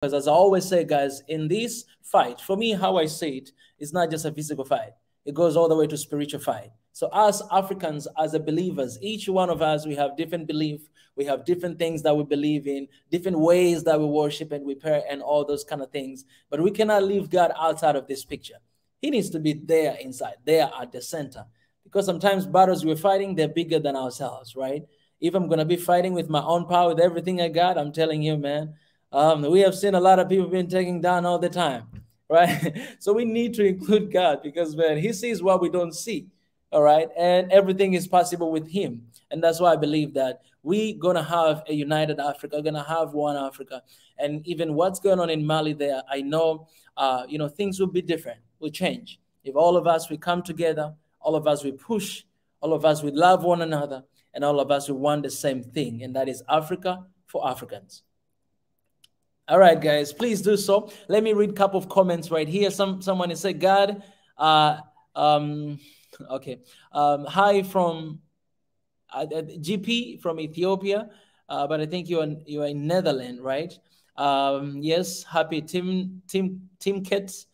Because as I always say, guys, in this fight, for me, how I see it, it's not just a physical fight. It goes all the way to spiritual fight. So as Africans, as a believers, each one of us, we have different belief. We have different things that we believe in, different ways that we worship and we pray and all those kind of things. But we cannot leave God outside of this picture. He needs to be there inside, there at the center. Because sometimes battles we're fighting, they're bigger than ourselves, right? If I'm going to be fighting with my own power, with everything I got, I'm telling you, man, we have seen a lot of people being taken down all the time, right? So we need to include God because, man, he sees what we don't see, all right? And everything is possible with him. And that's why I believe that we're going to have a united Africa, we're going to have one Africa. And even what's going on in Mali there, I know, things will be different, will change. If all of us, we come together, all of us, we push, all of us, we love one another, and all of us, we want the same thing, and that is Africa for Africans. All right, guys, please do so. Let me read a couple of comments right here. Someone is saying, God, okay. Hi from GP from Ethiopia, but I think you are in Netherlands, right? Yes, happy Tim Kets.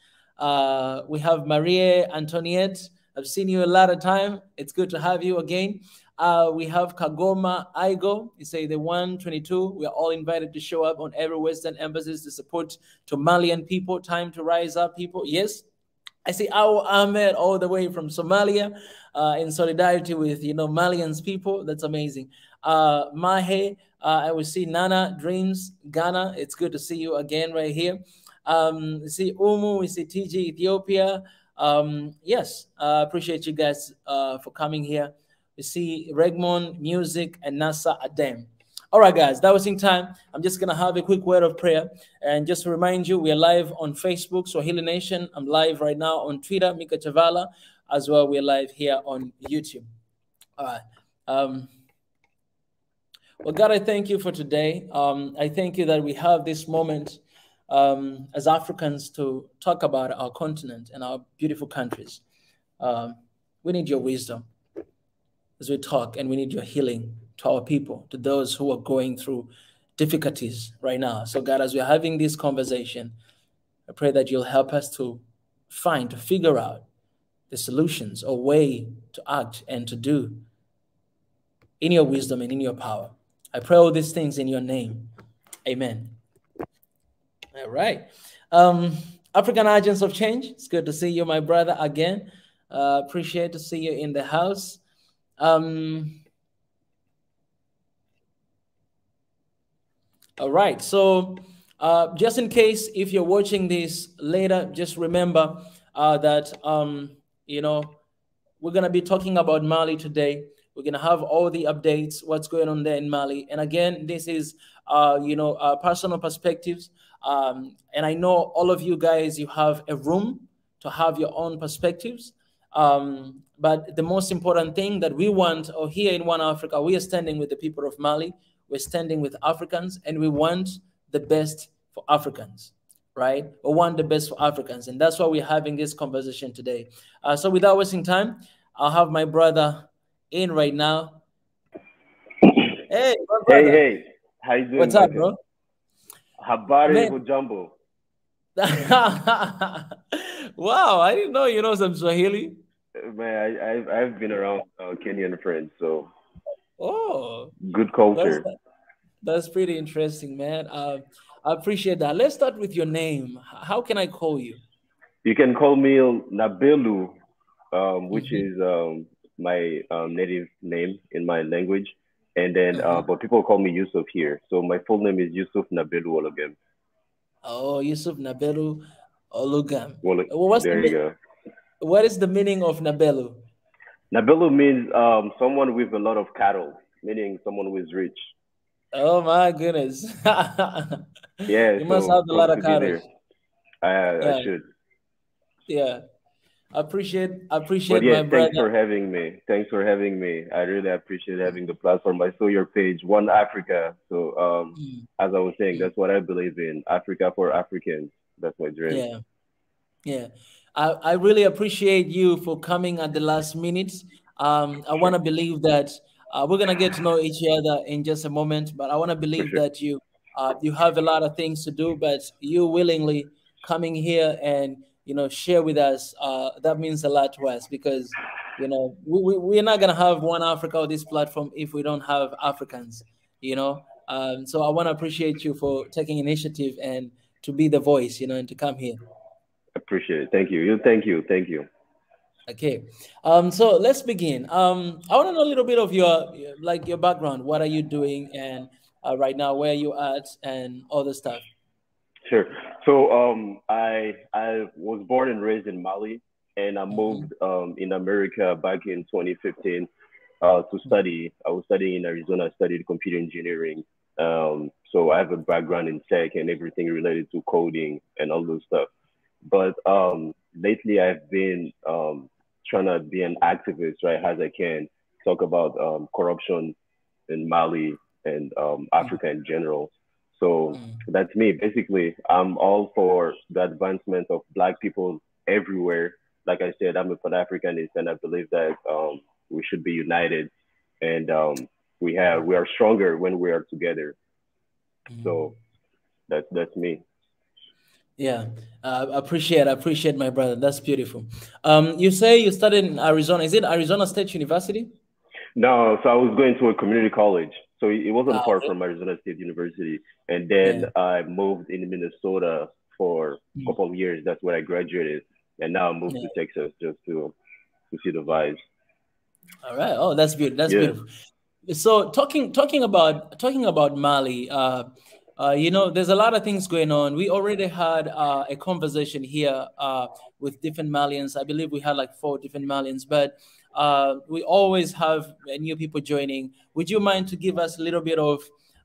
We have Maria Antoinette. I've seen you a lot of time. It's good to have you again. We have Kagoma Aigo. You say the 122. We are all invited to show up on every Western embassies to support to Malian people. Time to rise up, people. Yes. I see Awo Ahmed all the way from Somalia in solidarity with, Malians people. That's amazing. Mahe, I will see Nana Dreams, Ghana. It's good to see you again right here. We see Umu, we see TG Ethiopia. Yes, appreciate you guys for coming here. We see Regmon, Music, and Nasa Adem. All right, guys, that was in time. I'm just going to have a quick word of prayer. And just to remind you, we are live on Facebook, Swahili Nation. I'm live right now on Twitter, Mika Chavala. As well, we're live here on YouTube. All right. Well, God, I thank you for today. I thank you that we have this moment as Africans to talk about our continent and our beautiful countries. We need your wisdom as we talk, and we need your healing to our people, to those who are going through difficulties right now. So God, as we're having this conversation, I pray that you'll help us to figure out the solutions or way to act and to do in your wisdom and in your power. I pray all these things in your name. Amen. All right. African Agents of Change, it's good to see you, my brother, again. Appreciate to see you in the house. All right, so just in case if you're watching this later, just remember that we're gonna be talking about Mali today. We're gonna have all the updates, what's going on there in Mali, and again, this is personal perspectives. And I know all of you guys, you have a room to have your own perspectives. But the most important thing that we want, or here in One Africa, we are standing with the people of Mali. We're standing with Africans, and we want the best for Africans, right? We want the best for Africans, and that's why we're having this conversation today. So without wasting time, I'll have my brother in right now. Hey, my brother. Hey, how you doing? What's up, bro? Habari hujambo. Wow, I didn't know you know some Swahili. Man, I've been around Kenyan friends, so good Oh, culture. that's pretty interesting, man. I appreciate that. Let's start with your name. How can I call you? You can call me Nabelu, which is my native name in my language, and then but people call me Yusuf here. So my full name is Yusuf Nabelu Ologem. Oh, Yusuf Nabelu Olugam. There you go. What is the meaning of Nabelu? Nabelu means someone with a lot of cattle, meaning someone who is rich. Oh my goodness. Yeah, You must so have a lot of to be there. cattle. I Yeah, should. yeah. Appreciate But yeah, my brother. thanks for having me. Thanks for having me. I really appreciate having the platform. I saw your page, One Africa. So as I was saying, that's what I believe in. Africa for Africans. That's my dream. Yeah, yeah. I really appreciate you for coming at the last minute. I want to believe that we're gonna get to know each other in just a moment, but I want to For believe sure. that you You have a lot of things to do, but you willingly coming here and share with us. That means a lot to us because we're not gonna have one Africa on this platform if we don't have Africans. So I want to appreciate you for taking initiative and to be the voice, and to come here. Appreciate it. Thank you. Thank you. Okay. So let's begin. I want to know a little bit of your background. What are you doing, and right now, where you at, and all the stuff. Sure. So I was born and raised in Mali, and I Mm-hmm. moved in America back in 2015 to study. I was studying in Arizona. I studied computer engineering. So I have a background in tech and everything related to coding and all those stuff. But lately, I've been trying to be an activist, right, as I can, talk about corruption in Mali and Africa in general. So Mm-hmm. that's me. Basically, I'm all for the advancement of Black people everywhere. Like I said, I'm a Pan Africanist, and I believe that we should be united, and we are stronger when we are together. Mm-hmm. So that's me. Yeah, appreciate my brother. That's beautiful. You say you studied in Arizona. Is it Arizona State University? No, so I was going to a community college, so it wasn't far Okay. from Arizona State University, and then Yeah. I moved in Minnesota for a Mm. couple of years. That's where I graduated, and now I moved Yeah. to Texas just to see the vibes. All right. Oh, that's beautiful. That's Yeah. beautiful. So talking about Mali, there's a lot of things going on. We already had a conversation here with different Malians. I believe we had like four different Malians, but we always have new people joining. Would you mind to give us a little bit of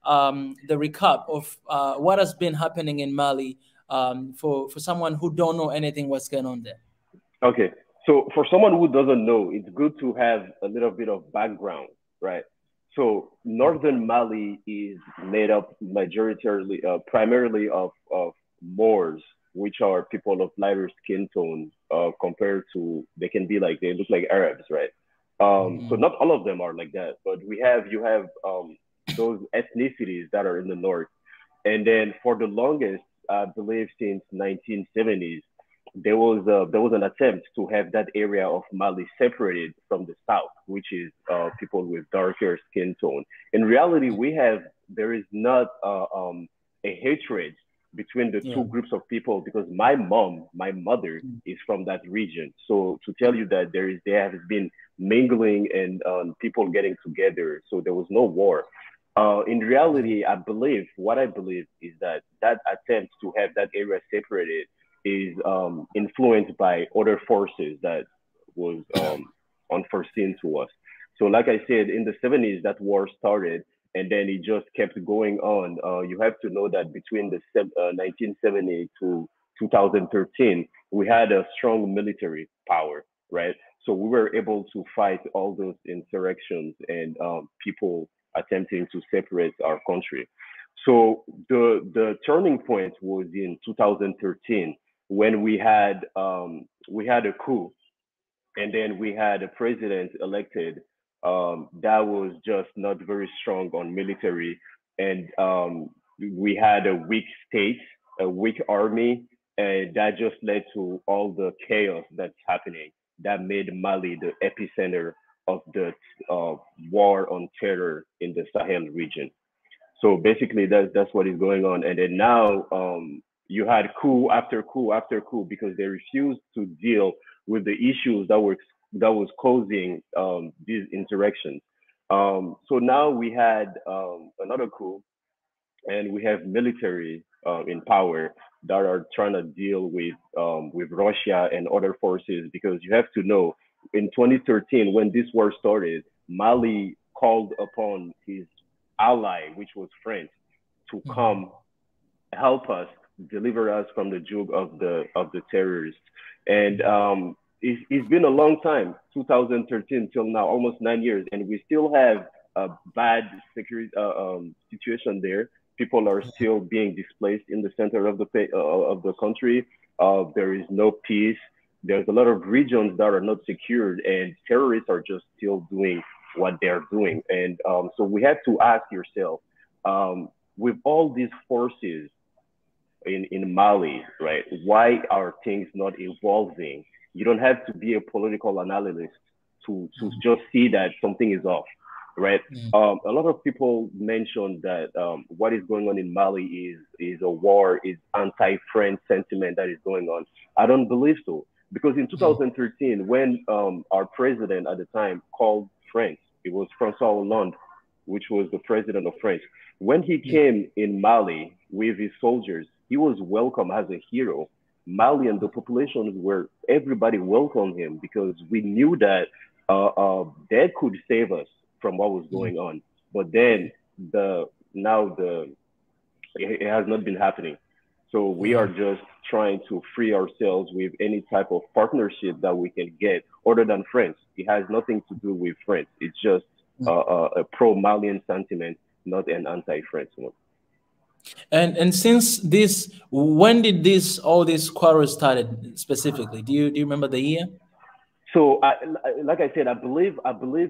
the recap of what has been happening in Mali for someone who don't know anything what's going on there? Okay. So for someone who doesn't know, it's good to have a little bit of background, right? So northern Mali is made up majoritarily, primarily of Moors, which are people of lighter skin tone, compared to they can be like they look like Arabs, right? So Mhm. not all of them are like that, but you have those ethnicities that are in the north, and then for the longest, I believe since 1970s, there was an attempt to have that area of Mali separated from the south, which is people with darker skin tone. In reality, there is not a hatred between the Yeah. two groups of people because my mother, is from that region. So to tell you that there has been mingling and people getting together, so there was no war. In reality, what I believe is that attempt to have that area separated is influenced by other forces that was unforeseen to us. So, like I said, in the 70s, that war started, and then it just kept going on. You have to know that between the 1970 to 2013, we had a strong military power, right? So we were able to fight all those insurrections and people attempting to separate our country. So the turning point was in 2013 when we had a coup, and then we had a president elected that was just not very strong on military, and we had a weak state, a weak army, and that just led to all the chaos that's happening. That made Mali the epicenter of the uh, war on terror in the Sahel region. So basically, that's what is going on. And then now you had coup after coup after coup because they refused to deal with the issues that was causing these insurrections. So now we had another coup, and we have military in power that are trying to deal with Russia and other forces because you have to know in 2013 when this war started, Mali called upon his ally, which was France, to Mhm. come help us deliver us from the juke of the terrorists. And it's been a long time, 2013 till now, almost 9 years, and we still have a bad security situation there. People are still being displaced in the center of the country. There is no peace. There's a lot of regions that are not secured, and terrorists are just still doing what they're doing. And so we have to ask yourself, with all these forces in Mali, right? Why are things not evolving? You don't have to be a political analyst to just see that something is off, right? A lot of people mention that what is going on in Mali is a war, is anti-French sentiment that is going on. I don't believe so, because in 2013, when our president at the time called France, it was Francois Hollande, which was the president of France. When he came in Mali with his soldiers, he was welcomed as a hero. Malian, the populations were, everybody welcomed him because we knew that that could save us from what was going on. But then it has not been happening. So we are just trying to free ourselves with any type of partnership that we can get other than France. It has nothing to do with France. It's just a pro-Malian sentiment, not an anti-French one. And since this, when did all these quarrels started specifically? Do you remember the year? So, like I said, I believe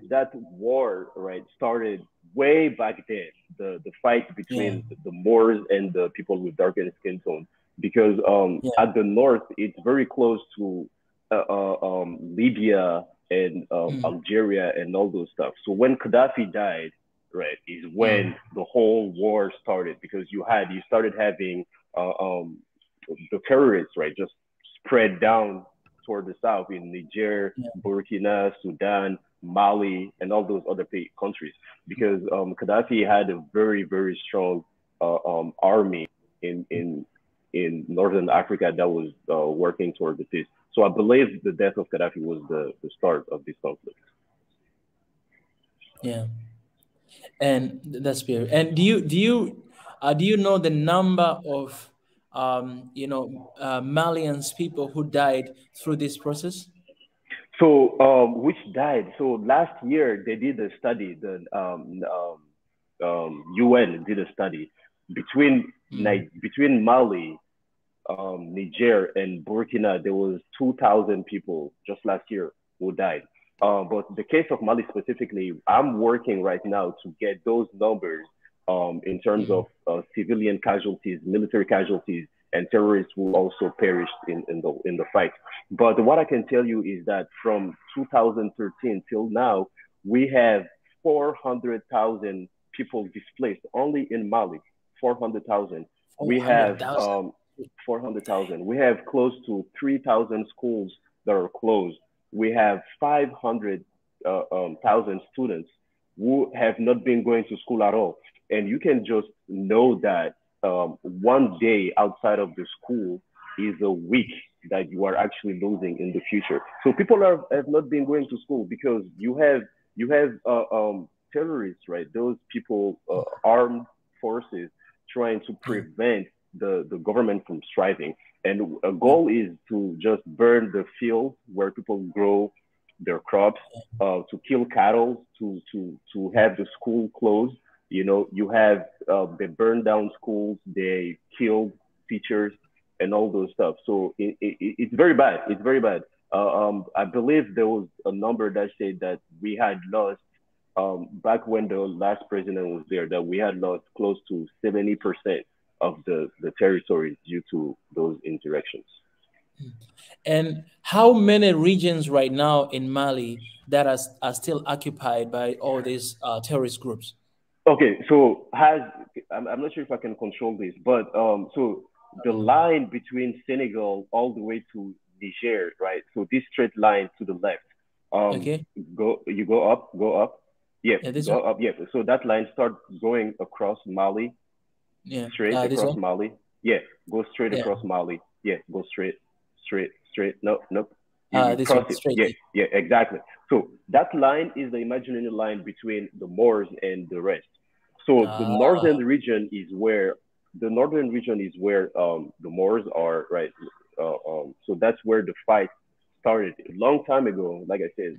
that war, right, started way back then. The fight between the Moors and the people with darker skin tone, because at the north it's very close to Libya and Algeria and all those stuff. So when Gaddafi died, right, is when the whole war started, because you started having the terrorists, right, just spread down toward the south in Niger, Burkina, Sudan, Mali, and all those other countries, because Gaddafi had a very, very strong army in northern Africa that was working toward the peace. So I believe the death of Gaddafi was the start of this conflict. Yeah, and that's fair. And do you know the number of Malians, people who died through this process? So which died? So last year they did a study. The UN did a study between Mali, Niger, and Burkina. There was 2,000 people just last year who died. But the case of Mali specifically, I'm working right now to get those numbers in terms of civilian casualties, military casualties, and terrorists who also perished in the fight. But what I can tell you is that from 2013 till now, we have 400,000 people displaced only in Mali. 400,000. We have 400,000. We have close to 3,000 schools that are closed. We have 500,000 students who have not been going to school at all. And you can just know that one day outside of the school is a week that you are actually losing in the future. So people have not been going to school because you have terrorists, right? Those people, armed forces, trying to prevent the government from striving. And a goal is to just burn the fields where people grow their crops, to kill cattle, to have the school closed. You know, you have they burned down schools, they killed teachers, and all those stuff. So it's very bad. It's very bad. I believe there was a number that said that we had lost, back when the last president was there, that we had lost close to 70% of the territories due to those insurrections. And how many regions right now in Mali that are still occupied by all these terrorist groups? Okay, so I'm not sure if I can control this, but so the line between Senegal all the way to Niger, right? So this straight line to the left, go up, yeah, go up, yeah. So that line starts going across Mali, straight across Mali, go straight across Mali, go straight. Nope. You cross it. Straight. Yeah, exactly. So that line is the imaginary line between the Moors and the rest. So the northern region is where the Moors are, right? So that's where the fight started a long time ago. Like I said,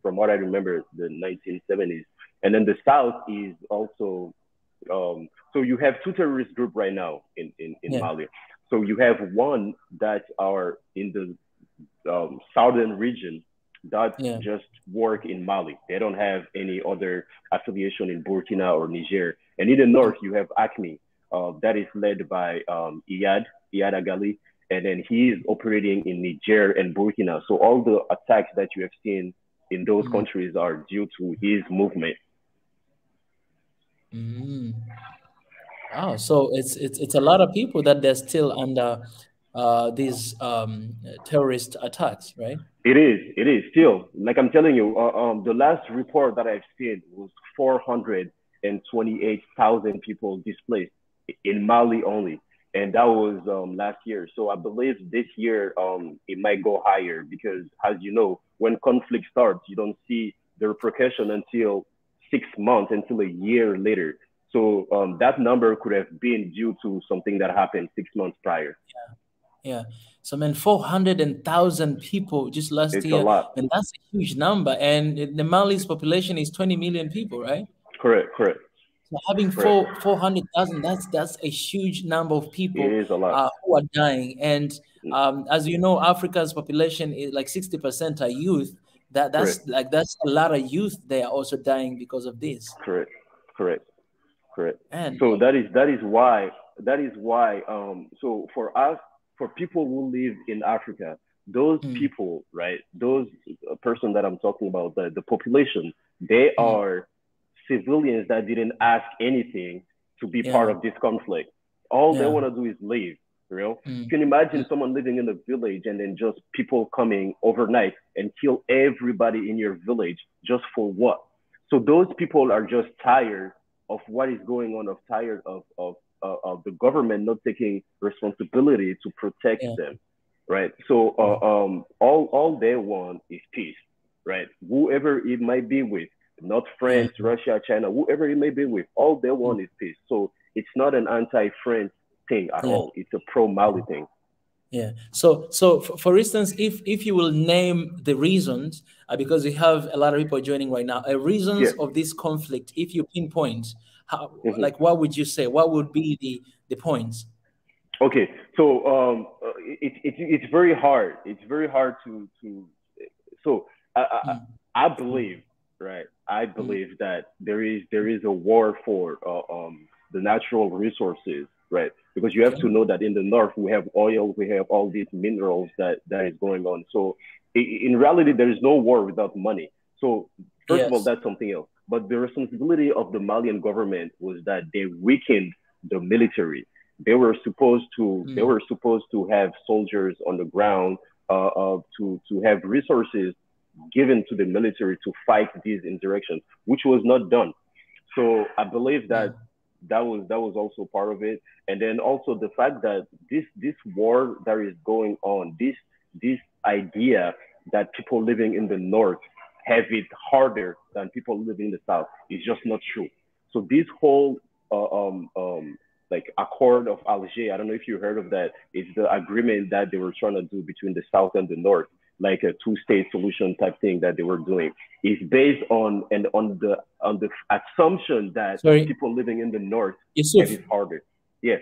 from what I remember, the 1970s. And then the south is also. So you have two terrorist groups right now in Mali. So you have one that are in the southern region that just work in Mali. They don't have any other affiliation in Burkina or Niger. And in the north, you have ACME. that is led by Iyad Agali, and then he is operating in Niger and Burkina. So all the attacks that you have seen in those countries are due to his movement. Oh, so it's a lot of people that they're still under these terrorist attacks, right? It is still like I'm telling you. The last report that I've seen was 428,000 people displaced in Mali only, and that was last year. So I believe this year it might go higher because, as you know, when conflict starts, you don't see the repercussion until 6 months, until a year later. So that number could have been due to something that happened 6 months prior. Yeah. So, man, 400,000 people just last It's a year, lot. and that's a huge number. And the Mali's population is 20 million people, right? Correct, correct, So having correct. 400,000, that's a huge number of It people is a lot. who are dying. And as you know, Africa's population is like 60% are youth. Correct, That's a lot of youth. They are also dying because of this. correct, correct. Correct. And So that is why so for us, for people who live in Africa, those people, right, those person that I'm talking about, the population, they are civilians that didn't ask anything to be part yeah, of this conflict. All they yeah, want to do is leave. You know, you can imagine someone living in a village and then just people coming overnight and kill everybody in your village just for what? So those people are just tired of what is going on, of tired of the government not taking responsibility to protect yeah, them, right? So all they want is peace, right? Whoever it might be with, not yeah, France, Russia, China, whoever it may be with, all they want is peace. So it's not an anti-France thing at yeah. all. It's a pro-Mali thing. Yeah. For instance, if you will name the reasons, because we have a lot of people joining right now, reasons Yeah. of this conflict, if you pinpoint, how, Mm-hmm. like, what would you say? What would be the points? Okay, so it's very hard. It's very hard to. So I believe, right? I believe that there is a war for the natural resources, right? Because you have Okay. to know that in the north we have oil, we have all these minerals that is going on. So in reality, there is no war without money. So first of all, Yes. that's something else. But the responsibility of the Malian government was that they weakened the military. They were supposed to have soldiers on the ground, to have resources given to the military to fight these insurrections, which was not done. So I believe Yeah. that was also part of it, and then also the fact that this war that is going on, this idea that people living in the north have it harder than people living in the south is just not true. So this whole like Accord of Alger, I don't know if you heard of that. It's the agreement that they were trying to do between the south and the north, like a two-state solution type thing that they were doing. Is based on the assumption that Sorry, people living in the north have Yusuf. it harder. Yes.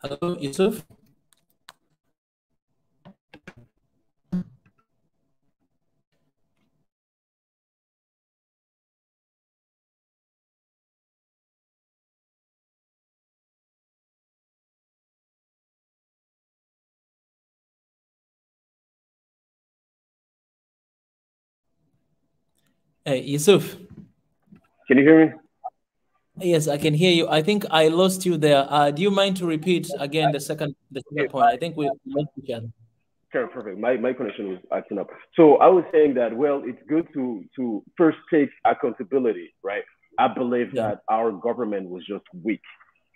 Hello, Yusuf. Hey, Yusuf. Can you hear me? Yes, I can hear you. I think I lost you there. Do you mind to repeat again the second Okay. point? I think we lost each other. Sure, perfect. My connection was acting up. So I was saying that, well, it's good to first take accountability, right? I believe Yeah. that our government was just weak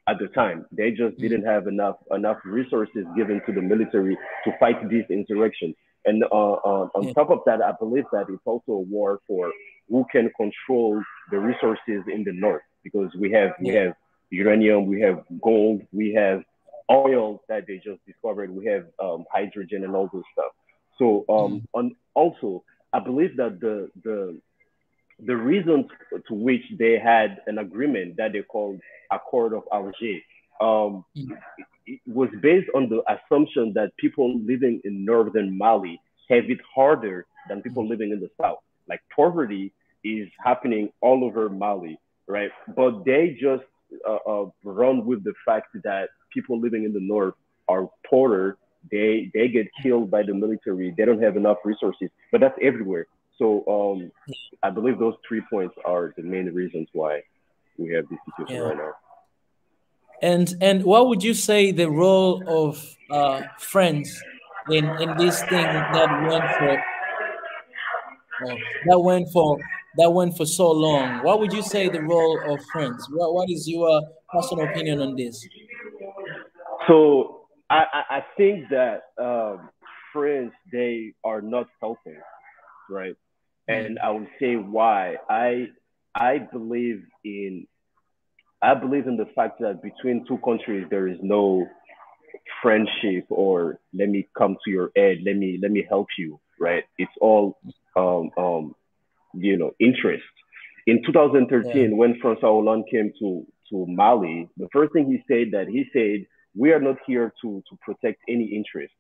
at the time. They just Mm. didn't have enough resources given to the military to fight these insurrections. And on Yeah. top of that, I believe that it's also a war for who can control the resources in the north, because we have we Yeah. have uranium, we have gold, we have oil that they just discovered, we have hydrogen and all those stuff. So Mm. on also, I believe that the reasons to which they had an agreement that they called Accord of Alger. Um, Mm. it was based on the assumption that people living in northern Mali have it harder than people Mm. living in the south. Like poverty is happening all over Mali, right? But they just run with the fact that people living in the north are poorer. They get killed by the military. They don't have enough resources, but that's everywhere. So I believe those 3 points are the main reasons why we have this situation Yeah. right now. And what would you say the role of friends in this thing that went for that went for so long? What would you say the role of friends? What is your personal opinion on this? So I think that friends they are not helping, right? And Mm. I would say why. I believe in I believe in the fact that between two countries there is no friendship or let me come to your aid, let me help you, right? It's all interest. In Yeah. 2013, when Francois Hollande came to Mali, the first thing he said, we are not here to protect any interest.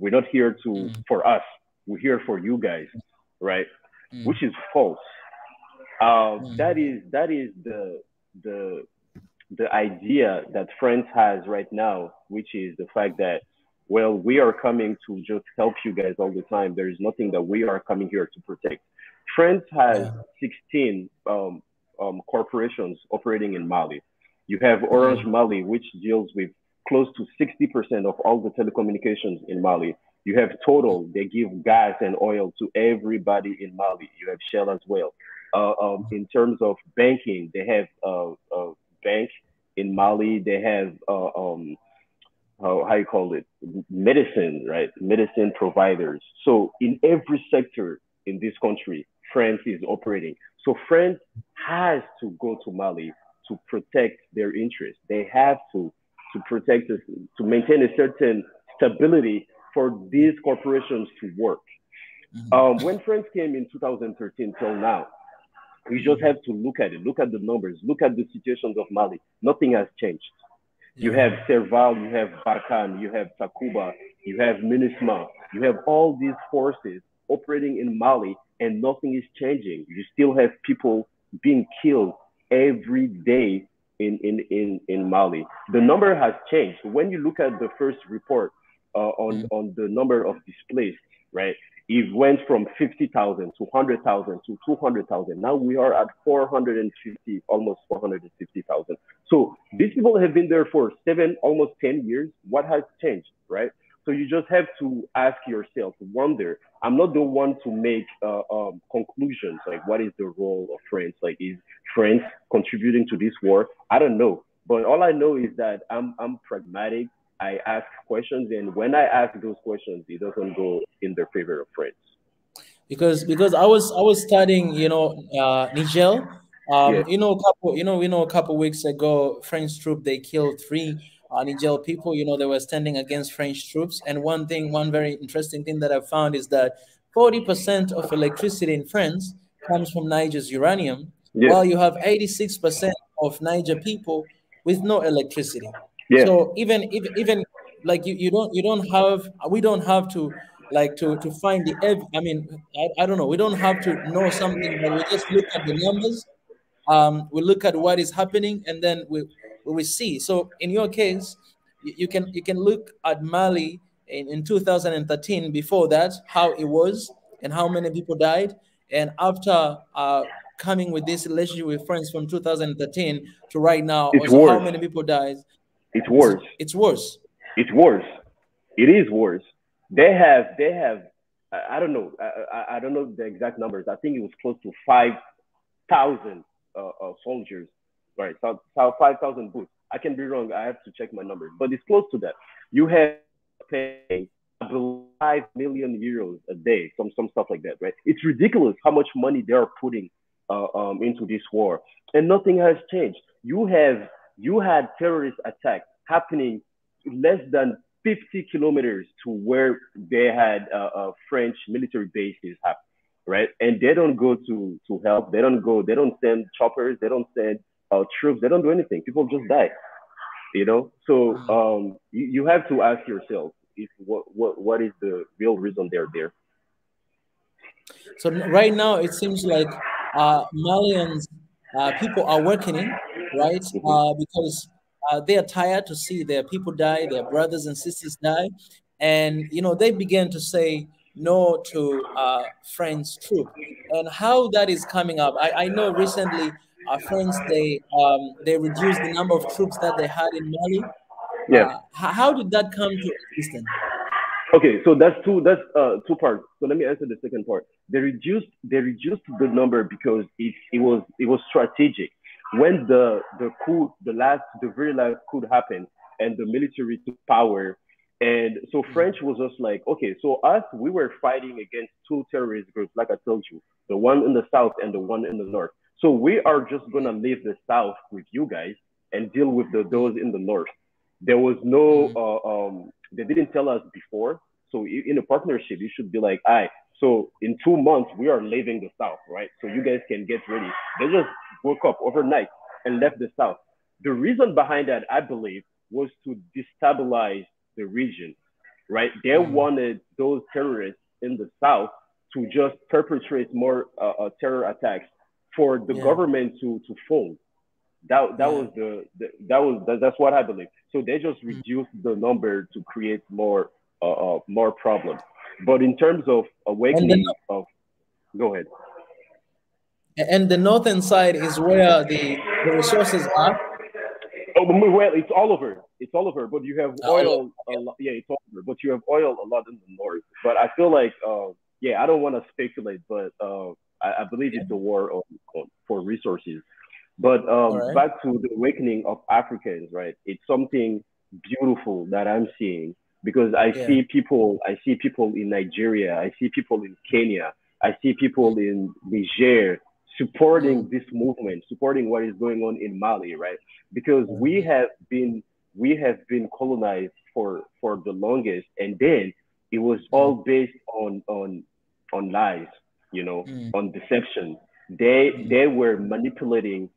We're not here to Mm. for us. We're here for you guys, right? Mm. Which is false. That Mm. is the the idea that France has right now, which is the fact that, well, we are coming to just help you guys all the time. There is nothing that we are coming here to protect. France has Yeah. 16 corporations operating in Mali. You have Orange Mm. Mali, which deals with close to 60% of all the telecommunications in Mali. You have Mm. Total, they give gas and oil to everybody in Mali. You have Shell as well. In terms of banking, they have bank in Mali. They have how you call it, medicine, right? Medicine providers. So in every sector in this country, France is operating. So France has to go to Mali to protect their interests. They have to protect us, to maintain a certain stability for these corporations to work. Mm. When France came in 2013 till now, you just Mm. have to look at it, look at the numbers, look at the situations of Mali. Nothing has changed. You Yeah. have Serval, you have Barkhane, you have Takuba, you have MINUSMA, you have all these forces operating in Mali, and nothing is changing. You still have people being killed every day in Mali. The number has changed. When you look at the first report Mm. on the number of displaced, right? It went from 50,000 to 100,000 to 200,000. Now we are at 450, almost 450,000. So these people have been there for 7, almost 10 years. What has changed, right? So you just have to ask yourself, wonder. I'm not the one to make conclusions like what is the role of France? Like, is France contributing to this war? I don't know. But all I know is that I'm pragmatic. I ask questions, and when I ask those questions, it doesn't go in the favor of France. Because I was studying, Niger. Yeah, A couple weeks ago, French troop they killed three Niger people. They were standing against French troops. And one very interesting thing that I found is that 40% of electricity in France comes from Niger's uranium, yeah, while you have 86% of Niger people with no electricity. yeah. So even like you don't have we don't have to like to find I mean, I don't know, we don't have to know something, but we just look at the numbers. We look at what is happening, and then we see. So in your case, you can look at Mali in 2013, before that, how it was and how many people died, and after coming with this relationship with friends from 2013 to right now, It's also how worse. many people died. It's Is worse. it's worse. It's worse. It is worse. They have. I don't know. I don't know the exact numbers. I think it was close to 5,000 soldiers, right? So 5,000 boots. I can be wrong. I have to check my numbers, but it's close to that. You have paying, I believe, 5 million euros a day, some stuff like that, right? It's ridiculous how much money they are putting into this war, and nothing has changed. You had terrorist attacks happening less than 50 kilometers to where they had French military bases happen. right? And they don't go to help. They don't go. They don't send choppers. They don't send troops. They don't do anything. People just die. So you have to ask yourself if what is the real reason they're there. So right now it seems like Malians people are awakening, right? Because they are tired to see their people die, their brothers and sisters die, and they began to say no to French troop. And how that is coming up, I know recently France they reduced the number of troops that they had in Mali. Yeah. How did that come to existence? Okay, so that's two parts. So let me answer the second part. They reduced the number because it was strategic. When the very last coup happened and the military took power, and so French was just like, okay, so we were fighting against two terrorist groups, like I told you, the one in the south and the one in the north. So we are just gonna leave the south with you guys and deal with those in the north. There was no they didn't tell us before. So in a partnership, you should be like, so in 2 months we are leaving the south, right? So you guys can get ready. They just woke up overnight and left the south. The reason behind that, I believe, was to destabilize the region, right? They wanted those terrorists in the south to just perpetrate more terror attacks for the government to fold. That's what I believe. So they just reduced the number to create more problems. But in terms of awakening go ahead. And the northern side is where the resources are. Oh, well, it's all over. It's all over. But you have oil. Yeah, it's all over. But you have oil a lot in the north. But I feel like, I don't want to speculate, but I believe it's a war for resources. But back to the awakening of Africans, right? It's something beautiful that I'm seeing because I see people in Nigeria, I see people in Kenya, I see people in Niger supporting this movement, supporting what is going on in Mali, right? Because we have been colonized for the longest, and then it was all based on lies, on deception. They were manipulating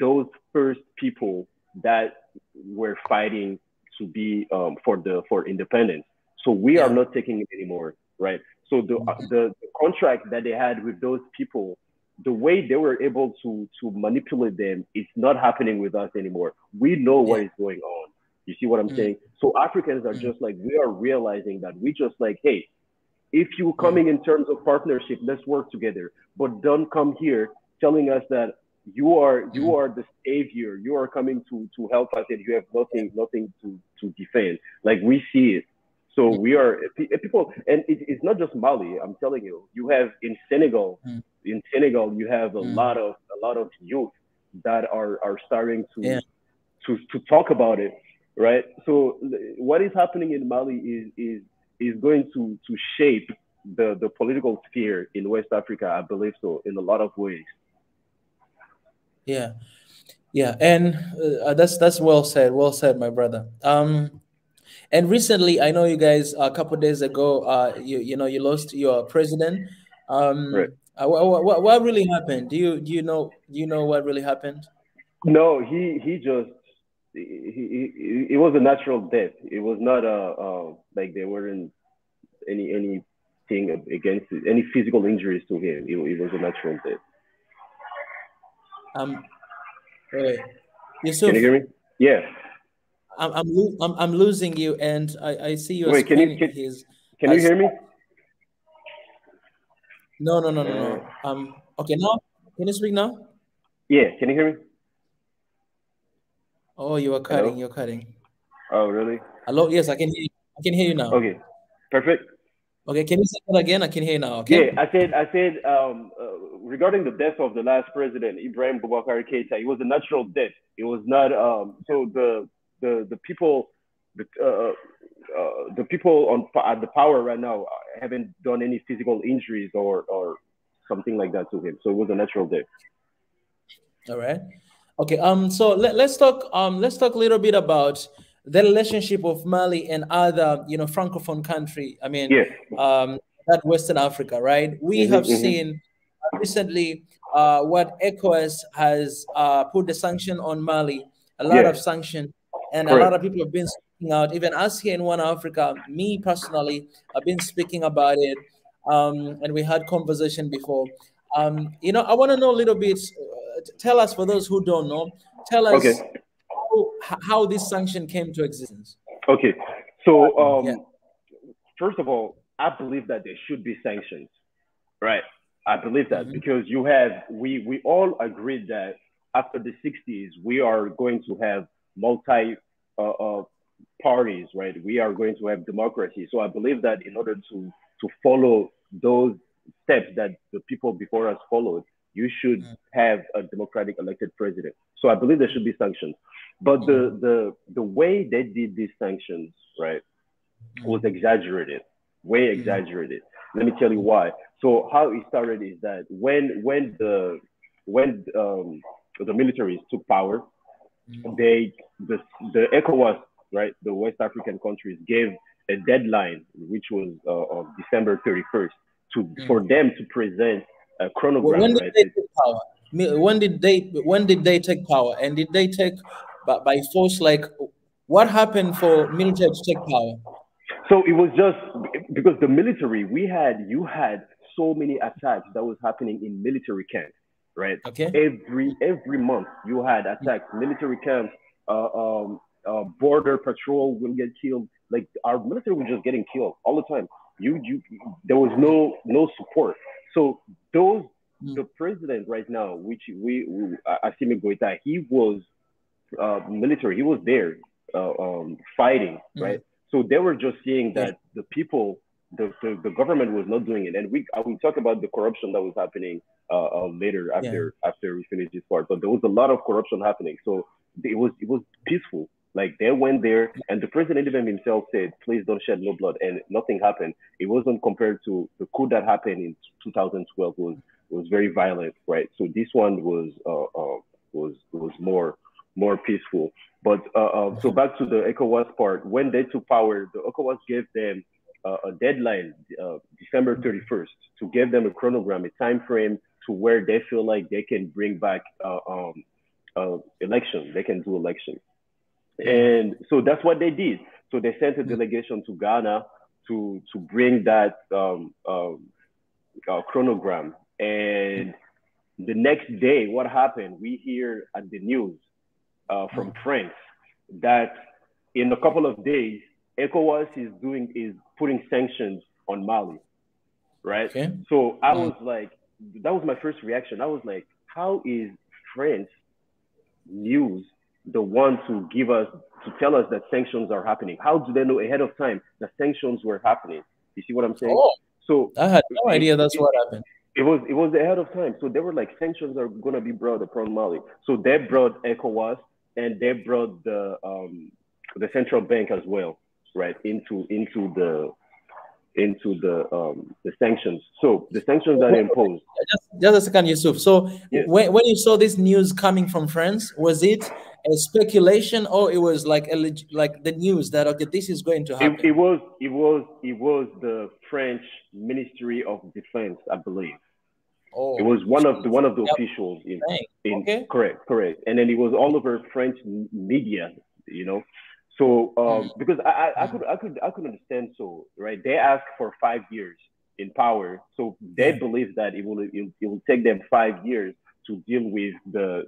those first people that were fighting to be for independence. So we are not taking it anymore, right? So the contract that they had with those people, the way they were able to manipulate them, it's not happening with us anymore. We know what is going on. You see what I'm saying? So Africans are just like, we are realizing that we just like, hey, if you coming in terms of partnership, let's work together. But don't come here telling us that you are the savior. You are coming to help us, and you have nothing to defend. Like we see it. So we are people, and it's not just Mali. I'm telling you, you have in Senegal. In Senegal, you have a lot of youth that are starting to talk about it, right? So what is happening in Mali is going to shape the political sphere in West Africa. I believe so in a lot of ways. Yeah, and that's well said, my brother. And recently, I know you guys a couple of days ago, you lost your president. Right. What really happened? Do you know what really happened? No, he just it was a natural death. It was not like there weren't anything against it, any physical injuries to him. It was a natural death. Wait, Yusuf, can you hear me? Yeah. I'm losing you, and I see your Wait, screen. Can you hear me? No. Okay, now can you speak now? Yeah, can you hear me? Oh, you are cutting. Hello? You're cutting. Oh, really? Hello. Yes, I can hear you. I can hear you now. Okay, perfect. Okay, can you say that again? I can hear you now. Okay. Yeah, I said regarding the death of the last president, Ibrahim Boubacar Keita, it was a natural death. It was not so the people the people at the power right now haven't done any physical injuries or something like that to him. So it was a natural death. All right. Okay. So let's talk a little bit about the relationship of Mali and other francophone country. I mean, Yes. that Western Africa, right? We have seen recently what ECOWAS has put the sanction on Mali, a lot Yeah, of sanction, and a lot correct. of people have been speaking out. Even us here in One Africa, me personally, I've been speaking about it, and we had conversation before. I want to know a little bit. Tell us, for those who don't know, tell Okay, us how this sanction came to existence. okay. So Yeah. first of all, I believe that there should be sanctions. Right. I believe that Hmm. because we all agreed that after the 60s we are going to have multi uh, uh, parties, right? We are going to have democracy. So I believe that in order to follow those steps that the people before us followed, you should have a democratic elected president. So I believe there should be sanctions. But the way they did these sanctions, right, was exaggerated, way exaggerated. Let me tell you why. So how it started is that when the militaries took power, they the ECOWAS, right, the West African countries gave a deadline, which was of December 31st, for them to present a chronogram, When did right? they take power? When did they take power? And did they take by force? Like, what happened for military to take power? So it was just because the military, you had so many attacks that was happening in military camps, right? Okay. Every month you had attacks, military camps, border patrol will get killed. Like our military was just getting killed all the time. You there was no support. So those the president right now, which Assimi Goita, he was military. He was there fighting, right? So they were just seeing Yeah. that the people, the government was not doing it. And we talk about the corruption that was happening later Yeah. after we finish this part. But there was a lot of corruption happening. So it was peaceful. Like they went there, and the president even himself said, "Please don't shed no blood," and nothing happened. It wasn't compared to the coup that happened in 2012. Was very violent, right? So this one was more peaceful. But so back to the ECOWAS part. When they took power, the ECOWAS gave them a deadline, December 31st, to give them a chronogram, a time frame to where they feel like they can bring back election. They can do election. And so that's what they did. So they sent a delegation to Ghana to bring that chronogram. And the next day, what happened? We hear at the news from France that in a couple of days, ECOWAS is putting sanctions on Mali, right? Okay. So I was like, that was my first reaction. I was like, how is France news the one to tell us that sanctions are happening? How do they know ahead of time that sanctions were happening? You see what I'm saying? Oh, So I had no idea that's what happened. it was ahead of time. So they were like, sanctions are gonna be brought upon Mali. So they brought ECOWAS and they brought the central bank as well, right, into the sanctions. So the sanctions that they imposed. Just a second, Yusuf. So Yes. when you saw this news coming from France, was it a speculation, or it was like like the news that, okay, this is going to happen? It was the French Ministry of Defense, I believe. It Oh, was one of the yep. officials in Okay. correct, and then it was all over French media, you know. So because I could understand. So right, they asked for 5 years in power, so they believe that it will take them 5 years to deal with the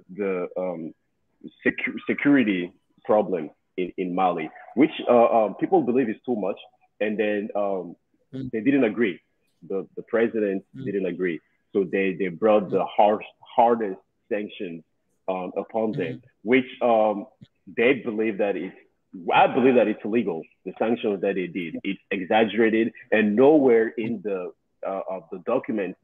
security problem in Mali, which people believe is too much, and then they didn't agree. The president didn't agree, so they brought the hardest sanctions upon them, which they believe that it's. I believe that it's illegal. The sanctions that they did, it's exaggerated, and nowhere in the of the documents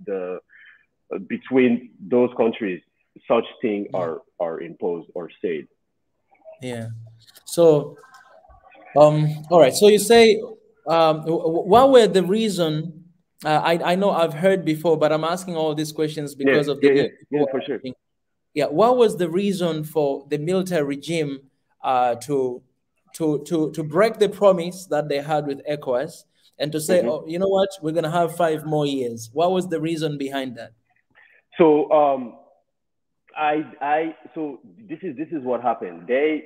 between those countries such things are imposed or said. Yeah. So all right. So you say, what were the reason? I know I've heard before, but I'm asking all these questions Yeah, because of the yeah, yeah, new yeah, people for sure. yeah. What was the reason for the military regime to to break the promise that they had with ECOWAS and to say, oh, you know what, we're going to have 5 more years. What was the reason behind that? So so this is what happened. They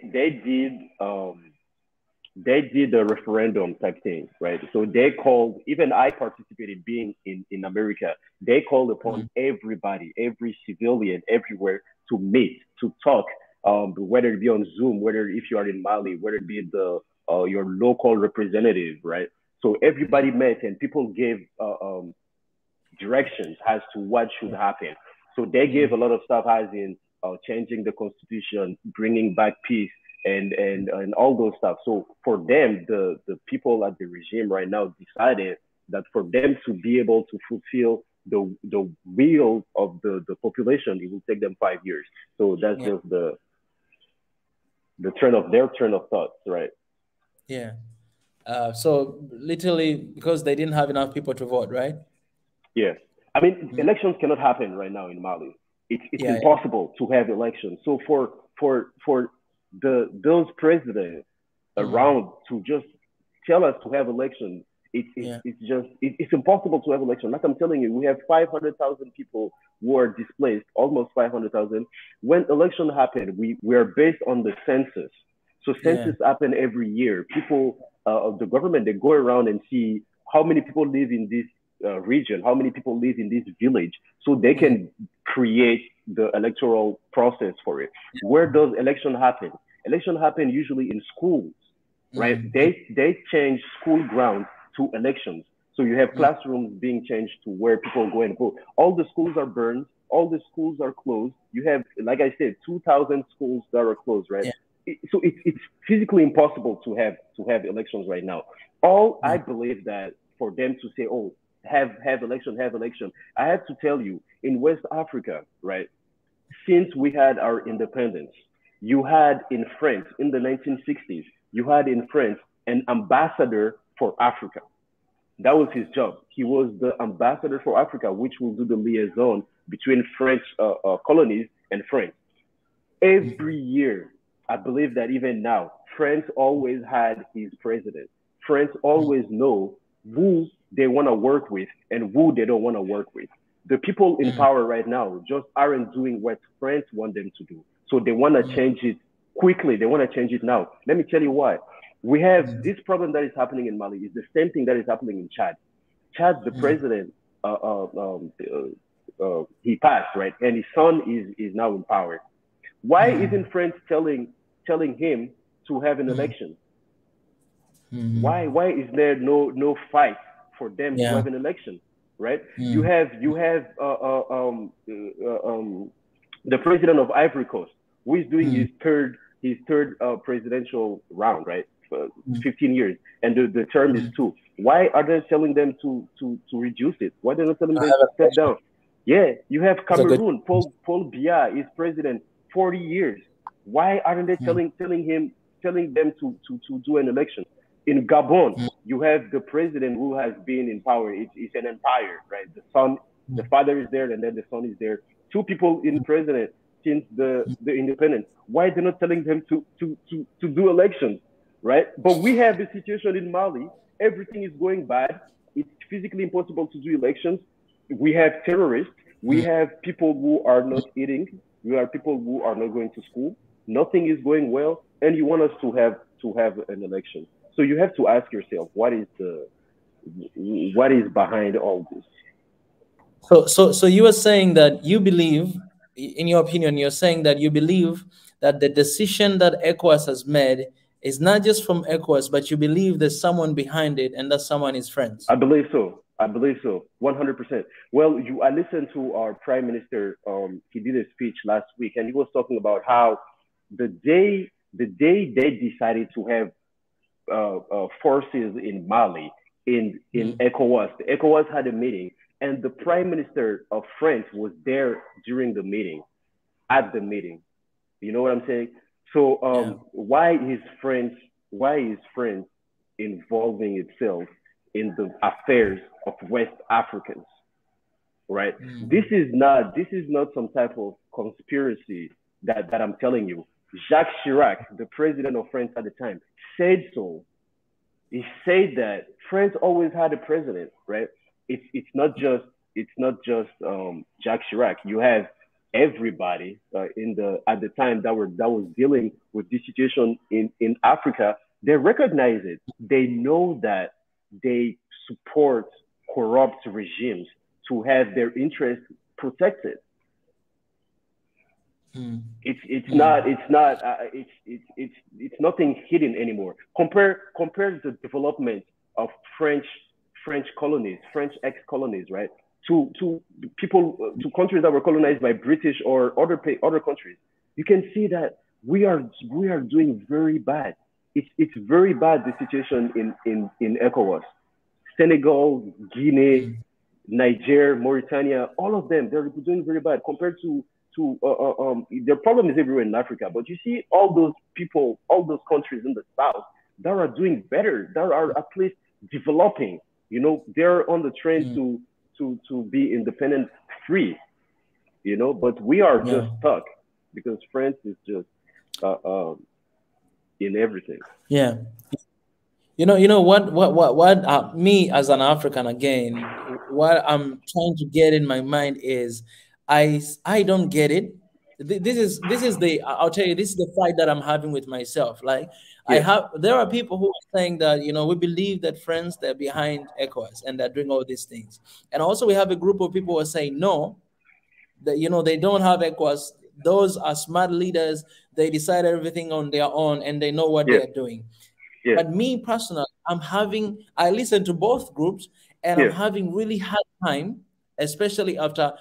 did a referendum type thing, right? So they called, even I participated being in America, they called upon everybody, every civilian everywhere to meet, to talk, whether it be on Zoom, whether if you are in Mali, whether it be your local representative, right? So everybody met and people gave directions as to what should happen. So they gave a lot of stuff as in changing the constitution, bringing back peace, and all those stuff. So for them, the people at the regime right now decided that for them to be able to fulfill the will of the population, it will take them 5 years. So that's just the turn of thoughts, right? Yeah. So literally because they didn't have enough people to vote, right? Yeah. I mean, elections cannot happen right now in Mali. It's impossible to have elections. So for those presidents around to just tell us to have elections, it's impossible to have elections. Like I'm telling you, we have 500,000 people who are displaced, almost 500,000. When election happened, we are based on the census. So census happen every year. People of the government, they go around and see how many people live in this region, how many people live in this village, so they can create the electoral process for it. Where does election happen? Election happen usually in schools, right? They change school grounds to elections. So you have classrooms being changed to where people go and vote. All the schools are burned. All the schools are closed. You have, like I said, 2,000 schools that are closed, right? So it's physically impossible to have elections right now. I believe that for them to say, oh, have election. I have to tell you, in West Africa, right, since we had our independence, you had in France in the 1960s, you had in France an ambassador for Africa. That was his job. He was the ambassador for Africa, which will do the liaison between French colonies and France. Every year, I believe that even now, France always had his president. France always know who they want to work with and who they don't want to work with. The people in power right now just aren't doing what France want them to do. So they want to change it quickly. They want to change it now. Let me tell you why. We have this problem that is happening in Mali is the same thing that is happening in Chad. Chad, the president, he passed, right? And his son is now in power. Why isn't France telling him to have an election? Why is there no fight for them to have an election, right? You have the president of Ivory Coast, who is doing his third presidential round, right? 15 years, and the term is 2. Why are they telling them to reduce it? Why are they not telling them to step down? Yeah, you have Cameroon. Paul Biya is president 40 years. Why aren't they telling them to do an election? In Gabon, you have the president who has been in power. It's an empire, right? The father is there, and then the son is there. 2 people in president since the independence. Why are they not telling them to do elections, right? But we have the situation in Mali. Everything is going bad. It's physically impossible to do elections. We have terrorists. We have people who are not eating. We have people who are not going to school. Nothing is going well, and you want us to have an election. So you have to ask yourself, what is behind all this? So you were saying that you believe, in your opinion, you're saying that you believe that the decision that ECOWAS has made is not just from ECOWAS, but you believe there's someone behind it, and that someone is France. I believe so. 100%. Well, I listened to our prime minister. He did a speech last week, and he was talking about how the day they decided to have forces in Mali, in ECOWAS. The ECOWAS had a meeting, and the prime minister of France was there during the meeting, at the meeting. You know what I'm saying? So why is France involving itself in the affairs of West Africans, right? This is not some type of conspiracy that I'm telling you. Jacques Chirac, the president of France at the time, said so. He said that France always had a president, right? It's not just Jacques Chirac. You have everybody in the at the time that was dealing with this situation in Africa. They recognize it. They know that they support corrupt regimes to have their interests protected. It's nothing hidden anymore. Compare the development of French colonies, French ex-colonies, right? To countries that were colonized by British or other countries. You can see that we are doing very bad. It's very bad, the situation in ECOWAS. Senegal, Guinea, Niger, Mauritania, all of them, they're doing very bad compared to their problem is everywhere in Africa. But you see all those people, all those countries in the south that are doing better, that are at least developing. You know, they're on the train to be independent, free. You know, but we are just stuck because France is just in everything. Yeah. You know what me as an African, again, what I'm trying to get in my mind is I don't get it. This is the, I'll tell you, this is the fight that I'm having with myself. Like, there are people who are saying that, you know, we believe that France, they're behind ECOWAS and they're doing all these things. And also we have a group of people who are saying no, that, you know, they don't have ECOWAS. Those are smart leaders. They decide everything on their own and they know what they're doing. Yeah. But me personally, I listen to both groups and I'm having really hard time, especially after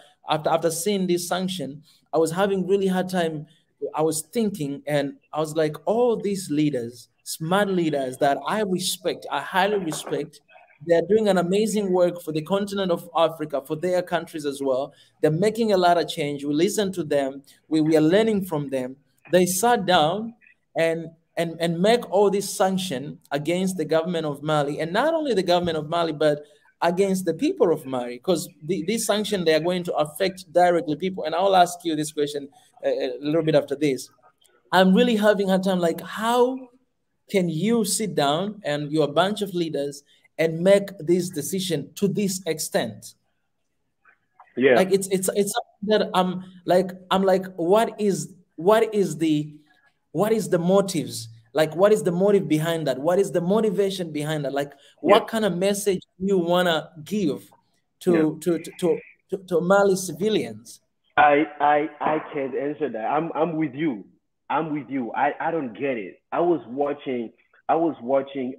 seeing this sanction. I was having really hard time. I was thinking and I was like, all these leaders, smart leaders that I respect, I highly respect, they're doing an amazing work for the continent of Africa, for their countries as well. They're making a lot of change. We listen to them. We are learning from them. They sat down and make all this sanction against the government of Mali, and not only the government of Mali, but against the people of Mali, because this sanction, they are going to affect directly people. And I'll ask you this question a little bit after this. I'm really having a time, like, how can you sit down and you're a bunch of leaders and make this decision to this extent? Yeah, like it's something that I'm like, what is the motives? Like, what is the motive behind that? What is the motivation behind that? Like, what kind of message you wanna give to Mali civilians? I can't answer that. I'm with you. I don't get it. I was watching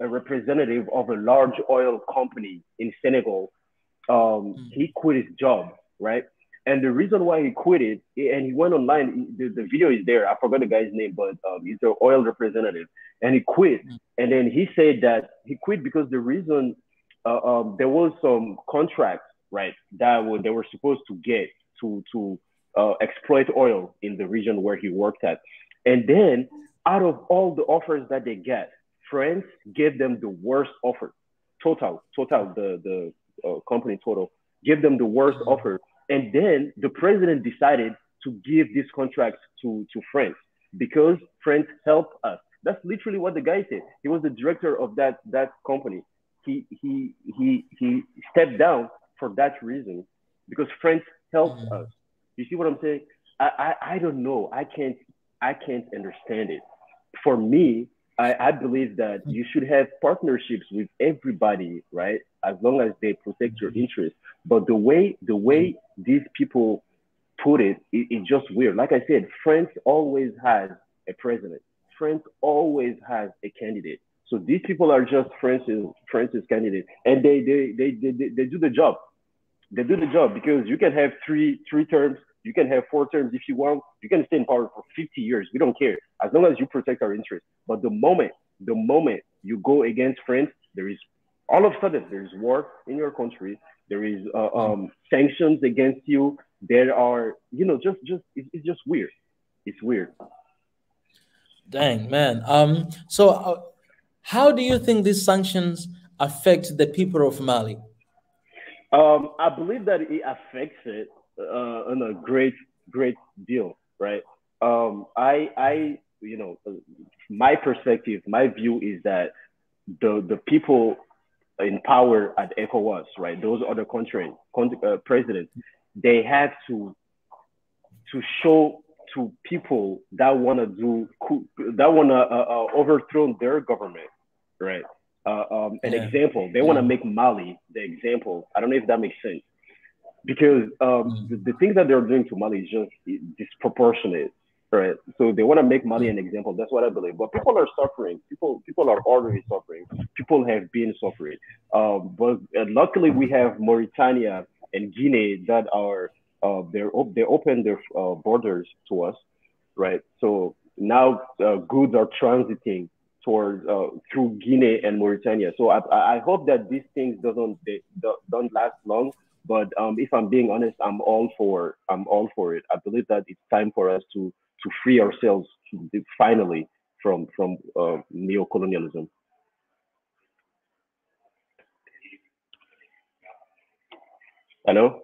a representative of a large oil company in Senegal. He quit his job, right? And the reason why he quit it, and he went online, the video is there. I forgot the guy's name, but he's the oil representative. And he quit. And then he said that he quit because the reason there was some contracts, right, that they were supposed to get to exploit oil in the region where he worked at. And then out of all the offers that they get, France gave them the worst offer. Total, the company Total, gave them the worst offer. And then the president decided to give these contracts to France because France helped us. That's literally what the guy said. He was the director of that company. He stepped down for that reason because France helped us. You see what I'm saying? I don't know. I can't understand it. For me, I believe that you should have partnerships with everybody, right? As long as they protect your interests. But the way these people put it's just weird. Like I said, France always has a president. France always has a candidate. So these people are just France's candidate, and they do the job. They do the job because you can have three terms. You can have 4 terms if you want. You can stay in power for 50 years. We don't care as long as you protect our interests. But the moment you go against France, all of a sudden there is war in your country. There is sanctions against you. There are, it's just weird. It's weird. Dang, man. So how do you think these sanctions affect the people of Mali? I believe that it affects it on a great deal, right? my perspective, my view is that the people in power at ECOWAS, right? Those other presidents, they have to show to people that want to overthrow their government, right? An example. They want to make Mali the example. I don't know if that makes sense, because the things that they're doing to Mali is just disproportionate, right? So they want to make Mali an example. That's what I believe. But people are suffering. People are already suffering. People have been suffering. But luckily, we have Mauritania and Guinea that are they open their borders to us, right? So now goods are transiting towards through Guinea and Mauritania. So I hope that these things don't last long. But if I'm being honest, I'm all for it. I believe that it's time for us to free ourselves finally from neocolonialism. Hello?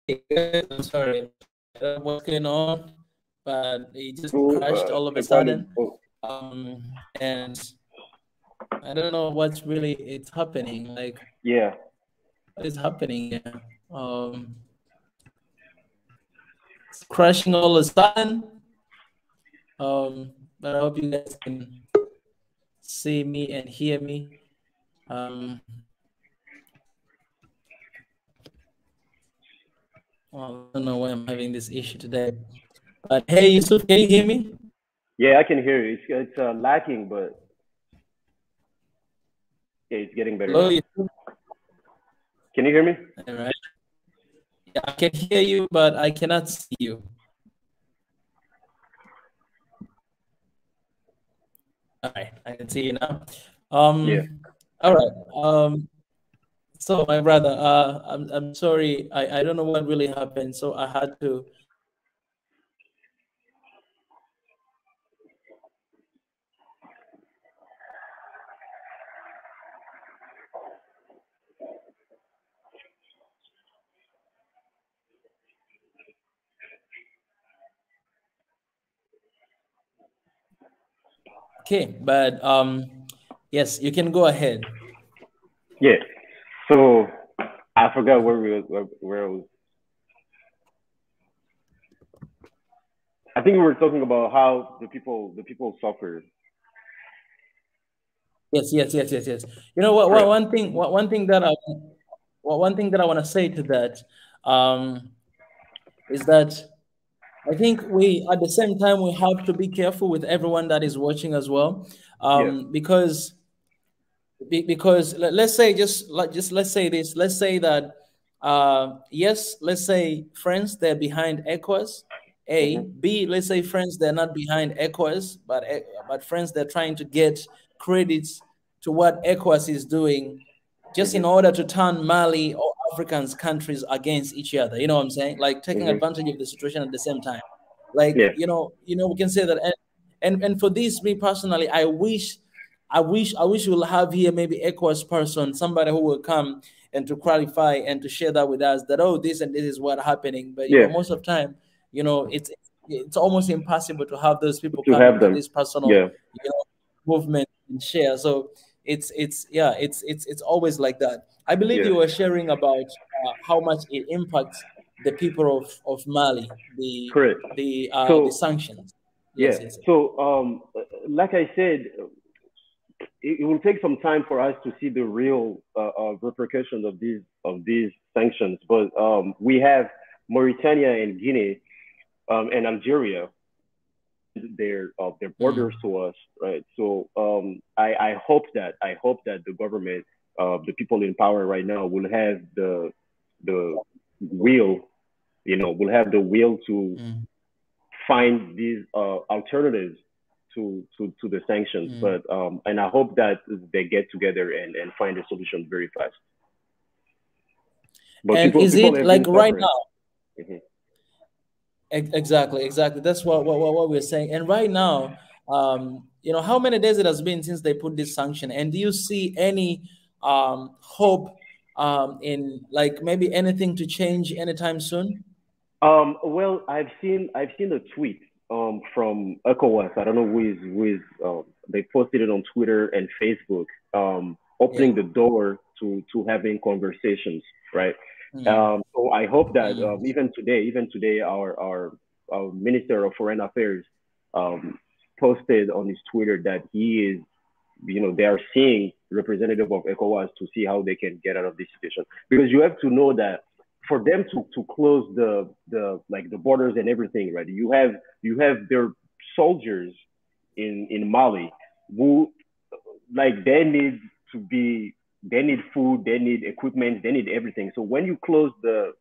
I'm sorry. What's going on? But it just crashed all of a sudden. And I don't know what's really it's happening. Like, yeah, what is happening here? It's crashing all of a sudden. But I hope you guys can see me and hear me. Well, I don't know why I'm having this issue today. But hey, Yusuf, can you hear me? Yeah, I can hear you. It's lacking, but yeah, it's getting better Hello, now. Yusuf? Can you hear me? All right. Yeah, I can hear you, but I cannot see you. All right, I can see you now. Yeah. All right. So my brother, I'm sorry. I don't know what really happened. So I had to. Okay, but yes, you can go ahead. Yeah. So I forgot where I was. I think we were talking about how the people suffer. Yes, yes, yes, yes, yes. You know what? Correct. One thing. One thing that I. One thing that I want to say to that um, is that I think we, at the same time, we have to be careful with everyone that is watching as well, Yeah. because let's say just let's say this. Let's say that yes, let's say friends they're behind ECOWAS. A Hmm. B. Let's say friends they're not behind ECOWAS, but friends they're trying to get credits to what ECOWAS is doing, just in Hmm. order to turn Mali or Africans countries against each other. You know what I'm saying? Like taking Hmm. advantage of the situation at the same time. Like Yeah. we can say that. And for this, me personally, I wish we'll have here maybe ECOWAS person, somebody who will come and to clarify and to share that with us that, oh, this and this is what happening. But Yeah. most of the time, it's almost impossible to have those people To come have into them. this personal Yeah. movement and share. So it's always like that. I believe Yeah. you were sharing about how much it impacts the people of Mali, Correct. the So sanctions. yeah. Yes, yes, yes. So like I said, it will take some time for us to see the real repercussions of these sanctions. But we have Mauritania and Guinea and Algeria, their borders Mm, to us, right? So I hope that the government, the people in power right now, will have the will, will have the will to mm, find these alternatives to the sanctions. mm. But and I hope that they get together and find a solution very fast. But And people is people it have like been right suffering. now? Hmm. Exactly, exactly. That's what we're saying. And right now, how many days it has been since they put this sanction? And do you see any hope in like maybe anything to change anytime soon? Well, I've seen a tweet from ECOWAS. I don't know who is they posted it on Twitter and Facebook, Yeah. opening the door to having conversations, right? Mm, So I hope that mm, even today, our Minister of Foreign Affairs um, posted on his Twitter that he is, they are seeing representative of ECOWAS to see how they can get out of this situation. Because you have to know that for them to close the borders and everything, right? You have their soldiers in Mali who, like, they need food, they need equipment, they need everything. So when you close the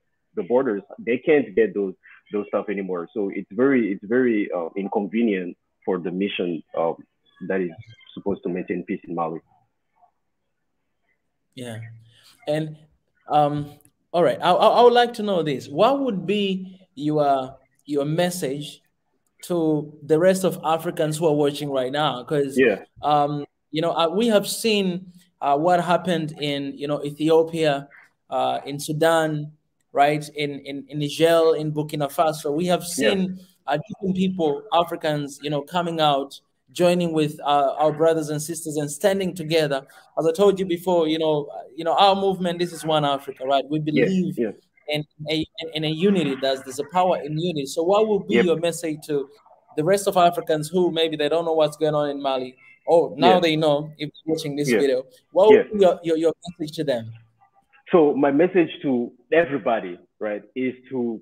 borders, they can't get those stuff anymore. So it's very inconvenient for the mission that is supposed to maintain peace in Mali. yeah. And um, all right, I would like to know this. What would be your message to the rest of Africans who are watching right now? Because Yeah, we have seen what happened in Ethiopia, in Sudan, right? In Niger, in Burkina Faso, we have yeah, seen different people, Africans, coming out, joining with our brothers and sisters, and standing together. As I told you before, our movement. This is One Africa, right? We yeah, believe yeah, in a unity. There's a power in unity. So, what will be yep, your message to the rest of Africans who maybe they don't know what's going on in Mali? Oh, yeah, now they know if they're watching this yeah, video. What yeah. will be your message to them? So my message to everybody, right, is to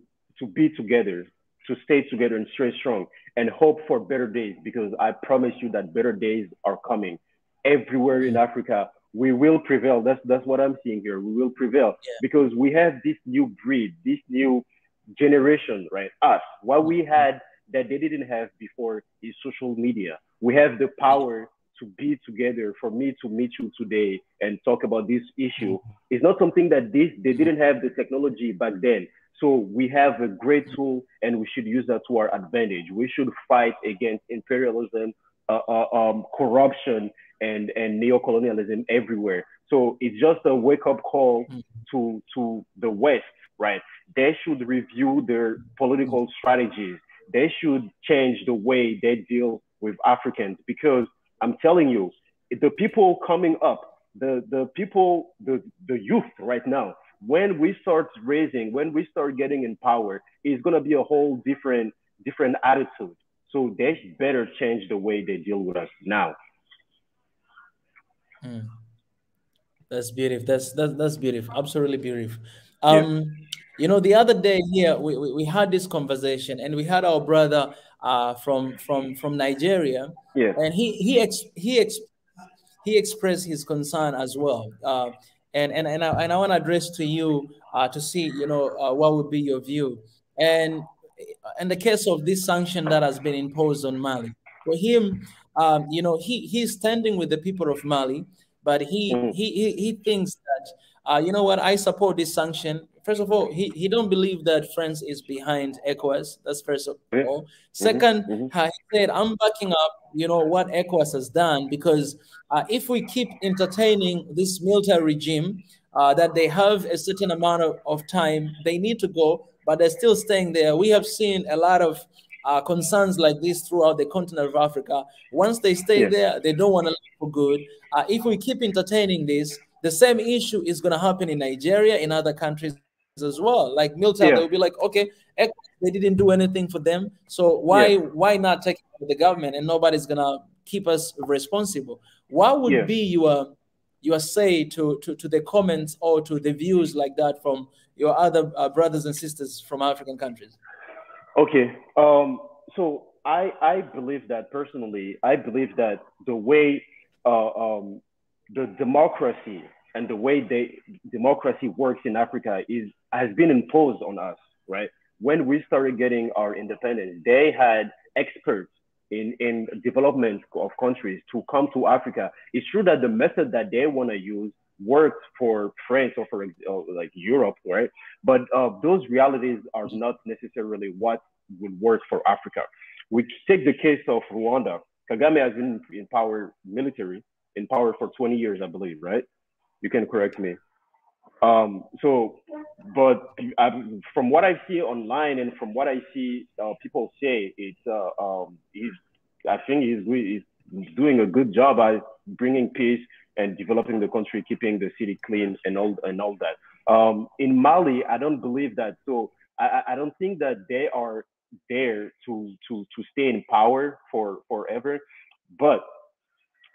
be together, to stay together and stay strong, and hope for better days. Because I promise you that better days are coming. Everywhere in Mm, Africa, we will prevail. That's what I'm seeing here. We will prevail yeah. because we have this new breed, this new generation, right? Us. What Mm, we mm, had that they didn't have before is social media. We have the yeah. power to be together, for me to meet you today and talk about this issue, is not something that they didn't have the technology back then. So we have a great tool, and we should use that to our advantage. We should fight against imperialism, corruption, and neocolonialism everywhere. So it's just a wake up call to the West, right? They should review their political strategies. They should change the way they deal with Africans, because I'm telling you, the people coming up, the people, the youth right now, when we start raising, when we start getting in power, it's gonna be a whole different attitude. So they better change the way they deal with us now. That's beautiful. That's beautiful. Absolutely beautiful. Yeah. The other day here we had this conversation, and we had our brother from Nigeria, Yeah. and he expressed his concern as well. And I want to address to you to see what would be your view. And in the case of this sanction that has been imposed on Mali, for him, he's standing with the people of Mali, but he thinks that you know what, I support this sanction. First of all, he don't believe that France is behind ECOWAS. That's first of all. Second, he said, I'm backing up what ECOWAS has done, because if we keep entertaining this military regime, that they have a certain amount of time they need to go, but they're still staying there. We have seen a lot of concerns like this throughout the continent of Africa. Once they stay there, they don't want to leave for good. If we keep entertaining this, the same issue is going to happen in Nigeria, in other countries as well. Like military, they'll be like, okay, they didn't do anything for them, so why not take it to the government, and nobody's going to keep us responsible. What would be your say to the comments or to the views like that from your other brothers and sisters from African countries? Okay. So I believe that personally. I believe that the way the democracy and the way democracy works in Africa has been imposed on us, right? When we started getting our independence, they had experts in development of countries to come to Africa. It's true that the method that they want to use worked for France or for like Europe, right? But those realities are not necessarily what would work for Africa. We take the case of Rwanda. Kagame has been in power, in power for 20 years, I believe, right? You can correct me. But from what I see online and from what I see people say, I think he's doing a good job at bringing peace and developing the country, keeping the city clean and all that. In Mali, I don't believe that. So I don't think that they are there to stay in power for forever. But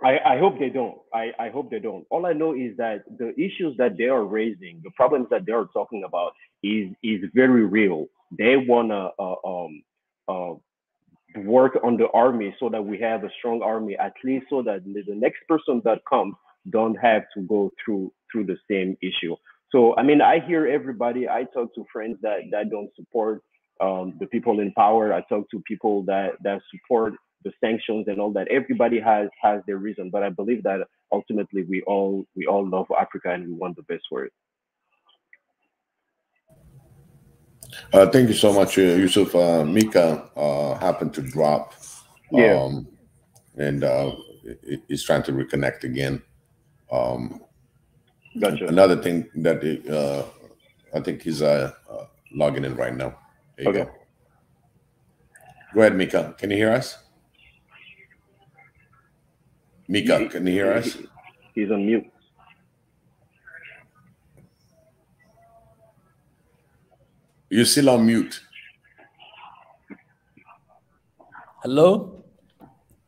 I hope they don't. I hope they don't. All I know is that the issues that they are raising, the problems that they are talking about, is very real. They wanna work on the army so that we have a strong army, at least so that the next person that comes don't have to go through the same issue. So I mean, I hear everybody. I talk to friends that don't support the people in power. I talk to people that support the sanctions and all that. Everybody has their reason, but I believe that ultimately we all love Africa and we want the best for it. Thank you so much, Yusuf. Mika happened to drop, and he's trying to reconnect again. Gotcha. Another thing that I think he's logging in right now. There you go. Go ahead, Mika. Can you hear us? Mika, can you hear us? He's on mute. You're still on mute. Hello?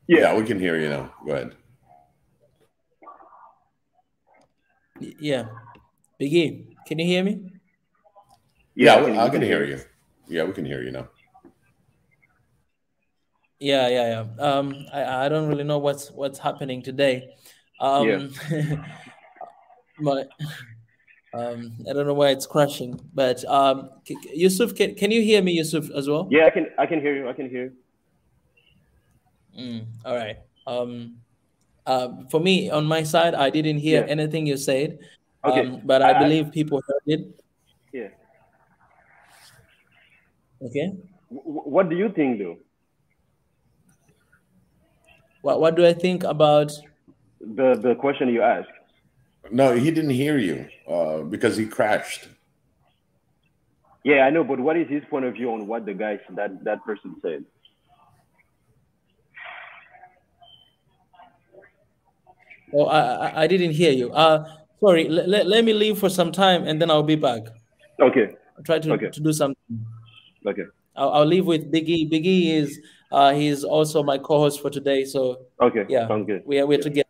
Yeah, we can hear you now. Go ahead. Yeah. Biggie, can you hear me? Yeah, I can hear you. Yeah, we can hear you now. Yeah. I don't really know what's happening today. But I don't know why it's crashing. But Yusuf, can you hear me, Yusuf, as well? Yeah, I can hear you. I can hear you. All right. For me, on my side, I didn't hear Yeah. anything you said, Okay. but I believe people heard it. Yeah. Okay. What do you think, though? What do I think about? The question you asked. No, he didn't hear you because he crashed. Yeah, I know, but what is his point of view on what the guy that person said? Oh, I didn't hear you. Sorry. Let me leave for some time, and then I'll be back. Okay. I'll try to Okay. do something. Okay. I'll leave with Biggie. Biggie is he's also my co-host for today. So Okay. yeah, Sounds good. we're Yeah. together.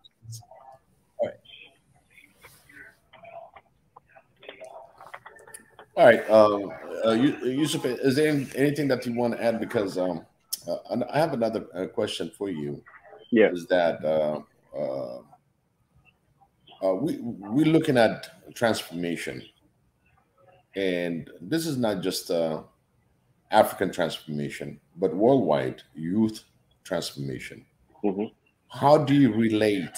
All right. All right, Yusuf, is there anything that you want to add? Because I have another question for you. Yeah. Is that we're looking at transformation, and this is not just African transformation, but worldwide youth transformation. Mm-hmm. How do you relate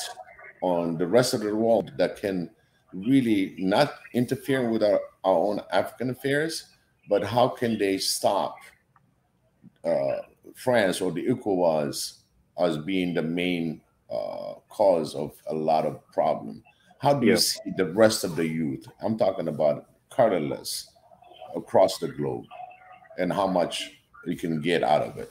on the rest of the world that can really not interfere with our own African affairs, but how can they stop France or the ECOWAS as being the main cause of a lot of problem? How do you Yeah. see the rest of the youth? I'm talking about colorless across the globe, and how much you can get out of it.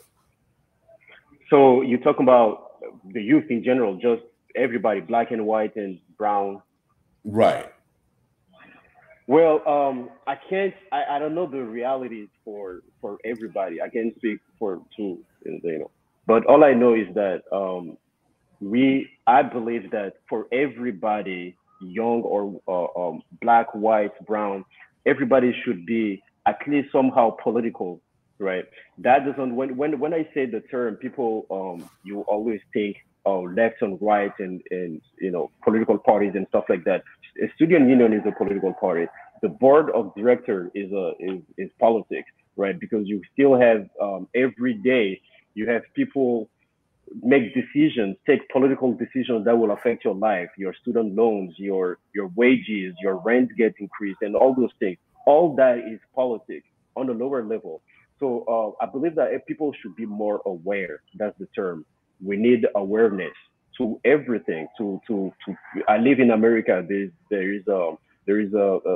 So you talk about the youth in general, just everybody, black and white and brown. Right. Well, I can't. I don't know the realities for everybody. I can't speak for two, But all I know is that I believe that for everybody, young or black, white, brown, everybody should be at least somehow political, right? That doesn't when I say the term, people you always think left and right and political parties and stuff like that. A student union is a political party. The board of director is politics, right? Because you still have every day you have people make decisions, take political decisions that will affect your life, your student loans, your wages, your rent gets increased, and all those things. All that is politics on the lower level. So I believe that people should be more aware. That's the term. We need awareness to everything. To I live in America. There is a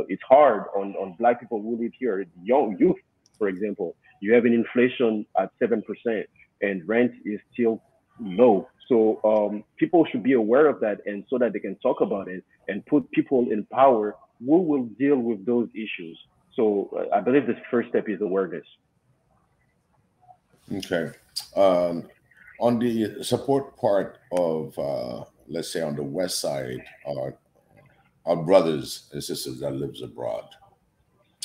it's hard on black people who live here, young youth, for example. You have an inflation at 7%, and rent is still low. So people should be aware of that, and so that they can talk about it and put people in power who will deal with those issues. So I believe the first step is awareness. Okay. On the support part of, let's say, on the west side, our brothers and sisters that lives abroad,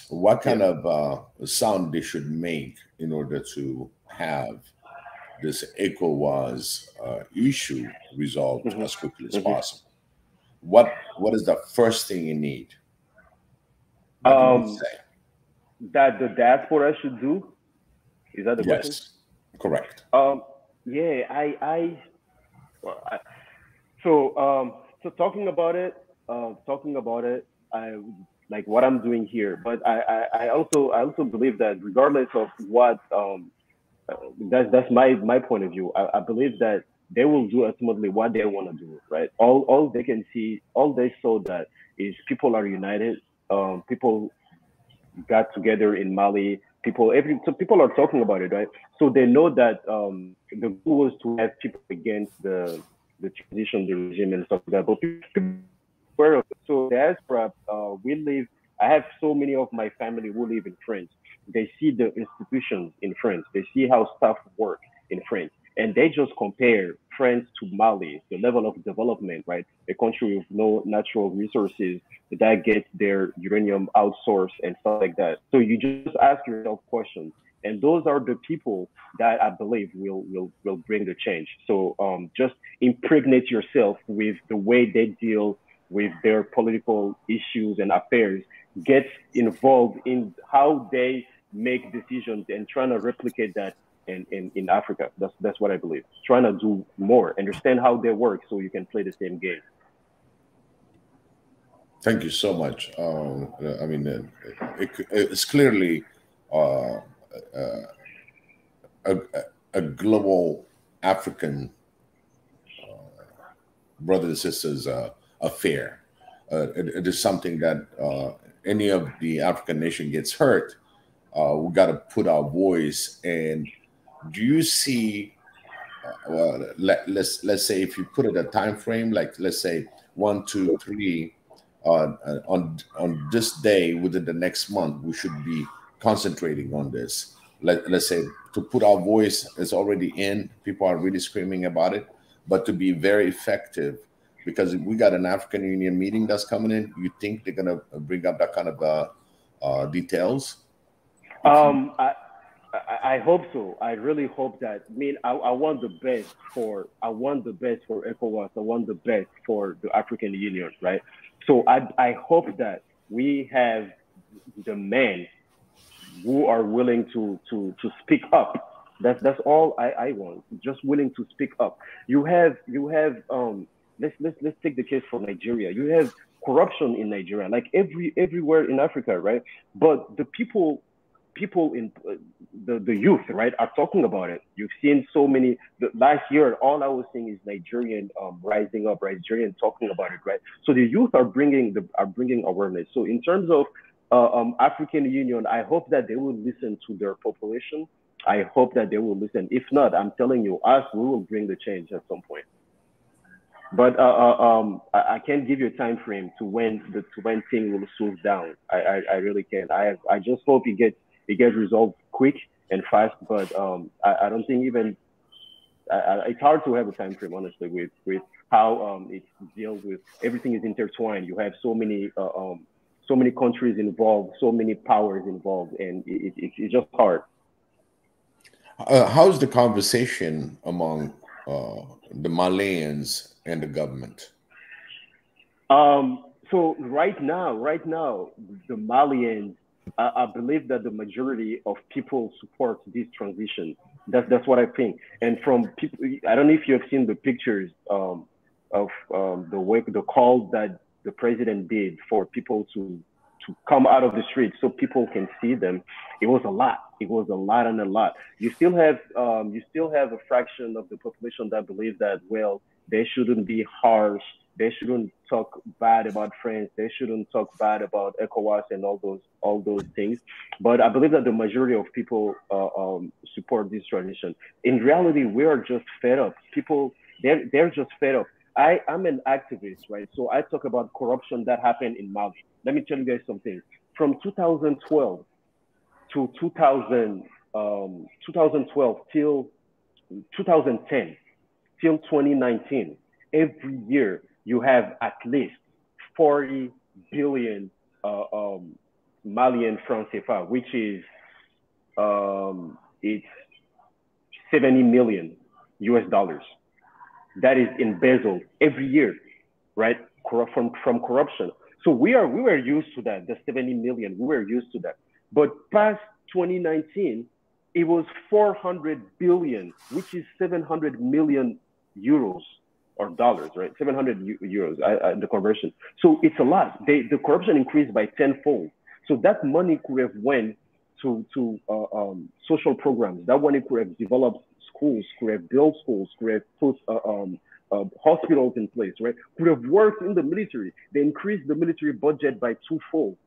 what kind Yeah. of sound they should make in order to have this ECOWAS issue resolved Hmm. as quickly as Hmm. possible? What is the first thing you need that you would Um, say? that the diaspora should do, is that the question? Yes, correct. Yeah, well, so talking about it, I like what I'm doing here, but I also believe that regardless of what that's my point of view. I believe that they will do ultimately what they want to do, right? All they can see, all they saw that is people are united. People got together in Mali. So people are talking about it, right? So they know that the goal was to have people against the transition, the regime, and stuff like that. But people aware of it. So diaspora, we live. I have so many of my family who live in France. They see the institutions in France. They see how stuff work in France, and they just compare France to Mali, the level of development, right? A country with no natural resources that gets their uranium outsourced and stuff like that. So you just ask yourself questions, and those are the people that I believe will bring the change. So just impregnate yourself with the way they deal with their political issues and affairs, get involved in how they make decisions and trying to replicate that in Africa. That's what I believe. Trying to do more, understand how they work, so you can play the same game. Thank you so much. I mean, it's clearly uh, a, a global African brothers and sisters affair. It is something that any of the African nation gets hurt, we got to put our voice. And do you see? Let's say if you put it a time frame, like let's say 1, 2, 3, on this day within the next month, we should be concentrating on this. Let's say to put our voice is already in. People are really screaming about it, but to be very effective, because we got an African Union meeting that's coming in. You think they're gonna bring up that kind of details? I hope so. I really hope that. I mean, I want the best for ECOWAS. I want the best for the African Union, right? So I hope that we have the men who are willing to speak up. That's all I want. Just willing to speak up. You have let's take the case for Nigeria. You have corruption in Nigeria, like everywhere in Africa, right? But the people in the youth, right, are talking about it. You've seen so many. Last year, all I was seeing is Nigerian rising up, Nigerian talking about it, right? So the youth are bringing awareness. So in terms of African Union, I hope that they will listen to their population. I hope that they will listen. If not, I'm telling you, we will bring the change at some point. But I can't give you a time frame to when things will slow down. I really can't. I just hope it gets resolved quick and fast. But I don't think even it's hard to have a time frame, honestly, with how it deals with everything is intertwined. You have so many countries involved, so many powers involved, and it's just hard. How's the conversation among the Malians and the government? So right now, the Malians, I believe that the majority of people support this transition. That's what I think. And from people, I don't know if you have seen the pictures of the call that the president did for people to come out of the street so people can see them. It was a lot. It was a lot and a lot. You still have a fraction of the population that believe that, well, they shouldn't be harsh. They shouldn't talk bad about France. They shouldn't talk bad about ECOWAS and all those things. But I believe that the majority of people support this transition. In reality, we are just fed up. People, they're just fed up. I'm an activist, right? So I talk about corruption that happened in Mali. Let me tell you guys something. From 2012 to 2012 till 2010 till 2019, every year you have at least 40 billion Malian francs CFA, which is it's 70 million US dollars. That is embezzled every year, right? From corruption. So we were used to that, the 70 million, we were used to that. But past 2019, it was 400 billion, which is 700 million euros or dollars, right? 700 euros, the conversion. So it's a lot. The corruption increased by tenfold. So that money could have went to social programs. That money could have developed schools, could have built schools, could have put hospitals in place, right? Could have worked in the military. They increased the military budget by twofold,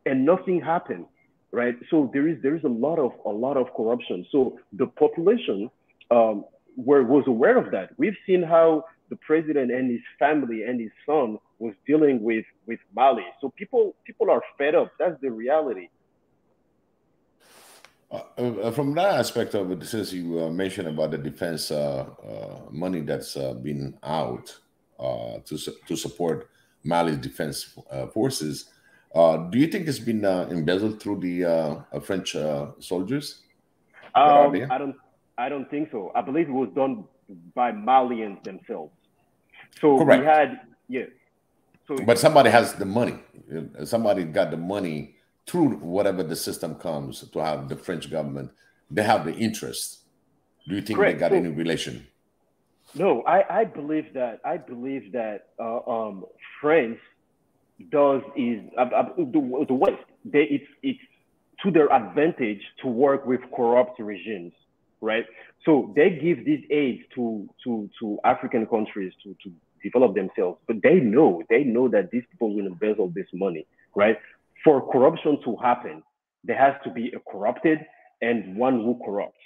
and nothing happened, right? So there is a lot of corruption. So the population was aware of that. We've seen how the president and his family and his son was dealing with Mali. So people are fed up. That's the reality. From that aspect of it, since you mentioned about the defense money that's been out to support Mali's defense forces, do you think it's been embezzled through the French soldiers? I don't think so. I believe it was done by Malians themselves. So correct. We had, yeah. So, but somebody has the money. Somebody got the money through whatever the system comes to have the French government. They have the interest. Do you think they Correct. got So any relation? no, I believe that France does is the West. It's to their advantage to work with corrupt regimes, right? So they give these aids to African countries to develop themselves, but they know that these people will embezzle this money, right? For corruption to happen, there has to be a corrupted and one who corrupts.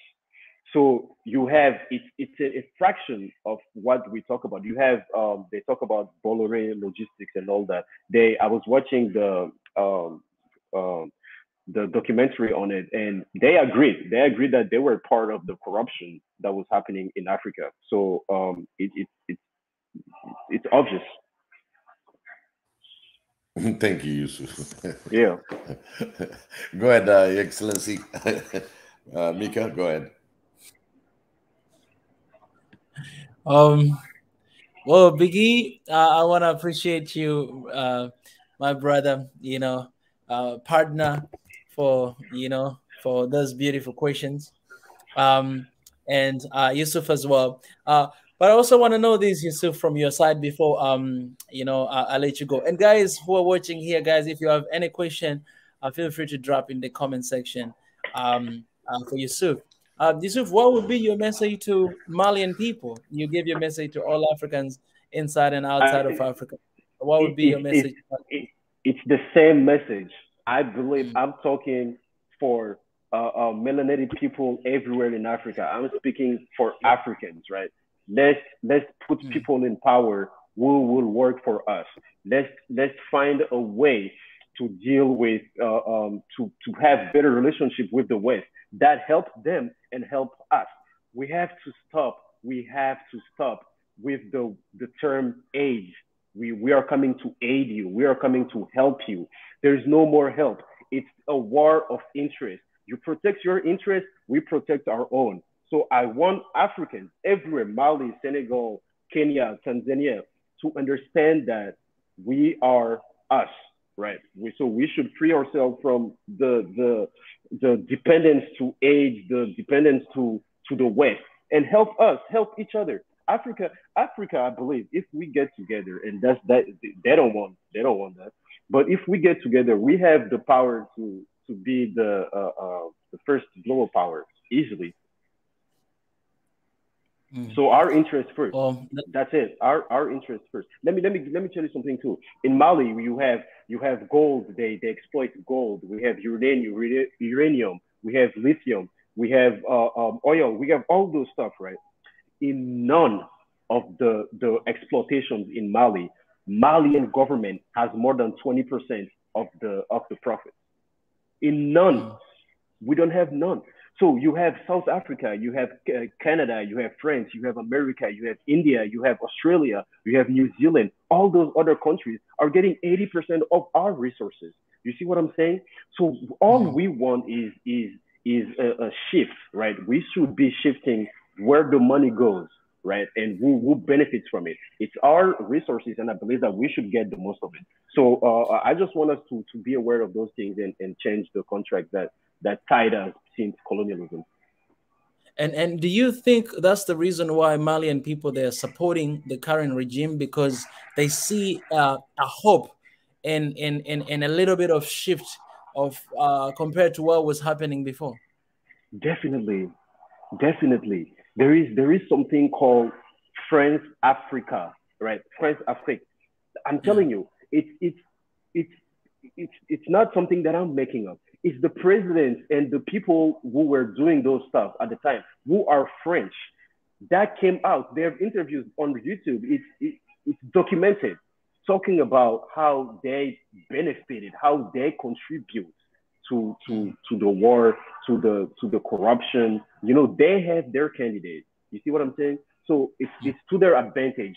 So you have it's a fraction of what we talk about. You have they talk about Bolloré logistics and all that. I was watching um, the documentary on it, and they agreed. They agreed that they were part of the corruption that was happening in Africa. So it's obvious. Thank you, Yusuf. Yeah. Go ahead, Your Excellency. Mika, go ahead. Well, Biggie, I want to appreciate you, my brother, partner, for those beautiful questions. Um, and Yusuf as well. But I also want to know this, Yusuf, from your side before I let you go. And guys who are watching here, guys, if you have any question, feel free to drop in the comment section for Yusuf. Yusuf, what would be your message to Malian people? You give your message to all Africans inside and outside of I, Africa. What would be your message? it's the same message. I believe I'm talking for melanated people everywhere in Africa. I'm speaking for Africans, right? Let's put people in power who will work for us. Let's find a way to deal with to have better relationship with the West that helps them and help us. We have to stop. We have to stop with the term aid. We are coming to aid you. We are coming to help you. There's no more help. It's a war of interest. You protect your interest, we protect our own. So I want Africans everywhere, Mali, Senegal, Kenya, Tanzania, to understand that we are us, right? So we should free ourselves from the dependence to aid, the dependence to the West, and help us, help each other. Africa, I believe, if we get together, and that's that they don't want that. But if we get together, we have the power to be the first global power easily. So our interest first. That's it. Our interest first. Let me tell you something too. In Mali, you have gold. They exploit gold. We have uranium. We have lithium. We have oil. We have all those stuff, right? In none of the exploitations in Mali, Malian government has more than 20% of the profit. In none, we don't have none. So you have South Africa, you have Canada, you have France, you have America, you have India, you have Australia, you have New Zealand. All those other countries are getting 80% of our resources. You see what I'm saying? So all we want is a shift, right? We should be shifting where the money goes, right? And who benefits from it. It's our resources, and I believe that we should get the most of it. So I just want us to be aware of those things and change the contract that tied us since colonialism. And do you think that's the reason why Malian people, they're supporting the current regime, because they see a hope and a little bit of shift of compared to what was happening before? Definitely. There is something called France Africa, right? France Afrique. I'm telling you, it's not something that I'm making up. It's the presidents and the people who were doing those stuff at the time who are French. That came out. They have interviews on YouTube. It's documented, talking about how they benefited, how they contribute to the war, to the corruption. You know, they have their candidates. You see what I'm saying? So it's to their advantage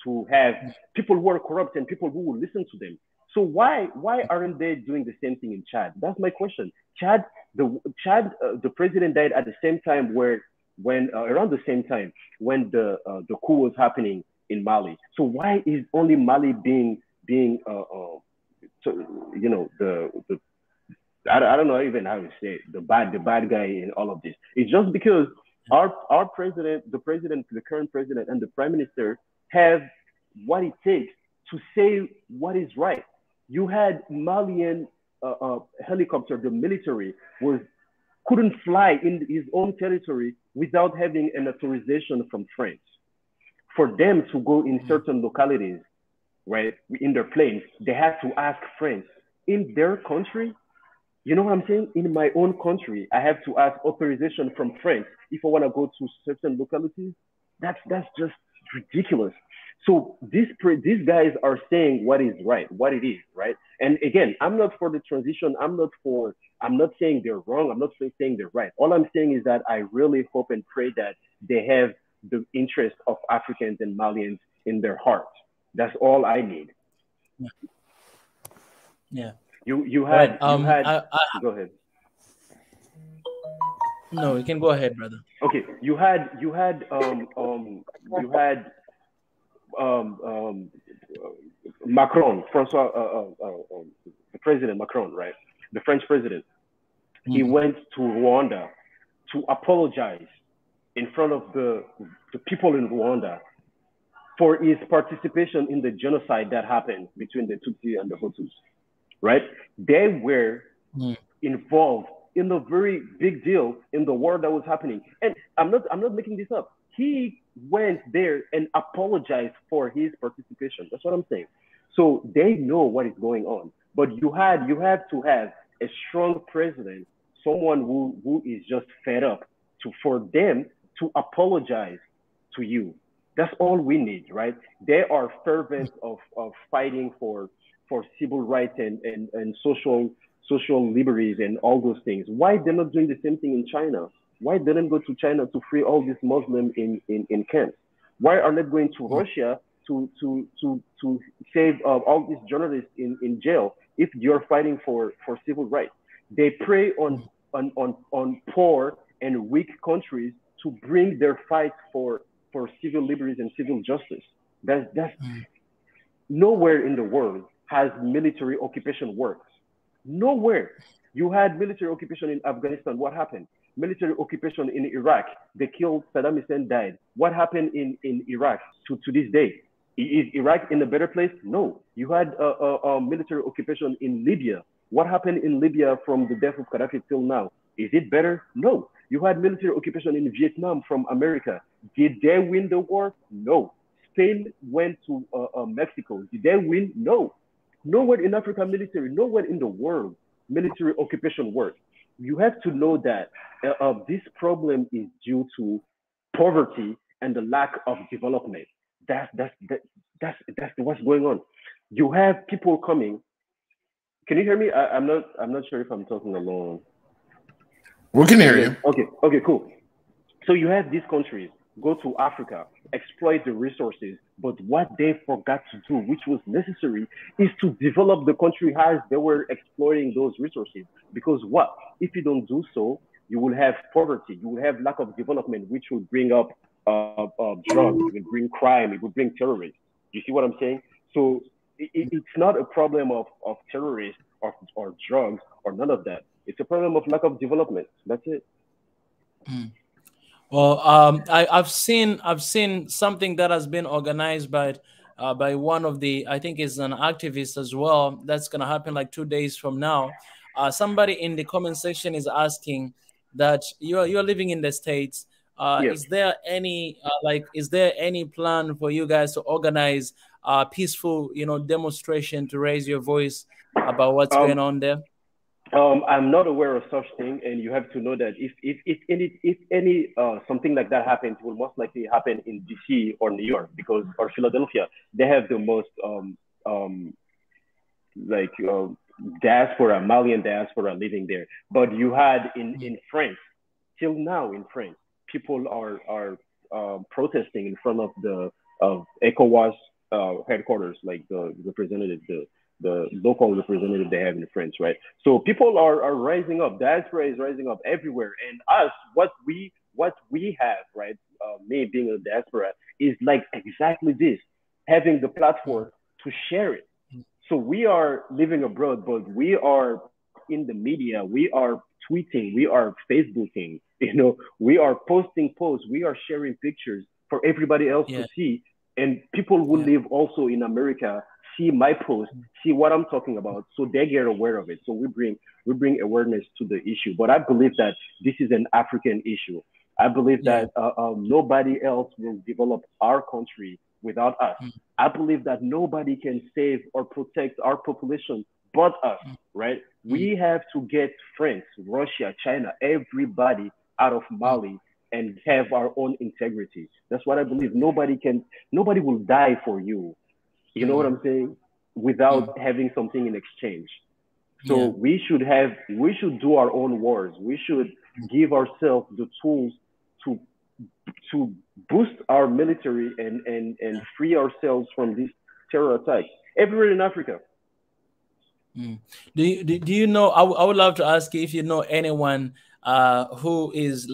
to have people who are corrupt and people who will listen to them. So why aren't they doing the same thing in Chad? That's my question. The president died at the same time when around the same time when the coup was happening in Mali. So why is only Mali being you know, I don't know even how to say it, the bad guy in all of this? It's just because our president, the current president, and the prime minister have what it takes to say what is right. You had Malian helicopter, the military was couldn't fly in his own territory without having an authorization from France. For them to go in certain localities, right, in their planes, they had to ask France. In their country, you know what I'm saying? In my own country, I have to ask authorization from France if I want to go to certain localities. That's just ridiculous. So these guys are saying what is right, what it is, right? And again, I'm not for the transition. I'm not saying they're wrong. I'm not saying they're right. All I'm saying is that I really hope and pray that they have the interest of Africans and Malians in their heart. That's all I need. Yeah. You had go ahead. No, you can go ahead, brother. Okay, you had Macron, the president Macron, right? The French president. He went to Rwanda to apologize in front of the people in Rwanda for his participation in the genocide that happened between the Tutsi and the Hutus, right? They were involved in a very big deal in the war that was happening. And I'm not making this up. He went there and apologized for his participation. That's what I'm saying. So they know what is going on. But you have to have a strong president, someone who is just fed up for them to apologize to you. That's all we need, right? They are fervent of fighting for civil rights and social liberties and all those things. Why they're not doing the same thing in China? Why didn't go to China to free all these Muslims in camps? Why are they going to Russia to save all these journalists in jail if you're fighting for civil rights? They prey on poor and weak countries to bring their fight for civil liberties and civil justice. That's nowhere in the world has military occupation worked. Nowhere. You had military occupation in Afghanistan. What happened? Military occupation in Iraq. They killed Saddam Hussein, died. What happened in Iraq to this day? Is Iraq in a better place? No. You had a military occupation in Libya. What happened in Libya from the death of Gaddafi till now? Is it better? No. You had military occupation in Vietnam from America. Did they win the war? No. Spain went to Mexico. Did they win? No. Nowhere in Africa military, nowhere in the world military occupation works. You have to know that this problem is due to poverty and the lack of development. That's what's going on. You have people coming. Can you hear me? I'm not sure if I'm talking alone. We can hear you. Okay, cool. So you have these countries go to Africa, exploit the resources, but what they forgot to do, which was necessary, is to develop the country as they were exploiting those resources. Because what? If you don't do so, you will have poverty, you will have lack of development, which will bring up drugs, it will bring crime, it will bring terrorism. You see what I'm saying? So it's not a problem of terrorists or drugs or none of that. It's a problem of lack of development. That's it. Well, I've seen something that has been organized by one of the, I think is an activist as well. That's gonna happen like 2 days from now. Somebody in the comment section is asking that you're living in the States. Is there any plan for you guys to organize a peaceful, demonstration to raise your voice about what's going on there? I'm not aware of such thing, and you have to know that if any something like that happens, it will most likely happen in DC or New York or Philadelphia. They have the most diaspora, Malian diaspora living there. But you had in France, till now in France, people are protesting in front of the ECOWAS headquarters, like the representative, the local representative they have in France, right? So people are rising up. Diaspora is rising up everywhere. And us, what we have, right? Me being a diaspora is like exactly this, having the platform to share it. So we are living abroad, but we are in the media, we are tweeting, we are Facebooking, we are posting posts, we are sharing pictures for everybody else to see. And people who live also in America see my post, see what I'm talking about, so they get aware of it. So we bring awareness to the issue. But I believe that this is an African issue. I believe that nobody else will develop our country without us. I believe that nobody can save or protect our population but us, right? We have to get France, Russia, China, everybody out of Mali and have our own integrity. That's what I believe. Nobody will die for you. You know what I'm saying? Without having something in exchange. So we should do our own wars. We should give ourselves the tools to boost our military and free ourselves from these terror attacks everywhere in Africa. Do you know? I would love to ask you if you know anyone who is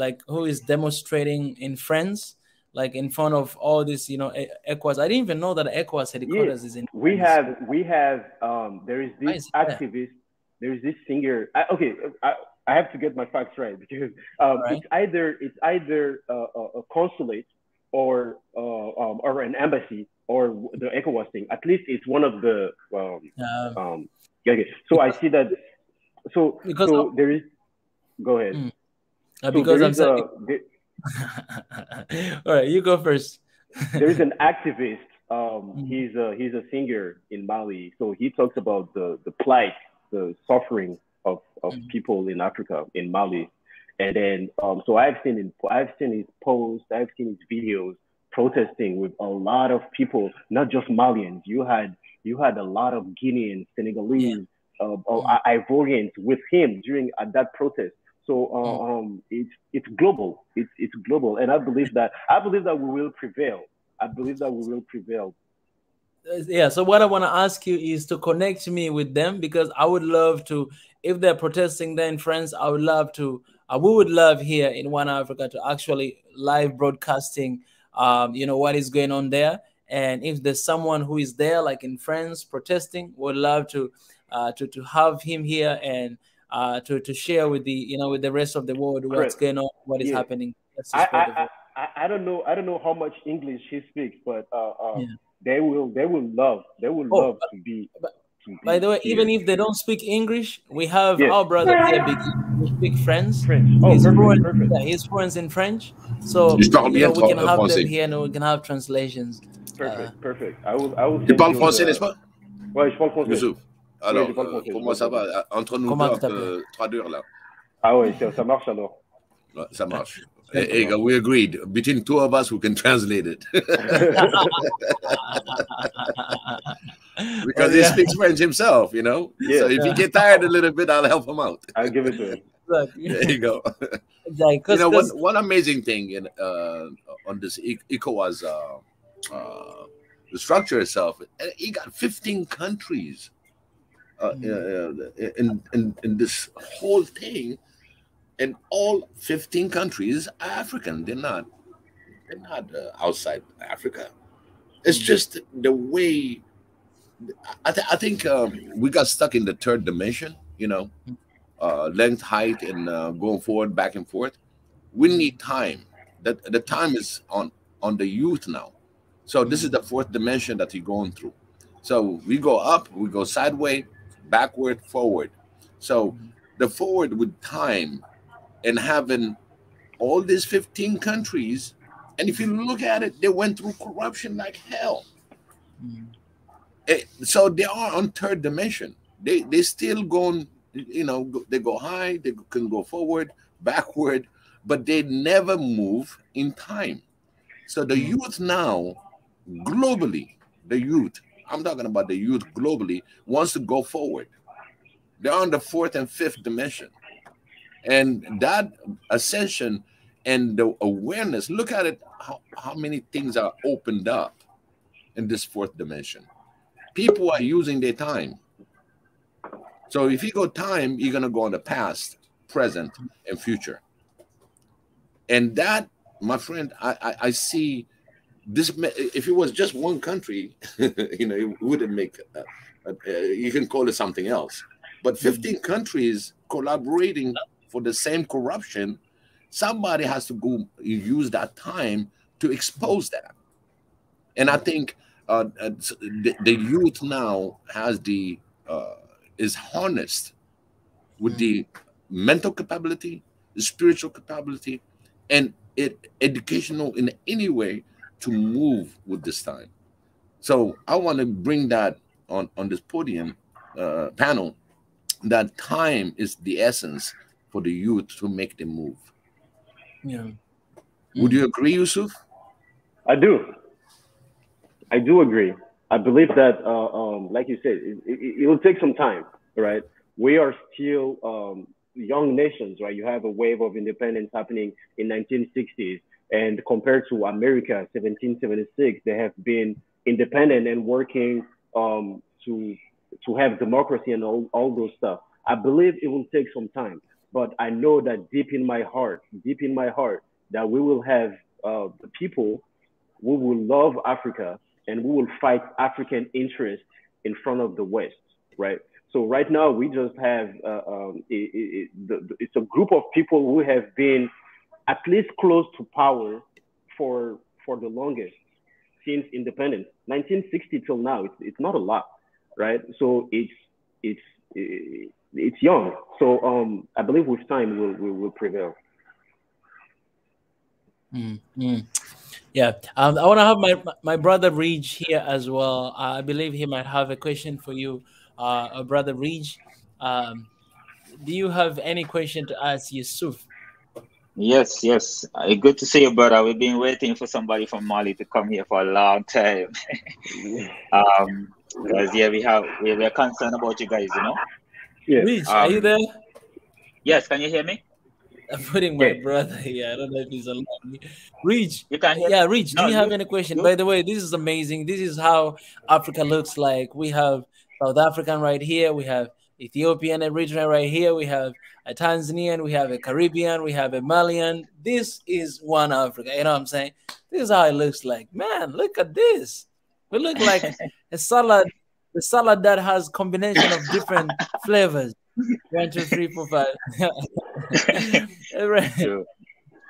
demonstrating in France, like in front of all this, ECOWAS. I didn't even know that ECOWAS headquarters is in France. We have there is this activist, there is this singer. I have to get my facts right, because it's either a consulate or an embassy or the ECOWAS thing. At least it's one of the So I see that. So there is. Go ahead. Because I'm saying. All right, you go first. There is an activist. He's a singer in Mali. So he talks about the plight, the suffering of people in Africa, in Mali. And then so I've seen his posts, I've seen his videos protesting with a lot of people, not just Malians. You had a lot of Guineans, Senegalese, Ivorians with him at that protest. So it's global. It's global, and I believe that we will prevail. Yeah. So what I want to ask you is to connect me with them, because I would love to. If they're protesting there in France, we would love here in One Africa to actually live broadcasting, what is going on there. And if there's someone who is there, like in France, protesting, we'd love to have him here and to share with the rest of the world what's going on, what is happening. I don't know how much English he speaks, but they will love to be. By the way, even if they don't speak English, we have our brother here who speak French. He's fluent in French, so we can have them here and we can have translations. Perfect. I will. Tu parles français, n'est-ce pas? Ouais, je parle français. Youssouf. Alors, pour moi, ça va. Entre nous deux, traduire là. Ah ouais, ça marche alors. Ouais, ça marche. Hey, we agreed. Between two of us, we can translate it. Because he speaks French himself, So if he gets tired a little bit, I'll help him out. I'll give it to him. There you go. One amazing thing on this ECOWAS, the structure itself, he got 15 countries in this whole thing. And all 15 countries are African. They're not outside Africa. It's just the way. I think we got stuck in the third dimension. Length, height, and going forward, back and forth. We need time. The time is on the youth now. So this is the fourth dimension that you're going through. So we go up, we go sideways, backward, forward. So the forward with time. And having all these 15 countries, and if you look at it, they went through corruption like hell. So they are on third dimension. They still going, they go high, they can go forward, backward, but they never move in time. So the youth now, globally, I'm talking about the youth globally, wants to go forward. They're on the fourth and fifth dimension. And that ascension and the awareness, look at it, how many things are opened up in this fourth dimension. People are using their time. So if you go time, you're going to go on the past, present, and future. And that, my friend, I see this. If it was just one country, it wouldn't make, you can call it something else. But 15 countries collaborating for the same corruption, somebody has to go use that time to expose that. And I think the youth now has is harnessed with the mental capability, the spiritual capability, and educational in any way to move with this time. So I want to bring that on this podium panel, that time is the essence for the youth to make the move. Yeah. Would you agree, Yusuf? I do. I do agree. I believe that, like you said, it will take some time, right? We are still young nations, right? You have a wave of independence happening in 1960s, and compared to America, 1776, they have been independent and working to have democracy and all those stuff. I believe it will take some time, but I know that deep in my heart, that we will have the people who will love Africa and we will fight African interests in front of the West, right? So right now we just have it's a group of people who have been at least close to power for the longest since independence, 1960 till now. It's not a lot, right? So it's young. So I believe with time will prevail. Yeah, I want to have my brother Reg here as well. I believe he might have a question for you, brother Reg. Do you have any question to ask Yusuf? Yes, yes. Good to see you, brother. We've been waiting for somebody from Mali to come here for a long time. Because yeah, we're concerned about you guys, you know. Yeah. Reg, are you there? Yes, can you hear me? I'm putting my brother here. I don't know if he's allowed me. Reg, You can hear yeah, me? Reg, do you have any question? By the way, this is amazing. This is how Africa looks like. We have South African right here. We have Ethiopian original right here. We have a Tanzanian. We have a Caribbean. We have a Malian. This is one Africa. You know what I'm saying? This is how it looks like. Man, look at this. We look like a salad. The salad that has combination of different flavors. 1, 2, 3, 4, 5. Right. True.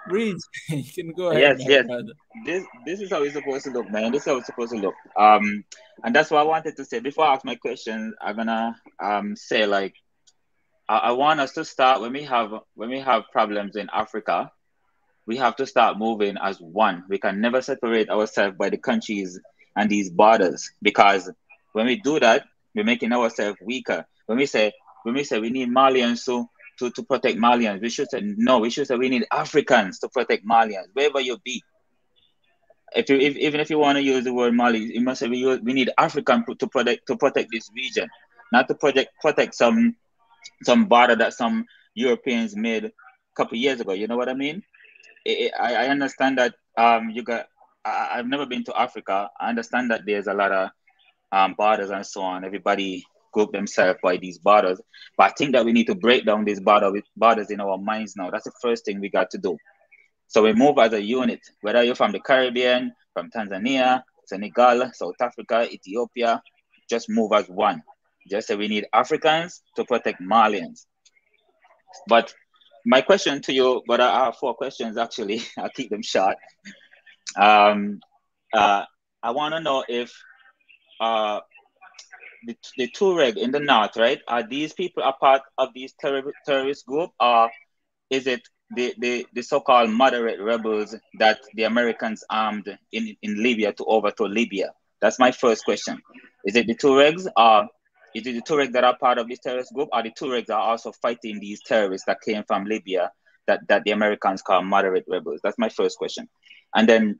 Read. You can go ahead, Yes, yes. brother. This is how it's supposed to look, man. This is how it's supposed to look. And that's what I wanted to say. Before I ask my question, I'm gonna say, like, I want us to start when we have problems in Africa, we have to start moving as one. We can never separate ourselves by the countries and these borders, because when we do that, we're making ourselves weaker. When we say we need Malians to protect Malians, we should say no. We should say we need Africans to protect Malians, wherever you be. Even if you want to use the word Mali, you must say we need African to protect this region, not to protect some border that some Europeans made a couple years ago. You know what I mean? I understand that I've never been to Africa. I understand that there's a lot of borders and so on. Everybody group themselves by these borders, but I think that we need to break down these borders in our minds now. That's the first thing we got to do. So we move as a unit, whether you're from the Caribbean, from Tanzania, Senegal, South Africa, Ethiopia, just move as one. Just say we need Africans to protect Malians. But my question to you, but I have 4 questions actually. I'll keep them short. I want to know if the Tuareg in the north, right? Are these people a part of these terrorist group, or is it the so-called moderate rebels that the Americans armed in Libya to overthrow Libya? That's my first question. Is it the Tuaregs, or is it the Tuareg that are part of this terrorist group, or the Tuaregs are also fighting these terrorists that came from Libya that the Americans call moderate rebels? That's my first question. And then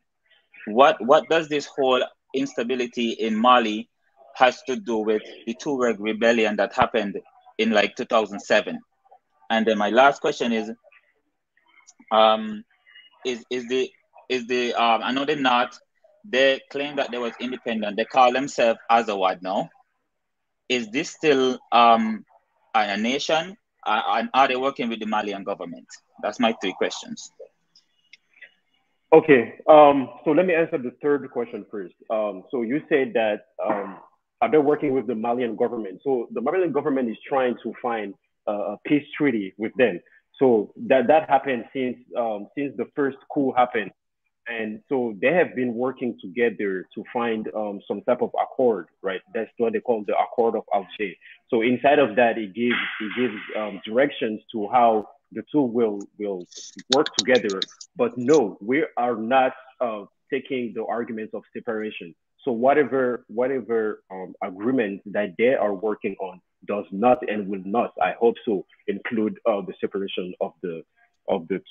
what does this whole instability in Mali has to do with the Tuareg rebellion that happened in like 2007? And then my last question is I know they're not. They claim that they was independent. They call themselves Azawad now. Is this still a nation? And are they working with the Malian government? That's my 3 questions. Okay. So let me answer the third question first. So you said that they're working with the Malian government. So the Malian government is trying to find a peace treaty with them. So that happened since the first coup happened, and so they have been working together to find some type of accord, right? That's what they call the Accord of Alger. So inside of that, it gives directions to how the two will work together. But no, we are not taking the arguments of separation. So whatever agreement that they are working on does not and will not, I hope so, include the separation of the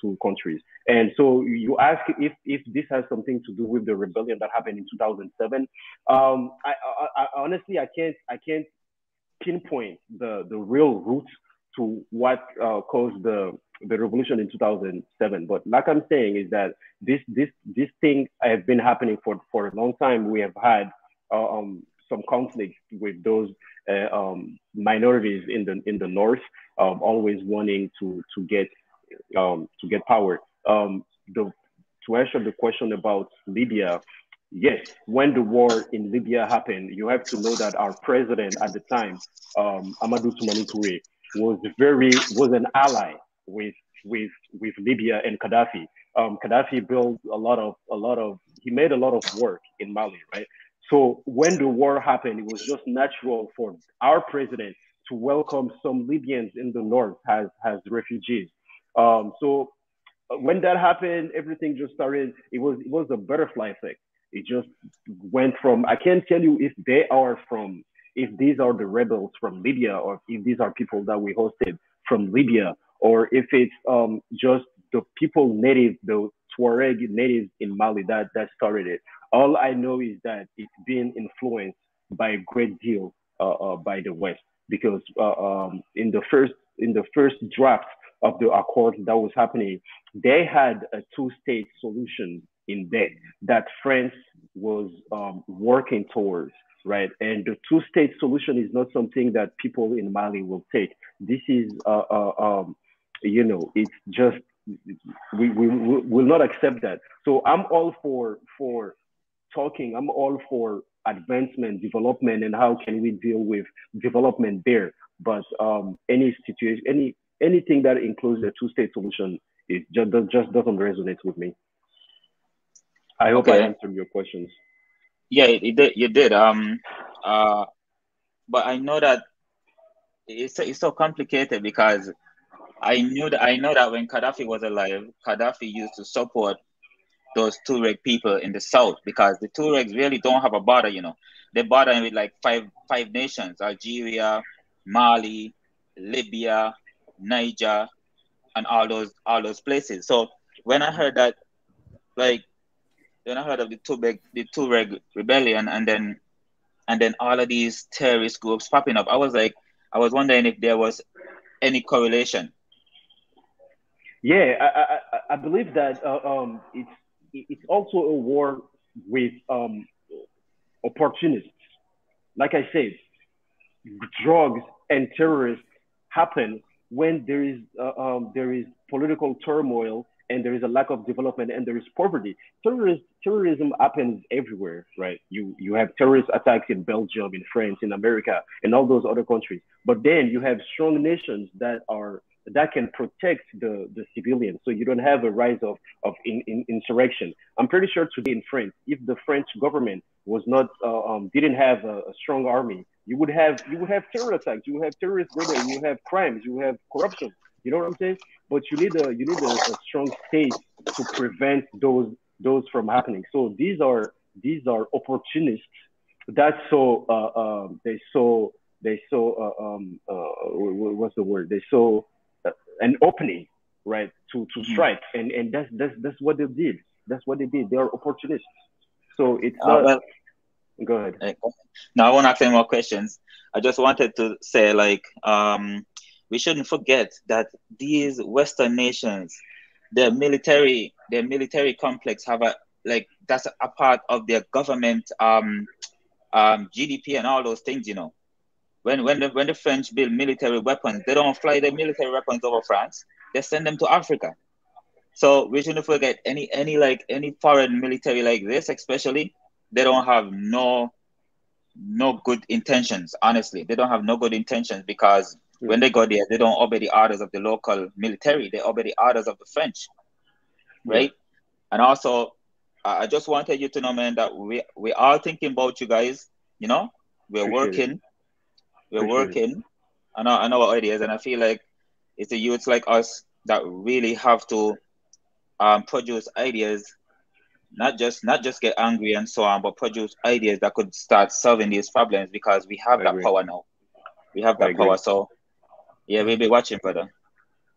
two countries. And so you ask if this has something to do with the rebellion that happened in 2007. I honestly I can't pinpoint the real roots to what caused the revolution in 2007. But like I'm saying is that this thing has been happening for a long time. We have had some conflict with those minorities in the north, always wanting to get power. To answer the question about Libya, yes, when the war in Libya happened, you have to know that our president at the time, Amadou Toumani Touré, was an ally with with Libya and Gaddafi. Gaddafi built he made a lot of work in Mali, right? So when the war happened, it was just natural for our president to welcome some Libyans in the north as refugees. So when that happened, everything just started. It was a butterfly effect. It just went from, I can't tell you if these are the rebels from Libya, or if these are people that we hosted from Libya, or if it's just the people the Tuareg natives in Mali that started it. All I know is that it's been influenced by a great deal by the West, because in the first draft of the accord that was happening, they had a two-state solution in there that France was working towards, right? And the two-state solution is not something that people in Mali will take. This is, it's just we will not accept that. So I'm all for talking. I'm all for advancement, development, and how can we deal with development there. But any situation, anything that includes a two-state solution, it just doesn't resonate with me. I hope I answered your questions. Yeah, you did. But I know that it's so complicated, because I know that when Gaddafi was alive, Gaddafi used to support those Tuareg people in the south, because the Tuaregs really don't have a border. They border with like five nations: Algeria, Mali, Libya, Niger, and all those places. So when I heard that, like, when I heard of the Tuareg rebellion, and then all of these terrorist groups popping up, I was wondering if there was any correlation. Yeah, I believe that it's also a war with opportunists. Like I said, drugs and terrorists happen when there is political turmoil, and there is a lack of development, and there is poverty. Terrorism happens everywhere, right? You have terrorist attacks in Belgium, in France, in America, and all those other countries. But then you have strong nations that can protect the civilians, so you don't have a rise of insurrection. I'm pretty sure today in France, if the French government was not didn't have a strong army, you would have terror attacks, you would have terrorist murder, you have crimes, you have corruption. You know what I'm saying? But you need a strong state to prevent those from happening. So these are opportunists that they saw what's the word? They saw an opening, right, to strike, and that's what they did. That's what they did. They are opportunists. So it's not. Go ahead. No, I won't ask any more questions. I just wanted to say, like, we shouldn't forget that these Western nations, their military complex that's a part of their government GDP and all those things. When the French build military weapons, they don't fly their military weapons over France. They send them to Africa. So we shouldn't forget any foreign military like this, especially, they don't have no no good intentions. Honestly, they don't have no good intentions, because when they go there, they don't obey the orders of the local military. They obey the orders of the French, right? And also, I just wanted you to know, man, that we all thinking about you guys. You know, we're Appreciate working on our ideas, and I feel like it's the youths like us that really have to produce ideas, not just get angry and so on, but produce ideas that could start solving these problems, because we have that power now. We have that power. So yeah, we'll be watching, brother.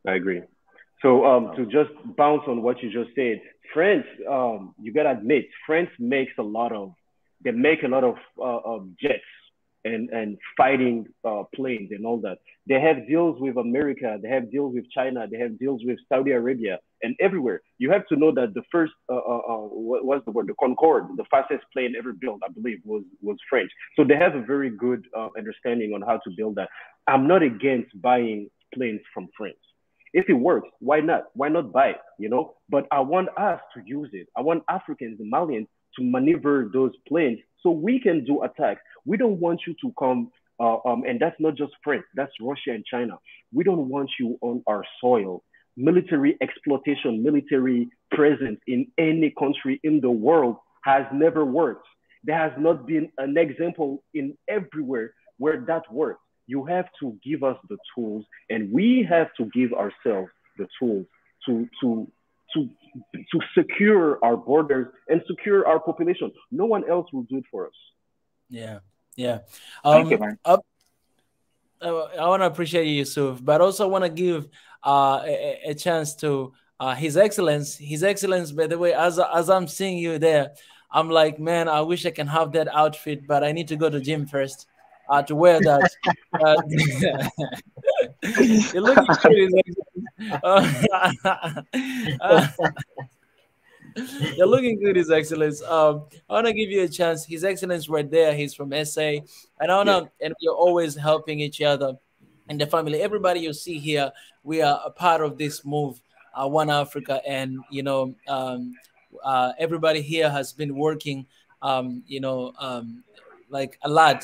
I agree. So to just bounce on what you just said, France, you gotta admit, France makes a lot of, they make a lot of jets and fighting planes and all that. They have deals with America, they have deals with China, they have deals with Saudi Arabia and everywhere. You have to know that the first, what was the word? The Concorde, the fastest plane ever built, I believe, was French. So they have a very good understanding on how to build that. I'm not against buying planes from France. If it works, why not? Why not buy it? You know. But I want us to use it. I want Africans and Malians to maneuver those planes so we can do attacks. We don't want you to come, and that's not just France. That's Russia and China. We don't want you on our soil. Military exploitation, military presence in any country in the world has never worked. There has not been an example in everywhere where that works. You have to give us the tools, and we have to give ourselves the tools to secure our borders and secure our population. No one else will do it for us. Yeah, yeah. Thank you, man. I want to appreciate you, Yusuf, but also want to give a chance to His Excellence. His Excellence, by the way, as I'm seeing you there, I'm like, man, I wish I can have that outfit, but I need to go to gym first to wear that. You're looking good, you're looking good, His Excellence. I want to give you a chance. His Excellence right there. He's from SA. And and we're always helping each other in the family. Everybody you see here, we are a part of this move, One Africa. And, everybody here has been working, like a lot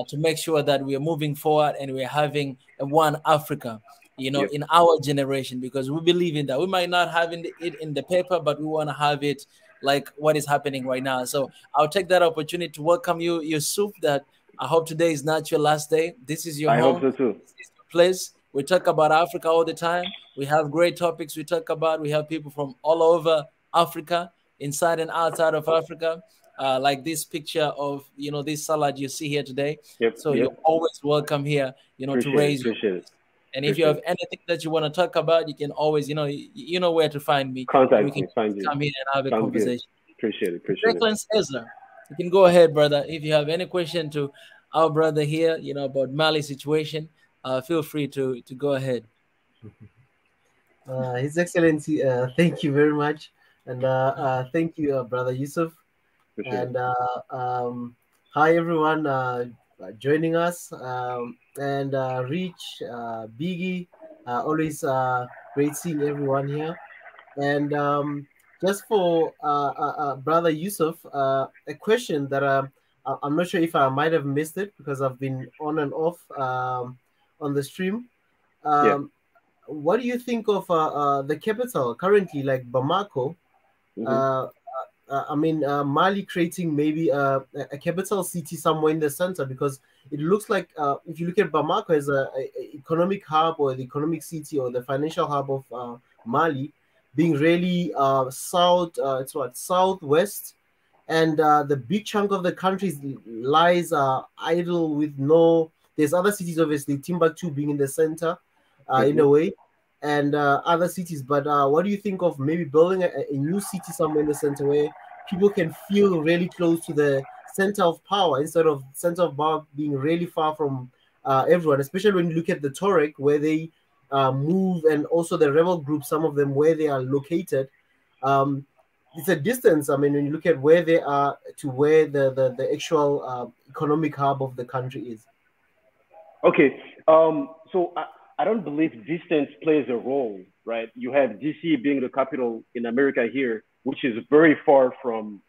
to make sure that we are moving forward and we're having a One Africa, in our generation, because we believe in that. We might not have it in the paper, but we want to have it like what is happening right now. So I'll take that opportunity to welcome you, Yusuf, that I hope today is not your last day. This is your home. I hope so too. This is your place. We talk about Africa all the time. We have great topics we talk about. We have people from all over Africa, inside and outside of Africa. Like this picture of, this salad you see here today. So you're always welcome here, to raise your voice. And if you have anything that you want to talk about, you can always, you know where to find me. Contact we can me, find you. Come here and have a conversation. Good. Appreciate it. Excellence Ezra, you can go ahead, brother. If you have any question to our brother here, about Mali situation, feel free to go ahead. His Excellency, thank you very much. And thank you, Brother Yusuf. And hi, everyone joining us. And Rich, Biggie, always great seeing everyone here. And just for Brother Yusuf, a question that I'm not sure if I might have missed it because I've been on and off on the stream. What do you think of the capital currently, like Bamako? Mali creating maybe a capital city somewhere in the center, because it looks like if you look at Bamako as a economic hub or the economic city or the financial hub of Mali, being really southwest, and the big chunk of the country lies idle with no. There's other cities, obviously, Timbuktu being in the center, in a way, and other cities. But what do you think of maybe building a new city somewhere in the center where people can feel really close to the center of power instead of center of power being really far from everyone, especially when you look at the Tuareg, where they move, and also the rebel groups, some of them where they are located. It's a distance. I mean, when you look at where they are to where the actual economic hub of the country is. Okay. So I don't believe distance plays a role, right? You have DC being the capital in America here, which is very far from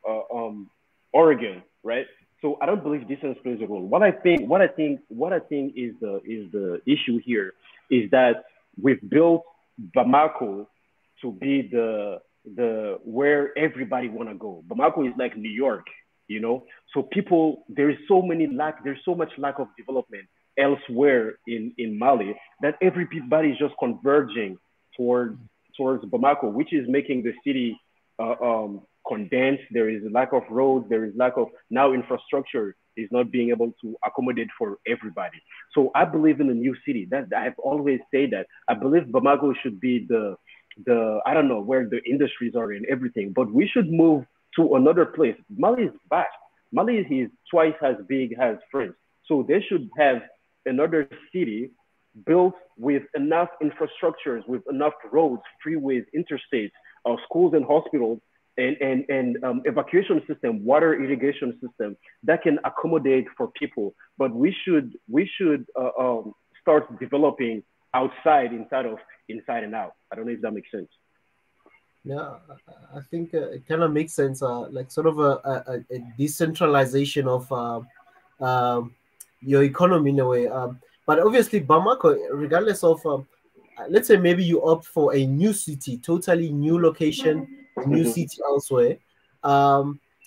Oregon, right? So I don't believe distance plays a role. What I think is the issue here is that we've built Bamako to be the where everybody want to go. Bamako is like New York, you know. So people, there's so much lack of development elsewhere in Mali that everybody is just converging towards towards Bamako, which is making the city condensed. There is a lack of roads. There is lack of now infrastructure is not being able to accommodate for everybody. So I believe in a new city. That I've always said that I believe Bamako should be the I don't know where the industries are and everything, but we should move to another place. Mali is vast. Mali is twice as big as France, so they should have another city built with enough infrastructures, with enough roads, freeways, interstates, schools and hospitals, and evacuation system, water irrigation system that can accommodate for people. But we should start developing inside and out. I don't know if that makes sense. Yeah, I think it kind of makes sense. Like sort of a decentralization of your economy in a way. But obviously, Bamako, regardless of, let's say maybe you opt for a new city, totally new location, a new city elsewhere.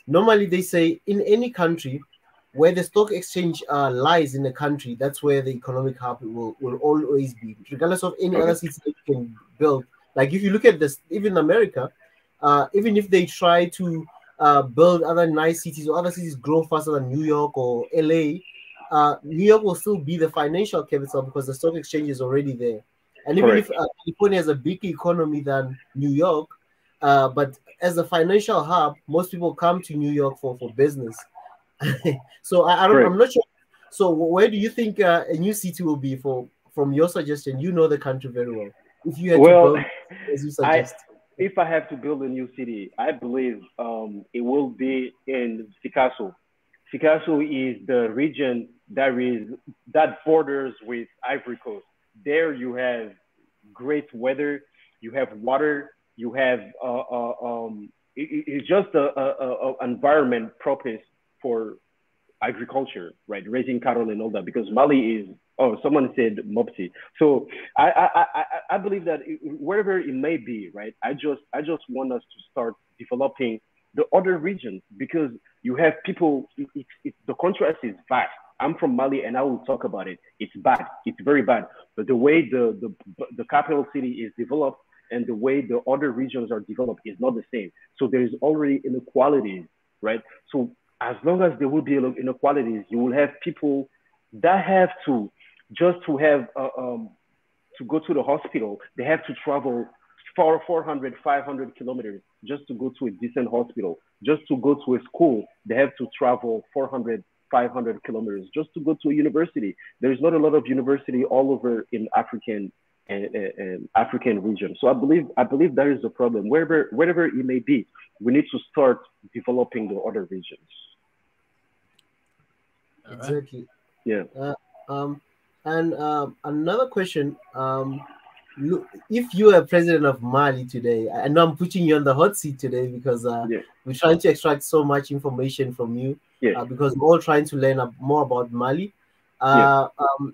Normally, they say in any country where the stock exchange lies in the country, that's where the economic hub will always be, regardless of any other Okay. city that you can build. Like if you look at this, even America, even if they try to build other nice cities or other cities grow faster than New York or LA, New York will still be the financial capital because the stock exchange is already there. And even if Correct. California has a bigger economy than New York, but as a financial hub, most people come to New York for business. So I'm Correct. not sure. So where do you think a new city will be from your suggestion? You know the country very well. If you had to Well, build as you I suggest. if I have to build a new city, I believe it will be in Picasso. Picasso is the region that borders with Ivory Coast. There you have great weather, you have water, you have it's just a environment proper for agriculture, right? Raising cattle and all that, because Mali is. Oh, someone said Mopsi. So I believe that wherever it may be, right? I just want us to start developing the other regions because you have people. The contrast is vast. I'm from Mali, and I will talk about it. It's bad. It's very bad. But the way the capital city is developed and the way the other regions are developed is not the same. So there is already inequalities, right? So as long as there will be inequalities, you will have people that have to just to have to go to the hospital, they have to travel 400, 500 kilometers just to go to a decent hospital. Just to go to a school, they have to travel 400, 500 kilometers just to go to a university. There's not a lot of university all over in and African region. So I believe that is the problem. Wherever it may be, we need to start developing the other regions. All right. Exactly. Yeah. And another question. Look, if you are president of Mali today, I know I'm putting you on the hot seat today because Yeah. we're trying to extract so much information from you Yeah. because we're all trying to learn more about Mali. Yeah.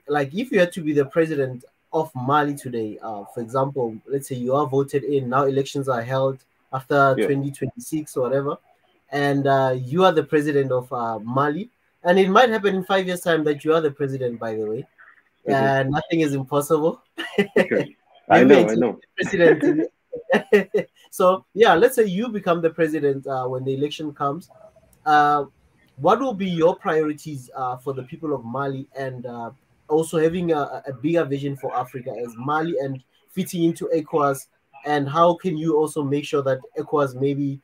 Like if you had to be the president of Mali today, for example, let's say you are voted in, now elections are held after Yeah. 2026 or whatever, and you are the president of Mali, and it might happen in 5 years' time that you are the president, by the way. Mhm. Nothing is impossible. Okay. I Maybe know. I until know. the president. So yeah, let's say you become the president when the election comes. Uh, what will be your priorities for the people of Mali and also having a bigger vision for Africa as Mali and fitting into ECOWAS? And how can you also make sure that ECOWAS maybe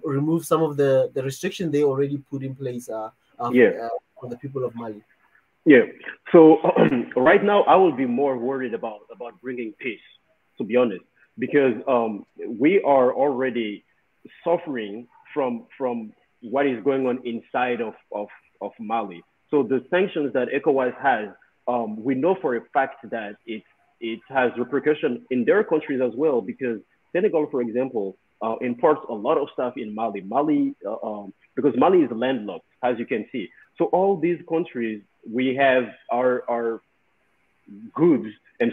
remove some of the restriction they already put in place Yeah. for the people of Mali? Yeah. So right now, I will be more worried about bringing peace, to be honest, because we are already suffering from what is going on inside of Mali. So the sanctions that ECOWAS has, we know for a fact that it has repercussion in their countries as well, because Senegal, for example, imports a lot of stuff in Mali. Because Mali is landlocked, as you can see. So all these countries, we have our goods and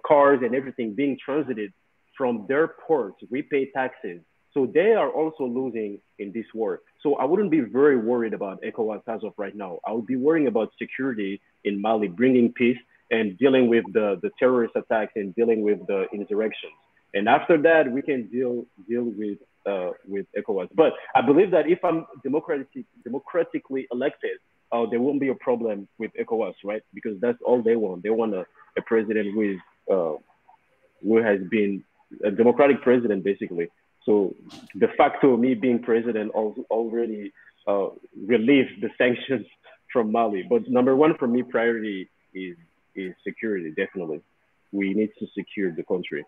cars and everything being transited from their ports. We pay taxes. So they are also losing in this war. So I wouldn't be very worried about ECOWAS as of right now. I would be worrying about security in Mali, bringing peace and dealing with the terrorist attacks and dealing with the insurrections. And after that, we can deal with ECOWAS. But I believe that if I'm democratically elected, there won't be a problem with ECOWAS, right? Because that's all they want. They want a president who has been a democratic president, basically. So de facto, me being president already relieved the sanctions from Mali. But number one for me, priority is security. Definitely, we need to secure the country.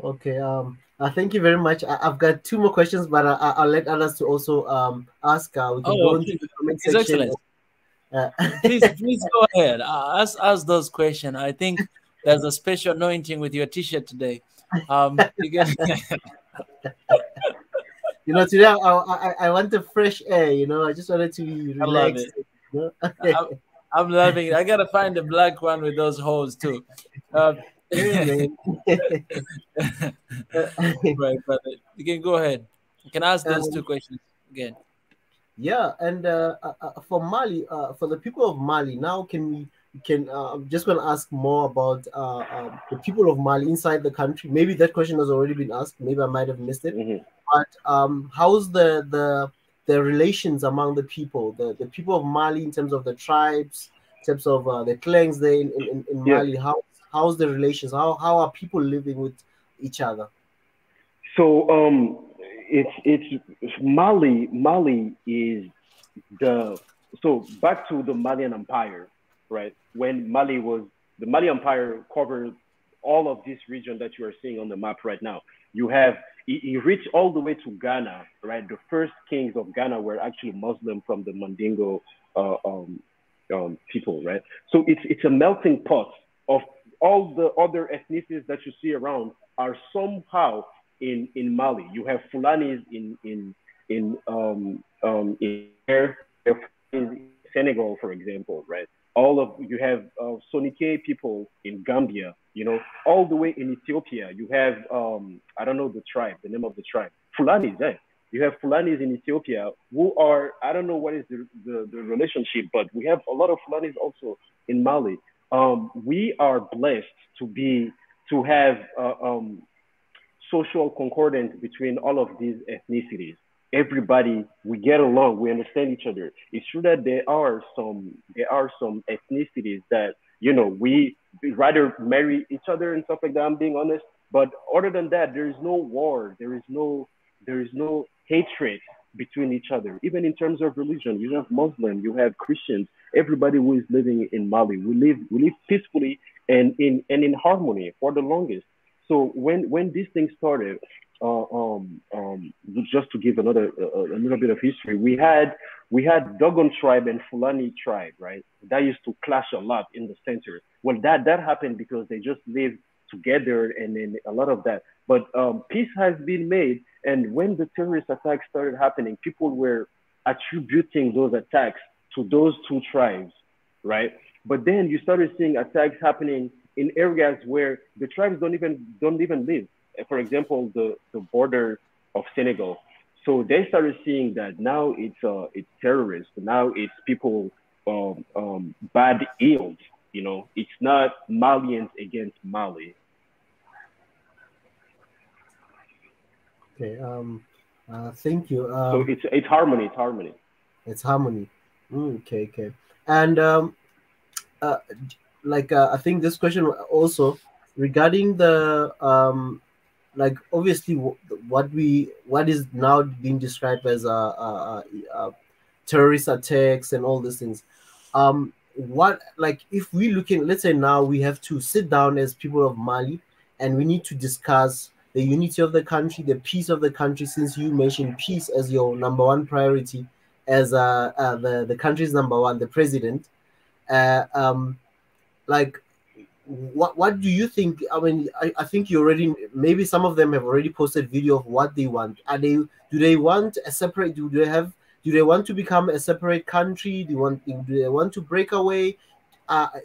Okay. Thank you very much. I've got two more questions, but I'll let others to also ask. We can go into the comment His section. Please go ahead. Ask those questions. I think there's a special anointing with your T-shirt today. Today I want the fresh air. I just wanted to be relaxed. I love it. I'm loving it. I gotta find the black one with those holes too. Right, brother. You can go ahead. You can ask those two questions again. Yeah, and for Mali, for the people of Mali, now I'm just going to ask more about the people of Mali inside the country. Maybe that question has already been asked. Maybe I might have missed it. Mm-hmm. But how's the relations among the people, the people of Mali in terms of the tribes, in terms of the clans there in Mali? How's the relations? How are people living with each other? So it's Mali. Mali is back to the Malian Empire, right? When the Mali Empire covered all of this region that you are seeing on the map right now. He reached all the way to Ghana, right? The first kings of Ghana were actually Muslim from the Mandingo people, right? So it's a melting pot of all the other ethnicities that you see around are somehow in Mali. You have Fulanis in Senegal, for example, right? You have Soninke people in Gambia, all the way in Ethiopia. You have I don't know the name of the tribe, Fulanis, right? You have Fulanis in Ethiopia who are, I don't know what is the relationship, but we have a lot of Fulanis also in Mali. We are blessed to have social concordance between all of these ethnicities. Everybody, we get along, we understand each other. It's true that there are some ethnicities that we rather marry each other and stuff like that. I'm being honest, but other than that, there is no war. There is no hatred between each other. Even in terms of religion, you have Muslim, you have Christians. Everybody who is living in Mali, we live peacefully and in harmony for the longest. So when this thing started, just to give a little bit of history, we had Dogon tribe and Fulani tribe, right? That used to clash a lot in the center. Well, that happened because they just lived together and then a lot of that. But peace has been made, and when the terrorist attacks started happening, people were attributing those attacks to those two tribes, right? But then you started seeing attacks happening in areas where the tribes don't even live. For example, the border of Senegal. So they started seeing that now it's terrorists. Now it's people bad ills. It's not Malians against Mali. Okay. Thank you. So it's harmony. It's harmony. It's harmony. Okay. And I think this question also regarding the obviously what is now being described as terrorist attacks and all these things. If we looking, let's say now we have to sit down as people of Mali and we need to discuss the unity of the country, the peace of the country, since you mentioned peace as your number one priority, as the country's number one, the president. what do you think? I mean, I think you already, maybe some of them have already posted video of what they want. Do they want a separate? Do they want to become a separate country? Do they want to break away?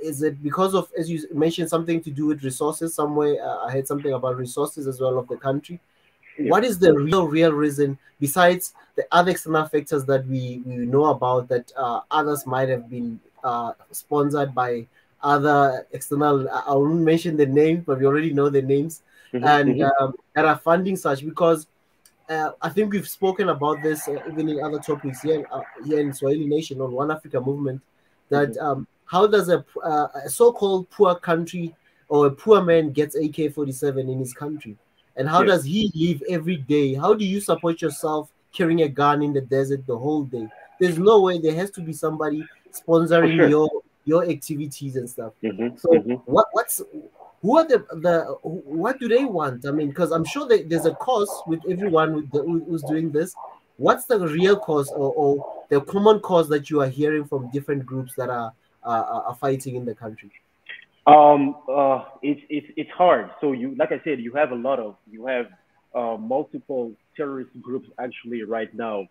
Is it because of, as you mentioned, something to do with resources? Somewhere I heard something about resources as well of the country. Yeah. What is the real reason, besides the other external factors that we know about, that others might have been sponsored by other external, I won't mention the names, but we already know the names, and that are funding such? Because I think we've spoken about this even in other topics here in Swahili Nation on One Africa Movement, that how does a so-called poor country or a poor man gets AK-47 in his country? And how does he live every day? How do you support yourself carrying a gun in the desert the whole day? There's no way. There has to be somebody sponsoring your activities and stuff. So what do they want? I mean, because I'm sure there's a cause with everyone who's doing this. What's the real cause or the common cause that you are hearing from different groups that are fighting in the country? It's hard. So like I said, you have multiple terrorist groups actually right now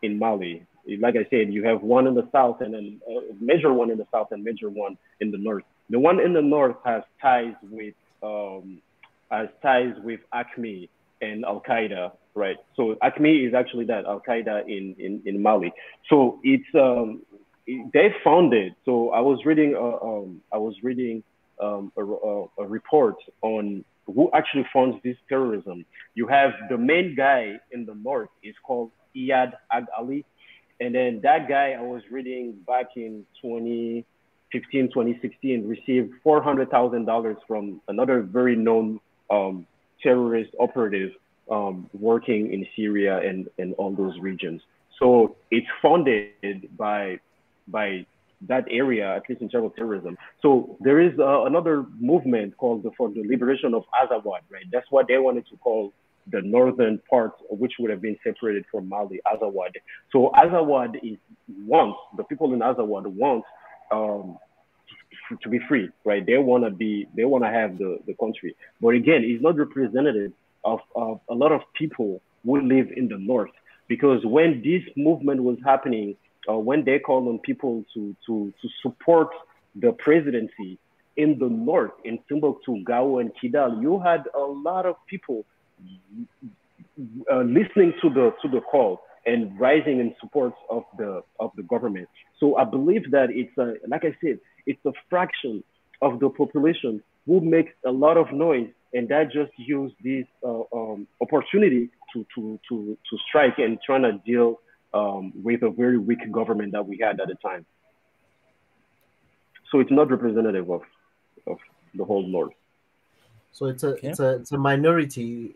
in Mali. Like I said, you have one in the south and then a major one in the south and major one in the north. The one in the north has ties with ACME and Al Qaeda, right? So ACME is actually that Al Qaeda in Mali. So it's they founded. So I was reading a report on who actually funds this terrorism. You have the main guy in the north is called Iyad Ag Ali, and then that guy I was reading back in 2015, 2016 received $400,000 from another very known terrorist operative working in Syria and all those regions. So it's funded by that area, at least in terms of terrorism. So there is another movement called for the liberation of Azawad, right? That's what they wanted to call the northern part, which would have been separated from Mali, Azawad. So Azawad the people in Azawad want to be free, right? They want to have the country. But again, it's not representative of a lot of people who live in the north, because when this movement was happening, when they called on people to support the presidency in the north, in Timbuktu, Gao, and Kidal, you had a lot of people listening to the call and rising in support of the government. So I believe that like I said, it's a fraction of the population who makes a lot of noise, and that just use this opportunity to strike and trying to deal with a very weak government that we had at the time. So it's not representative of the whole North. So it's a minority.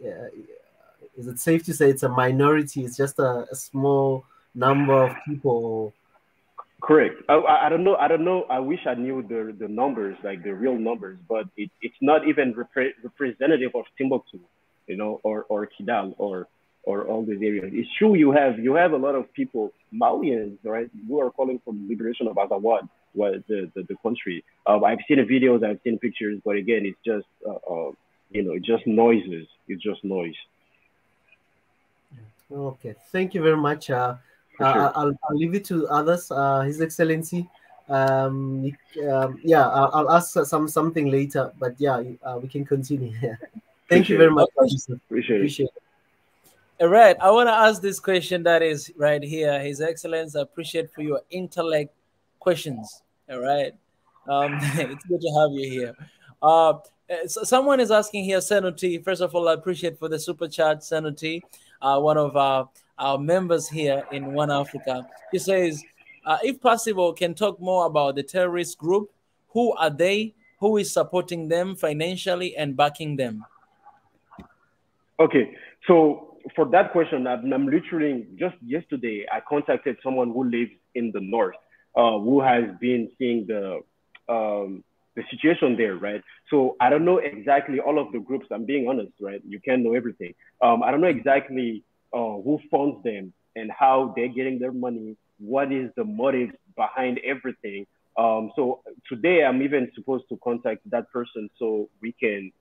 Is it safe to say it's a minority? It's just a small number of people. Correct. I don't know. I wish I knew the numbers, like the real numbers, but it's not even representative of Timbuktu, or Kidal or all these areas. It's true you have a lot of people, Malians, right, who are calling for liberation of Azawad, the country. I've seen the videos, I've seen pictures, but again, it's just it's just noises. It's just noise. Okay, thank you very much. Sure. I'll leave it to others. His Excellency. I'll ask something later, but we can continue. Thank you very much. Appreciate it. All right, I want to ask this question that is right here. His Excellency, I appreciate for your intellect questions. All right, it's good to have you here. So someone is asking here, Senuti. First of all, I appreciate for the super chat, Senuti, one of our members here in One Africa. He says, if possible, can talk more about the terrorist group. Who are they? Who is supporting them financially and backing them? Okay, so for that question, I'm literally, just yesterday, I contacted someone who lives in the north, who has been seeing the situation there, right? So I don't know exactly all of the groups. I'm being honest, right? You can't know everything. I don't know exactly who funds them and how they're getting their money. What is the motive behind everything? So today I'm even supposed to contact that person so we can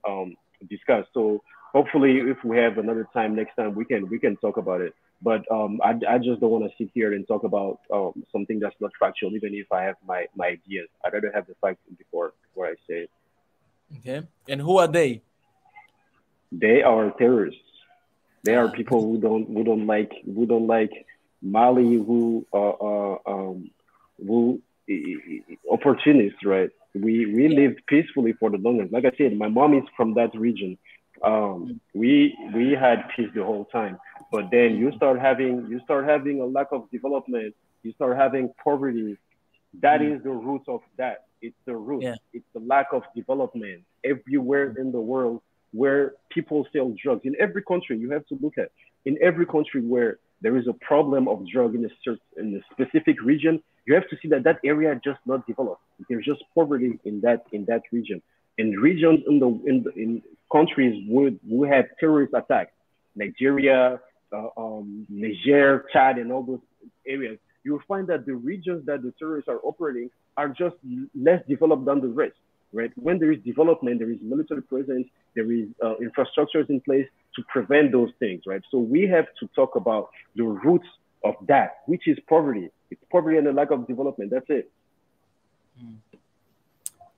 discuss. So hopefully, if we have another time next time, we can talk about it. But I just don't want to sit here and talk about something that's not factual, even if I have my ideas. I'd rather have the facts before I say it. Okay. And who are they? They are terrorists. They are people who don't like Mali, who opportunists, right? We lived peacefully for the longest. Like I said, my mom is from that region. We had peace the whole time, but then you start having a lack of development. You start having poverty. That is the root of that. It's the root. Yeah. It's the lack of development everywhere in the world where people sell drugs. In every country, you have to look at. In every country where there is a problem of drug in a specific region, you have to see that area just not developed. There's just poverty in that region. In regions in countries who have terrorist attacks, Nigeria, Niger, Chad, and all those areas, you will find that the regions that the terrorists are operating are just less developed than the rest, right? When there is development, there is military presence, there is infrastructures in place to prevent those things, right? So we have to talk about the roots of that, which is poverty. It's poverty and the lack of development. That's it.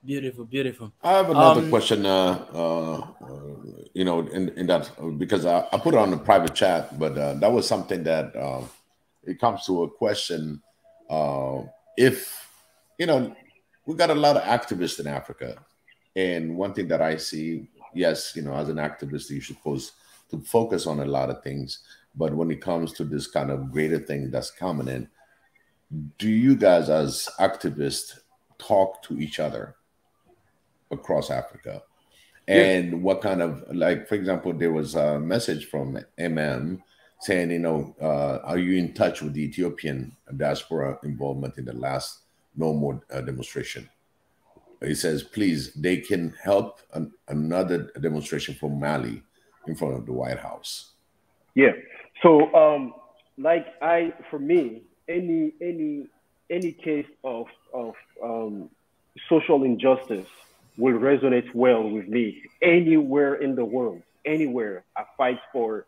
Beautiful, beautiful. I have another question, in that, because I put it on the private chat, but that was something that it comes to a question. If, we got a lot of activists in Africa. And one thing that I see, yes, as an activist, you should to focus on a lot of things. But when it comes to this kind of greater thing that's coming in, do you guys as activists talk to each other across Africa? And what kind of, like, for example, there was a message from saying, are you in touch with the Ethiopian diaspora involvement in the last No More demonstration? He says, please, they can help another demonstration from Mali in front of the White House. Yeah. So, for me, any case of social injustice will resonate well with me anywhere in the world. Anywhere I fight for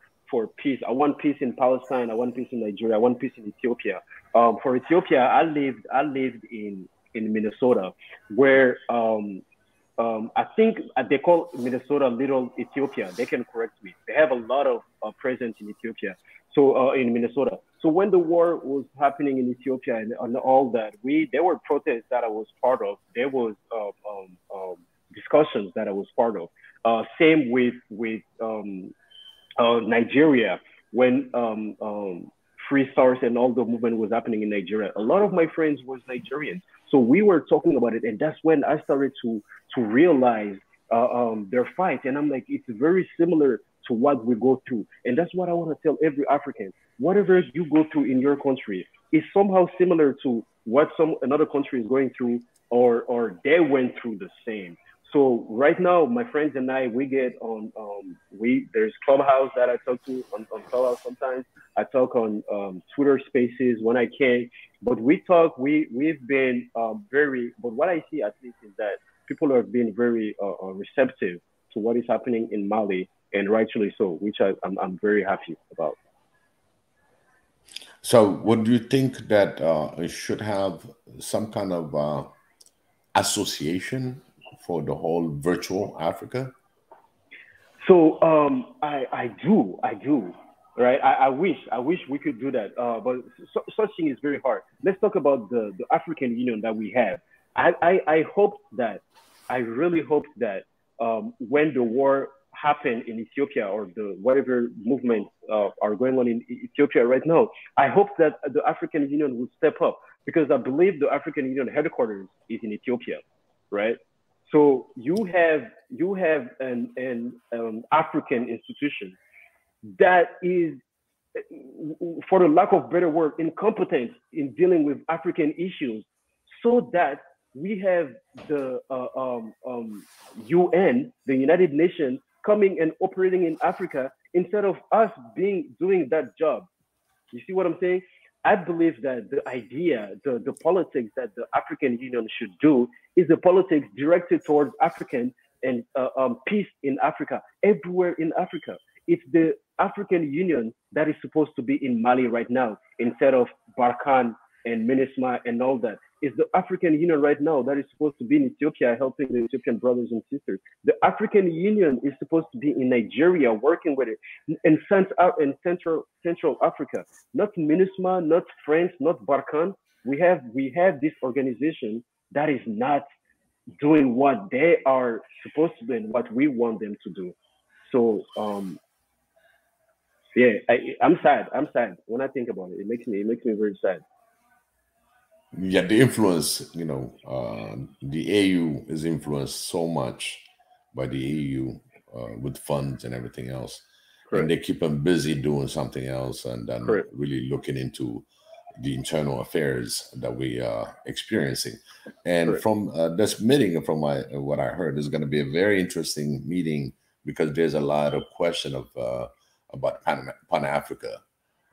peace. I want peace in Palestine. I want peace in Nigeria. I want peace in Ethiopia. For Ethiopia, I lived in Minnesota, where I think they call Minnesota Little Ethiopia. They can correct me. They have a lot of presence in Ethiopia. So in Minnesota. So when the war was happening in Ethiopia and all that, there were protests that I was part of. There was discussions that I was part of. Same with Nigeria, when Free Stars and all the movement was happening in Nigeria. A lot of my friends was Nigerians, so we were talking about it, and that's when I started to realize their fight. And I'm like, it's very similar to what we go through, and that's what I want to tell every African. Whatever you go through in your country is somehow similar to what another country is going through, or they went through the same. So right now, my friends and I, we get on, there's Clubhouse that I talk to on Clubhouse sometimes. I talk on Twitter Spaces when I can. But we talk, we've been but what I see at least is that people are being very receptive to what is happening in Mali, and rightfully so, which I'm very happy about. So would you think that it should have some kind of association for the whole virtual Africa? So I do, right? I wish we could do that, but such thing is very hard. Let's talk about the African Union that we have. I really hope that when the war happened in Ethiopia, or the whatever movements are going on in Ethiopia right now, I hope that the African Union will step up, because I believe the African Union headquarters is in Ethiopia, right? So you have an African institution that is, for the lack of better word, incompetent in dealing with African issues, so that we have the UN, the United Nations, coming and operating in Africa instead of us doing that job. You see what I'm saying? I believe that the idea, the politics that the African Union should do is the politics directed towards African and peace in Africa, everywhere in Africa. It's the African Union that is supposed to be in Mali right now instead of Barkhane and MINUSMA and all that. It's the African Union right now that is supposed to be in Ethiopia helping the Ethiopian brothers and sisters. The African Union is supposed to be in Nigeria working with it, in Central Africa, not MINUSMA, not France, not Barkhane. We have this organization that is not doing what they are supposed to do and what we want them to do. So yeah, I'm sad. I'm sad when I think about it. It makes me very sad. Yeah, the influence, you know, the AU is influenced so much by the EU with funds and everything else. Correct. And they keep them busy doing something else and then really looking into the internal affairs that we are experiencing. And from this meeting, from what I heard, is going to be a very interesting meeting because there's a lot of question of about Pan-Africa.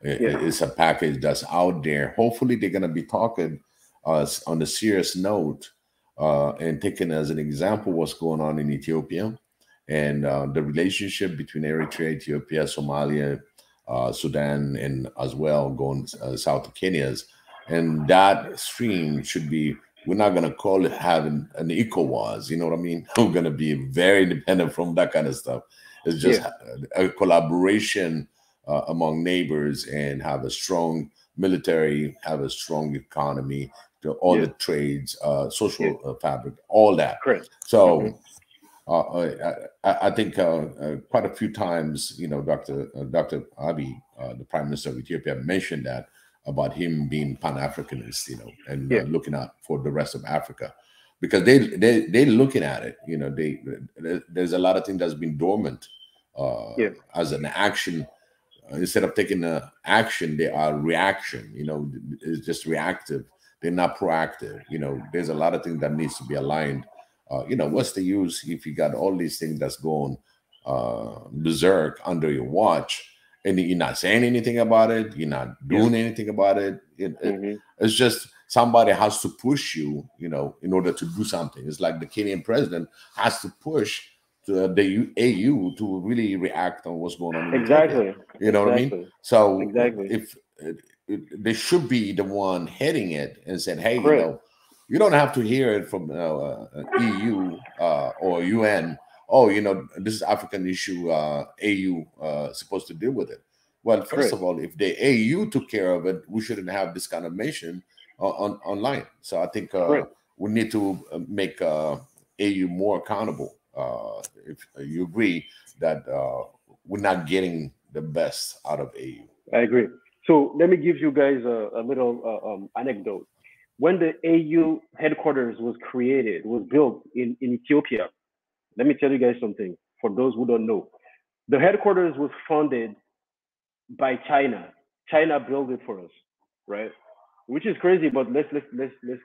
It's a package that's out there. Hopefully, they're going to be talking on a serious note and taking as an example what's going on in Ethiopia and the relationship between Eritrea, Ethiopia, Somalia, Sudan, and as well going south to Kenya's. And that stream should be, we're not going to call it having an ECOWAS, you know what I mean? We're going to be very independent from that kind of stuff. It's just a collaboration among neighbors and have a strong military, have a strong economy, all the trades, social fabric, all that. Correct. So I think quite a few times, you know, Dr. Abiy, the Prime Minister of Ethiopia, mentioned that about him being Pan-Africanist, you know, and looking out for the rest of Africa, because they're looking at it. You know, there's a lot of things that's been dormant as an action. Instead of taking action, they are reaction. You know, it's just reactive. They're not proactive. You know, there's a lot of things that needs to be aligned. You know, what's the use if you got all these things that's going berserk under your watch and you're not saying anything about it, you're not doing anything about it. It's just somebody has to push you, you know, in order to do something. It's like the Kenyan president has to push the AU to really react on what's going on. Exactly. You know what I mean? So if they should be the one heading it and said, hey, you know, you don't have to hear it from EU or UN. Oh, you know, this is African issue. AU supposed to deal with it. Well, first of all, if the AU took care of it, we shouldn't have this kind of mission online. So I think we need to make AU more accountable. If you agree that we're not getting the best out of AU. I agree. So let me give you guys a little anecdote. When the AU headquarters was built in Ethiopia, let me tell you guys something. For those who don't know, the headquarters was funded by China. China built it for us, right? Which is crazy, but let's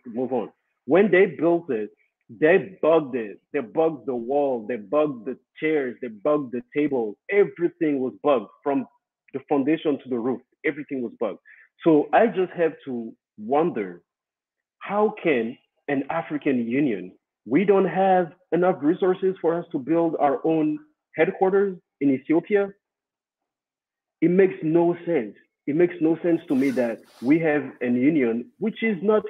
move on. When they built it, they bugged it. They bugged the wall. They bugged the chairs. They bugged the table. Everything was bugged from the foundation to the roof. Everything was bugged. So I just have to wonder, how can an African Union, we don't have enough resources for us to build our own headquarters in Ethiopia? It makes no sense. It makes no sense to me that we have an union which is not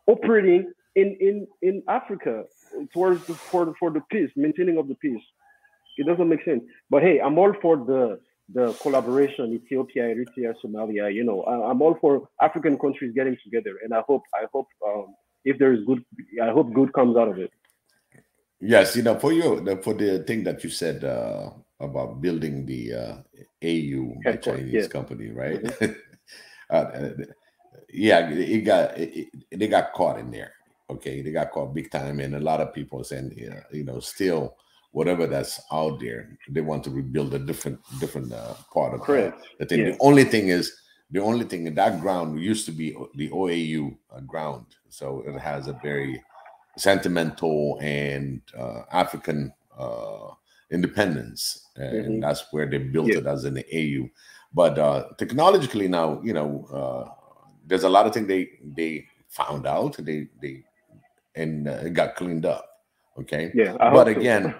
operating in Africa for the peace, maintaining of the peace. It doesn't make sense. But hey, I'm all for the collaboration, Ethiopia, Eritrea, Somalia. You know, I'm all for African countries getting together, and I hope if there is good, I hope good comes out of it. Yes, you know, for the thing that you said about building the AU, the Chinese company, right? They got caught in there. Okay, they got caught big time, and a lot of people saying, you know, still whatever that's out there, they want to rebuild a different part of the thing. The only thing that ground used to be the OAU ground, so it has a very sentimental and African independence, and that's where they built it as an AU. But technologically now, you know, there's a lot of things they found out. And it got cleaned up. Okay. Yeah, I But hope again,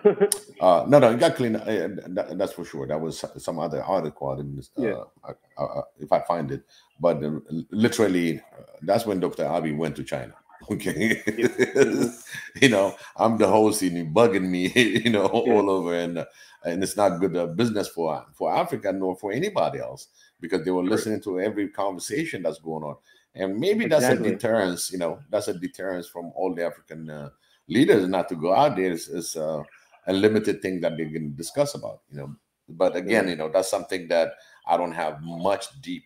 so. no, it got cleaned up. That's for sure. That was some other article. I didn't, Yeah. if I find it. But literally, that's when Dr. Abiy went to China. Okay. You know, I'm the host and you bugging me, you know, all over. And it's not good business for Africa nor for anybody else, because they were listening to every conversation that's going on. And maybe that's a deterrence, you know, that's a deterrence from all the African leaders not to go out there. Is a limited thing that they can discuss about, you know. But again, you know, that's something that I don't have much deep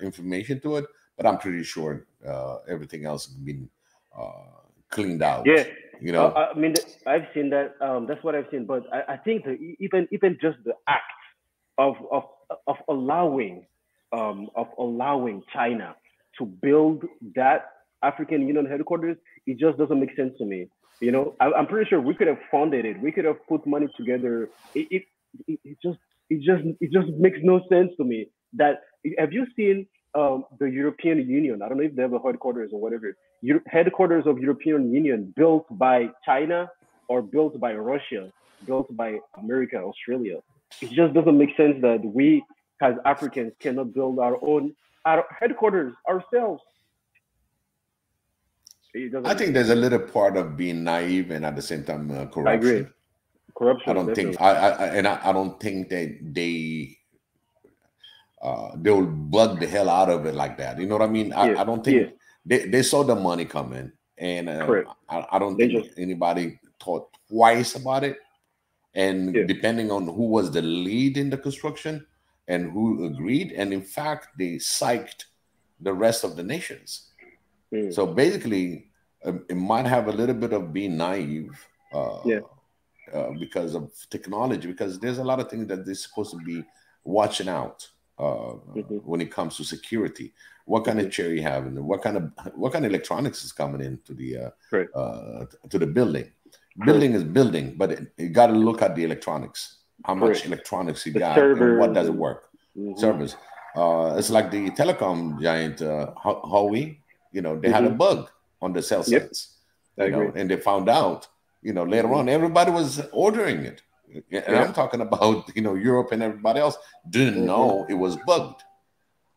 information to it, but I'm pretty sure everything else has been cleaned out. Yeah, you know. I mean, I've seen that. That's what I've seen. But I think that even just the act of allowing China to build that African Union headquarters, it just doesn't make sense to me. You know, I'm pretty sure we could have funded it. We could have put money together. It just makes no sense to me. That have you seen the European Union? I don't know if they have a headquarters or whatever. Headquarters of European Union built by China or built by Russia, built by America, Australia. It just doesn't make sense that we as Africans cannot build our headquarters ourselves. I think there's a little part of being naive and at the same time corruption. I agree. Corruption. I don't think I don't think that they'll bug the hell out of it like that. You know what I mean? I don't think they saw the money coming, and I don't think anybody thought twice about it. And depending on who was the lead in the construction and who agreed, and in fact, they psyched the rest of the nations. So basically, it might have a little bit of being naive because of technology, because there's a lot of things that they're supposed to be watching out when it comes to security. What kind of chair you have, and what kind of electronics is coming into the to the building. Building is building, but you got to look at the electronics. How much electronics you got, and what doesn't work. Servers. It's like the telecom giant Huawei. You know, they had a bug on the cell sites, you know, and they found out, you know, later on, everybody was ordering it. And I'm talking about, you know, Europe and everybody else didn't know it was bugged.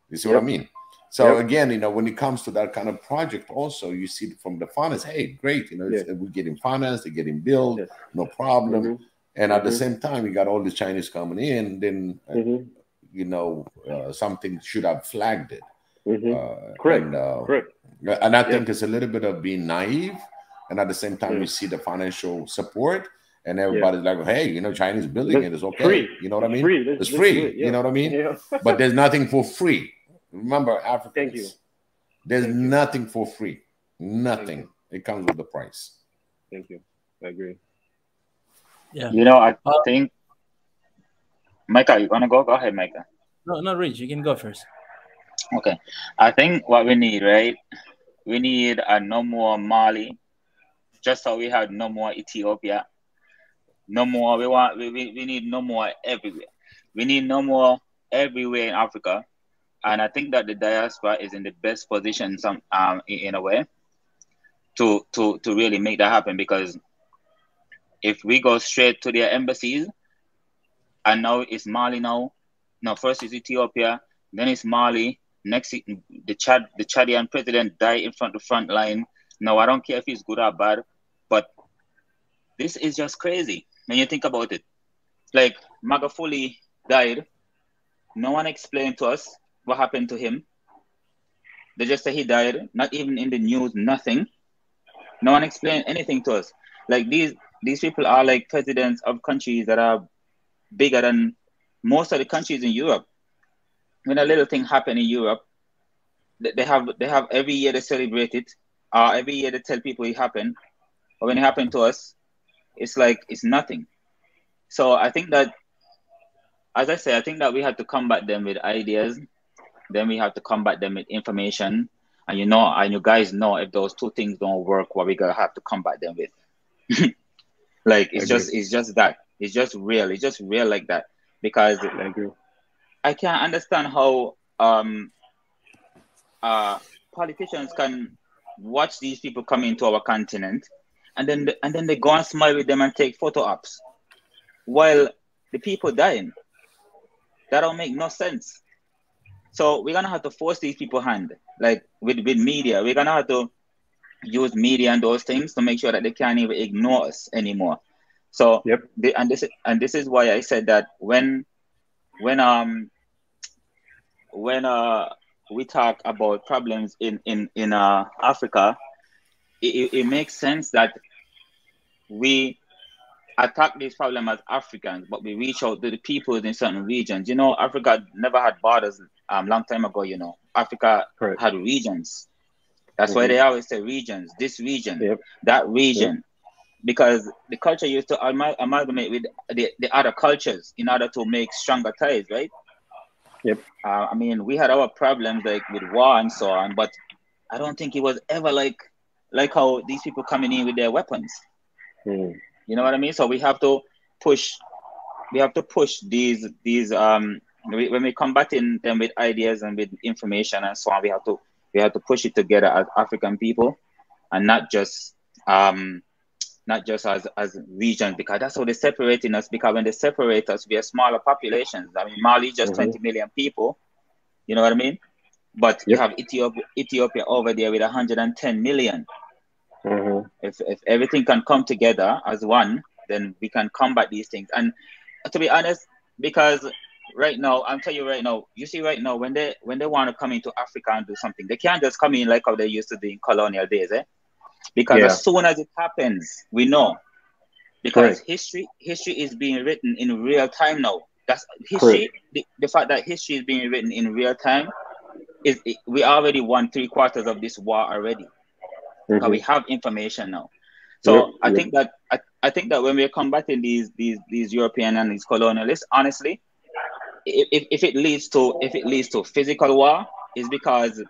You see what I mean? So again, you know, when it comes to that kind of project, also you see from the finance, hey, great, you know, we're getting financed, they're getting built, no problem. And at the same time, you got all the Chinese coming in, then, you know, something should have flagged it. Correct. And I think it's a little bit of being naive, and at the same time, you see the financial support, and everybody's like, "Hey, you know, China's building it. It's okay." Free. You know what I mean? It's free. You know what I mean? But there's nothing for free. Remember, Africans. Thank you. There's nothing for free. Nothing. It comes with the price. Thank you. I agree. Yeah. You know, I think, Micah, you gonna go? Go ahead, Micah. No, not Rich. You can go first. Okay. I think what we need, right? We need no more Mali, just so we had no more Ethiopia. No more. We need no more everywhere. We need no more everywhere in Africa. And I think that the diaspora is in the best position, in a way, to really make that happen. Because if we go straight to their embassies, and now it's Mali now. No, first it's Ethiopia, then it's Mali. Next, the Chadian president died in the front line. Now, I don't care if he's good or bad, but this is just crazy when you think about it. Like, Magafuli died. No one explained to us what happened to him. They just say he died, not even in the news, nothing. No one explained anything to us. Like, these people are like presidents of countries that are bigger than most of the countries in Europe. When a little thing happened in Europe, they have every year they celebrate it. Every year they tell people it happened. But when it happened to us, it's like it's nothing. So I think that, as I say, I think that we have to combat them with ideas. Then we have to combat them with information. And you know, and you guys know, if those two things don't work, what we're gonna have to combat them with. Like it's just that. It's just real. It's just real like that. Because I can't understand how politicians can watch these people come into our continent, and then they go and smile with them and take photo ops while the people dying. That don't make no sense. So we're gonna have to force these people hand, like with media. We're gonna have to use media and those things to make sure that they can't even ignore us anymore. So this is why I said that when we talk about problems in Africa, it makes sense that we attack this problem as Africans, but we reach out to the people in certain regions. You know, Africa never had borders long time ago, you know. Africa had regions. That's why they always say regions, this region, that region. Because the culture used to amalgamate with the other cultures in order to make stronger ties, right? I mean, we had our problems like with war and so on, but I don't think it was ever like how these people coming in with their weapons. You know what I mean? So we have to push these when we combating them with ideas and with information and so on, we have to push it together as African people, and not just as regions, because that's how they're separating us. Because when they separate us, we are smaller populations. I mean, Mali is just 20 million people. You know what I mean? But you have Ethiopia over there with 110 million. If everything can come together as one, then we can combat these things. And to be honest, because right now, I'm telling you right now, you see right now, when they want to come into Africa and do something, they can't just come in like how they used to do in colonial days, because as soon as it happens, we know. Because history is being written in real time now. That's history. The fact that history is being written in real time we already won 3/4 of this war already. We have information now. So I think that when we're combating these European and these colonialists, honestly, if it leads to physical war, is because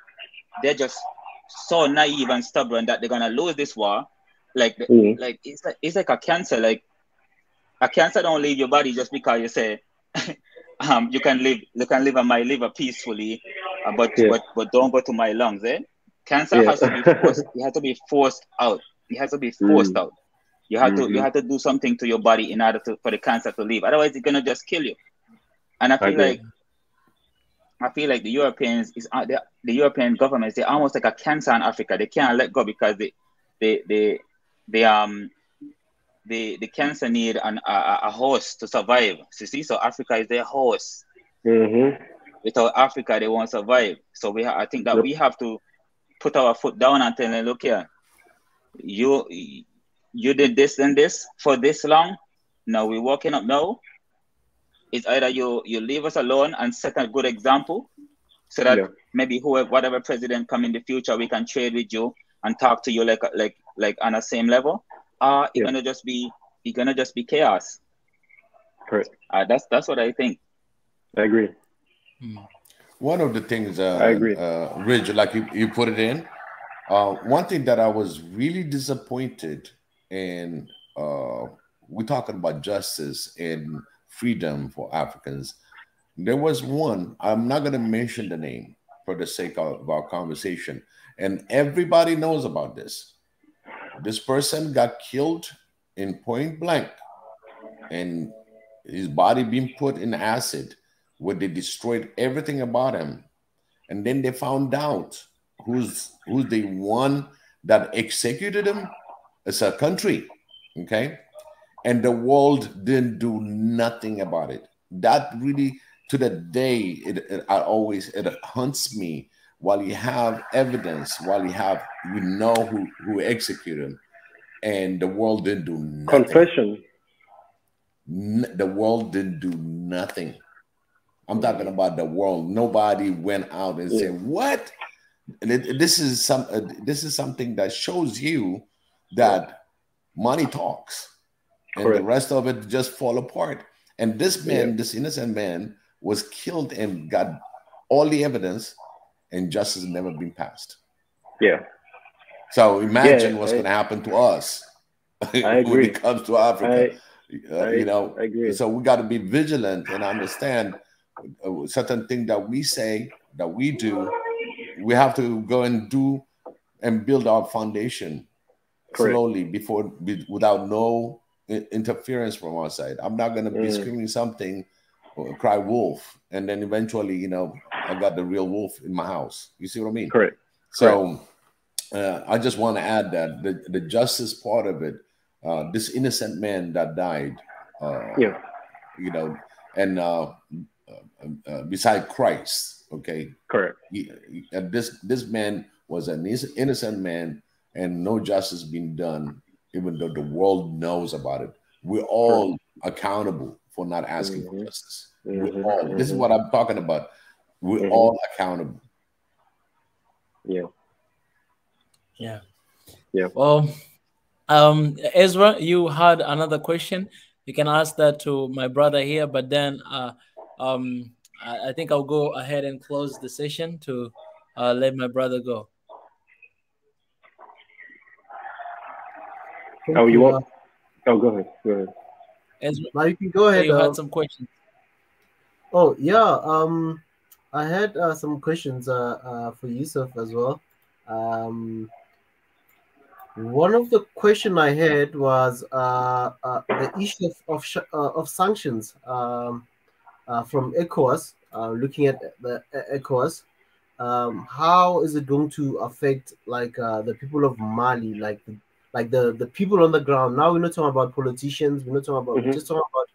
they're just so naive and stubborn that they're gonna lose this war. Like it's like a cancer. Like a cancer don't leave your body just because you say you can live on my liver peacefully, but don't go to my lungs. Cancer has to be forced. It has to be forced out. It has to be forced out. You have to do something to your body in order for the cancer to leave. Otherwise, it's gonna just kill you. And I feel like the Europeans the European governments, they're almost like a cancer in Africa. They can't let go because the cancer need a host to survive. See, so Africa is their host. Without Africa, they won't survive. So I think that we have to put our foot down and tell them, look here, you did this and this for this long. Now we're walking up now. It's either you leave us alone and set a good example, so that maybe whatever president come in the future, we can trade with you and talk to you like on the same level. It's gonna just be chaos. Correct. That's what I think. I agree. One of the things, I agree. Ridge, like you put it in, one thing that I was really disappointed in, we're talking about justice and freedom for Africans. There was one, I'm not going to mention the name for the sake of our conversation, and everybody knows about this. This person got killed in point blank, and his body being put in acid, where they destroyed everything about him. And then they found out who's the one that executed him. It's a country, okay? And the world didn't do nothing about it. That really, to the day, it haunts me. While you have evidence, we know who executed him, and the world didn't do nothing. Confession. The world didn't do nothing. I'm talking about the world. Nobody went out and said, "What?" This is something that shows you that money talks, and the rest of it just fall apart. And this man, this innocent man, was killed and got all the evidence, and justice has never been passed. Yeah. So imagine what's going to happen to us when it comes to Africa. I agree. So we got to be vigilant and understand certain things that we say, that we do. we have to go and do and build our foundation slowly without no interference from our side. I'm not going to be screaming something or cry wolf, and then eventually, you know, I got the real wolf in my house. You see what I mean? Correct. So I just want to add that the justice part of it, this innocent man that died, you know, and beside Christ, okay, correct. This man was an innocent man, and no justice being done, even though the world knows about it. We're all accountable for not asking for justice. We're all. This is what I'm talking about. We're all accountable. Yeah. Well, Ezra, you had another question. You can ask that to my brother here, but then I think I'll go ahead and close the session to let my brother go. Oh, you want? Oh, go ahead. Go ahead. Ezra, now you can go ahead. You had some questions. Oh yeah. I had some questions for Yusuf as well. One of the question I had was the issue of sanctions from ECOWAS. Looking at the ECOWAS, how is it going to affect like the people of Mali, like the people on the ground? Now we're not talking about politicians. We're not talking about. We're just talking about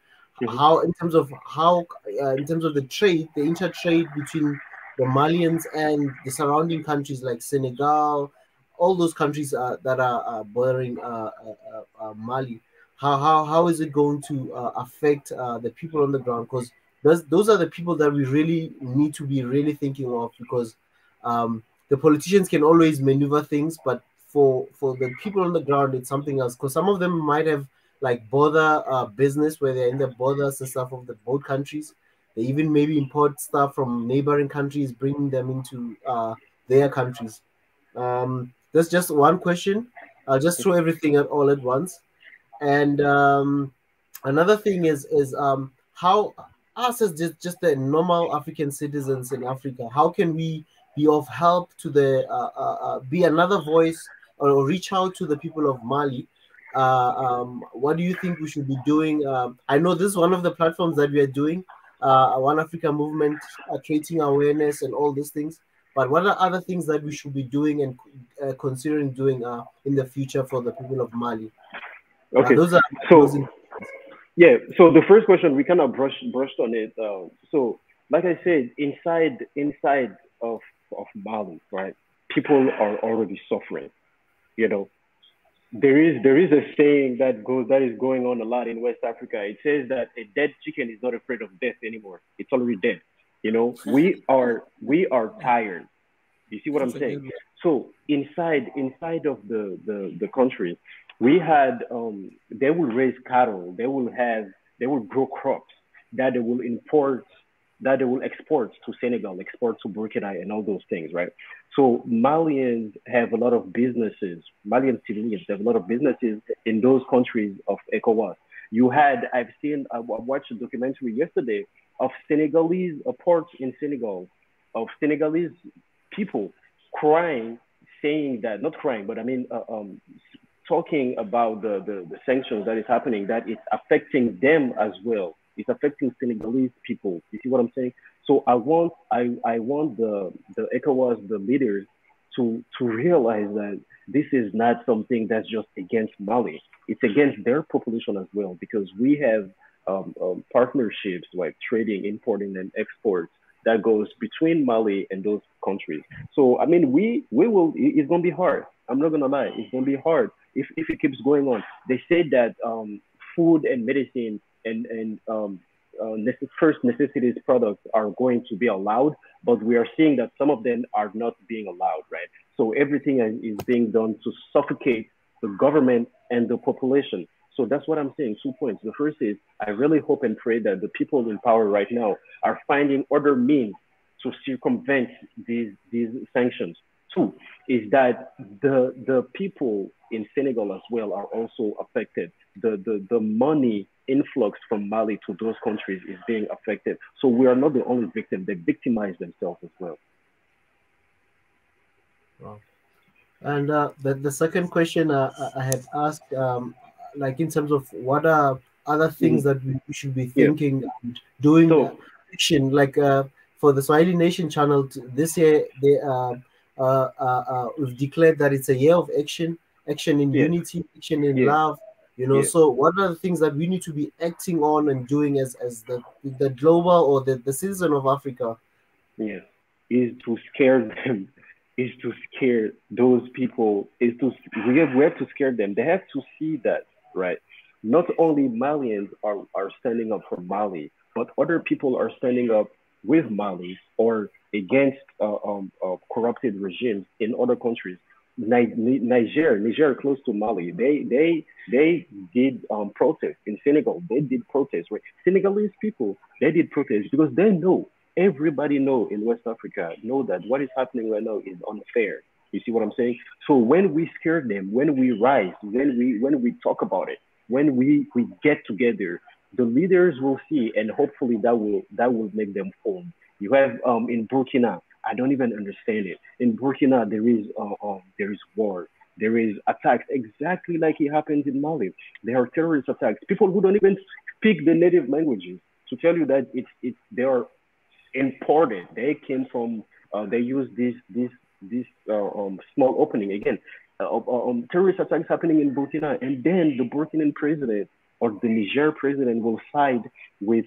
how in terms of the trade, the intertrade between the Malians and the surrounding countries like Senegal, all those countries that are bordering Mali. How is it going to affect the people on the ground? Because those are the people that we really need to be really thinking of, because the politicians can always maneuver things, but for the people on the ground, it's something else. Because some of them might have like border business where they're in the borders and stuff of the both countries. They even maybe import stuff from neighboring countries, bringing them into their countries. That's just one question. I'll just throw everything at all at once. And another thing is how us as just the normal African citizens in Africa, how can we be of help to the be another voice or reach out to the people of Mali? What do you think we should be doing? I know this is one of the platforms that we are doing, One Africa movement, creating awareness and all these things. But what are other things that we should be doing and considering doing in the future for the people of Mali? Okay, those are so yeah. So the first question we kind of brushed on it. So like I said, inside of Mali, right? People are already suffering. You know, there is a saying that is going on a lot in West Africa. It says that a dead chicken is not afraid of death anymore. It's already dead. You know, we are tired. You see what I'm saying? So inside of the country, we had they will raise cattle, they will grow crops that they will import, that they will export to Senegal, export to Burkina, and all those things, right? So Malians have a lot of businesses. Malian civilians have a lot of businesses in those countries of ECOWAS. I watched a documentary yesterday of Senegalese ports in Senegal, of Senegalese people crying, saying that, not crying, but I mean, talking about the sanctions that is happening, that it's affecting them as well. It's affecting Senegalese people. You see what I'm saying? So I want the ECOWAS, the leaders, to realize that this is not something that's just against Mali. It's against their population as well, because we have partnerships like trading, importing, and exports that goes between Mali and those countries. So I mean, we will. It's gonna be hard. I'm not gonna lie. It's gonna be hard if it keeps going on. They said that food and medicine and first necessities products are going to be allowed, but we are seeing that some of them are not being allowed, right? So everything is being done to suffocate the government and the population. So that's what I'm saying. 2 points. The first is, I really hope and pray that the people in power right now are finding other means to circumvent these sanctions. 2 is that the people in Senegal as well are also affected. The money influx from Mali to those countries is being affected. So we are not the only victim. They victimize themselves as well. Wow. And the second question I had asked, like in terms of what are other things that we should be Yeah. thinking and doing So action, like for the Swahili Nation channel this year, they we've declared that it's a year of action, action in yeah, unity, action in yeah, love. You know, yeah, so what are the things that we need to be acting on and doing as the global or the citizen of Africa? yeah. Is to scare them. Is to scare those people. Is to we have to scare them. They have to see that, right? Not only Malians are standing up for Mali, but other people are standing up with Mali or against corrupted regimes in other countries. Niger, close to Mali, they did protests in Senegal. They did protests. Right? Senegalese people they did protests because they know everybody know in West Africa know that what is happening right now is unfair. You see what I'm saying? So when we scare them, when we rise, when we talk about it, when we get together, the leaders will see, and hopefully that will make them form. You have in Burkina, I don't even understand it. In Burkina, there is war. There is attacks exactly like it happens in Mali. There are terrorist attacks. People who don't even speak the native languages to tell you that they are imported. They came from. They use this small opening again. Terrorist attacks happening in Burkina, and then the Burkinan president or the Niger president will side with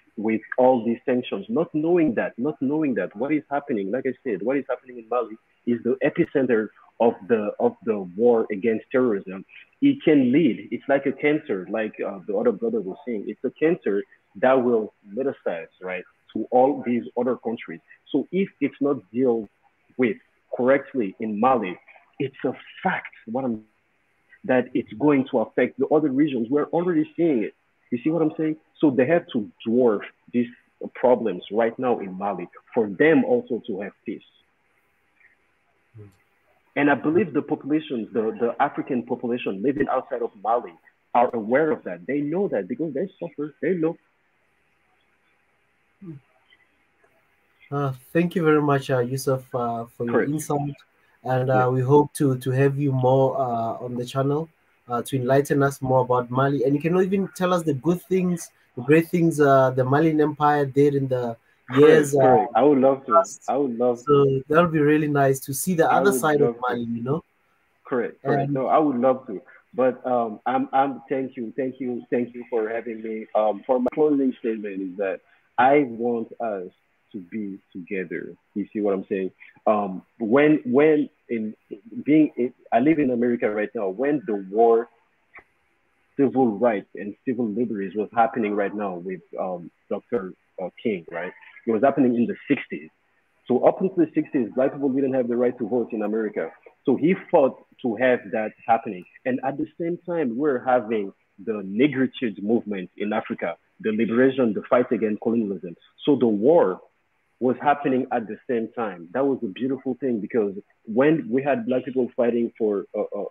all these sanctions, not knowing that what is happening. Like I said, what is happening in Mali is the epicenter of the war against terrorism. It can lead. It's like a cancer, like the other brother was saying. It's a cancer that will metastasize, right, to all these other countries. So if it's not dealt with correctly in Mali, it's a fact. What I'm that it's going to affect the other regions. We're already seeing it. You see what I'm saying? So they have to dwarf these problems right now in Mali for them also to have peace. And I believe the populations, the African population living outside of Mali, are aware of that. They know that because they suffer. They know. Thank you very much, Yusuf, for your Correct. insight, and Yeah. we hope to have you more on the channel to enlighten us more about Mali. And you can even tell us the good things, the great things the Malian Empire did in the years Correct. Correct. I would love to. past. I would love to. So that would be really nice to see the I other would side of love to. Mali, you know. Correct, correct. And No, I would love to, but thank you for having me. For my closing statement is that I want us to be together. You see what I'm saying? When in I live in America right now. When the war civil rights and civil liberties was happening right now with Dr. King, right? It was happening in the 60s. So up until the 60s, black people didn't have the right to vote in America. So he fought to have that happening. And at the same time, we're having the negritude movement in Africa, the liberation, the fight against colonialism. So the war was happening at the same time. That was a beautiful thing because when we had black people fighting for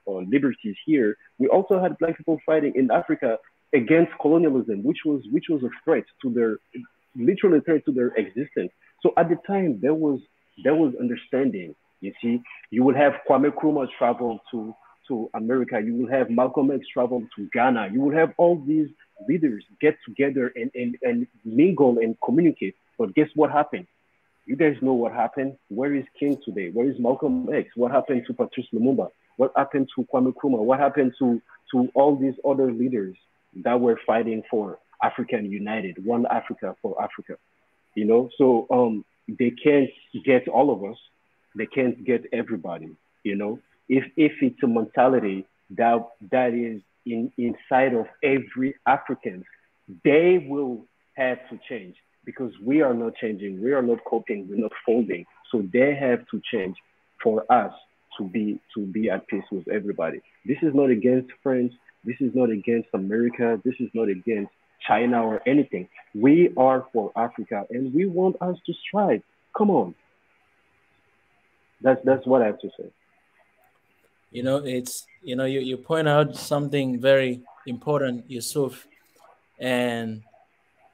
liberties here, we also had black people fighting in Africa against colonialism, which was a threat to their literally a threat to their existence. So at the time, there was understanding. You see, you will have Kwame Nkrumah travel to America. You will have Malcolm X travel to Ghana. You will have all these leaders get together and mingle and communicate. But guess what happened? You guys know what happened. Where is King today? Where is Malcolm X? What happened to Patrice Lumumba? What happened to Kwame Nkrumah? What happened to all these other leaders that were fighting for African United, one Africa for Africa? So they can't get all of us. They can't get everybody. If it's a mentality that is inside of every African, they will have to change because we are not changing. We are not coping. We're not folding. So they have to change for us to be at peace with everybody. This is not against France. This is not against America. This is not against China or anything. We are for Africa, and we want us to strive. Come on. That's what I have to say. It's you point out something very important, Yusuf, and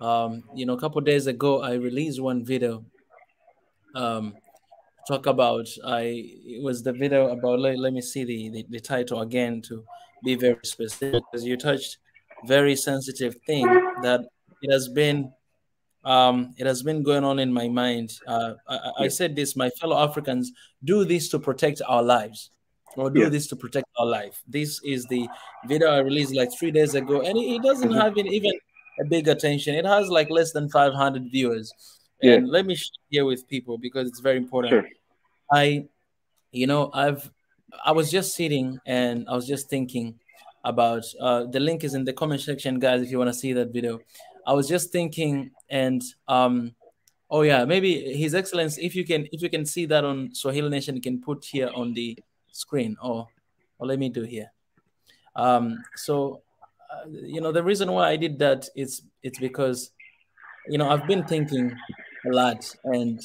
a couple of days ago I released one video talk about. It was the video about. Let me see the title again to be very specific, because you touched very sensitive thing that it has been it has been going on in my mind. I Yeah. said this, my fellow Africans, do this to protect our lives, or do Yeah. this to protect our life. This is the video I released like 3 days ago, and it doesn't Hmm. have even a big attention. It has like less than 500 viewers. Yeah. And let me share with people because it's very important. Sure. I, I was just sitting and I was just thinking about the link is in the comment section, guys, if you want to see that video. I was just thinking, and oh yeah, maybe His Excellency, if you can see that on Swahili Nation, you can put here on the screen. Or let me do here. So the reason why I did that is it's because I've been thinking a lot, and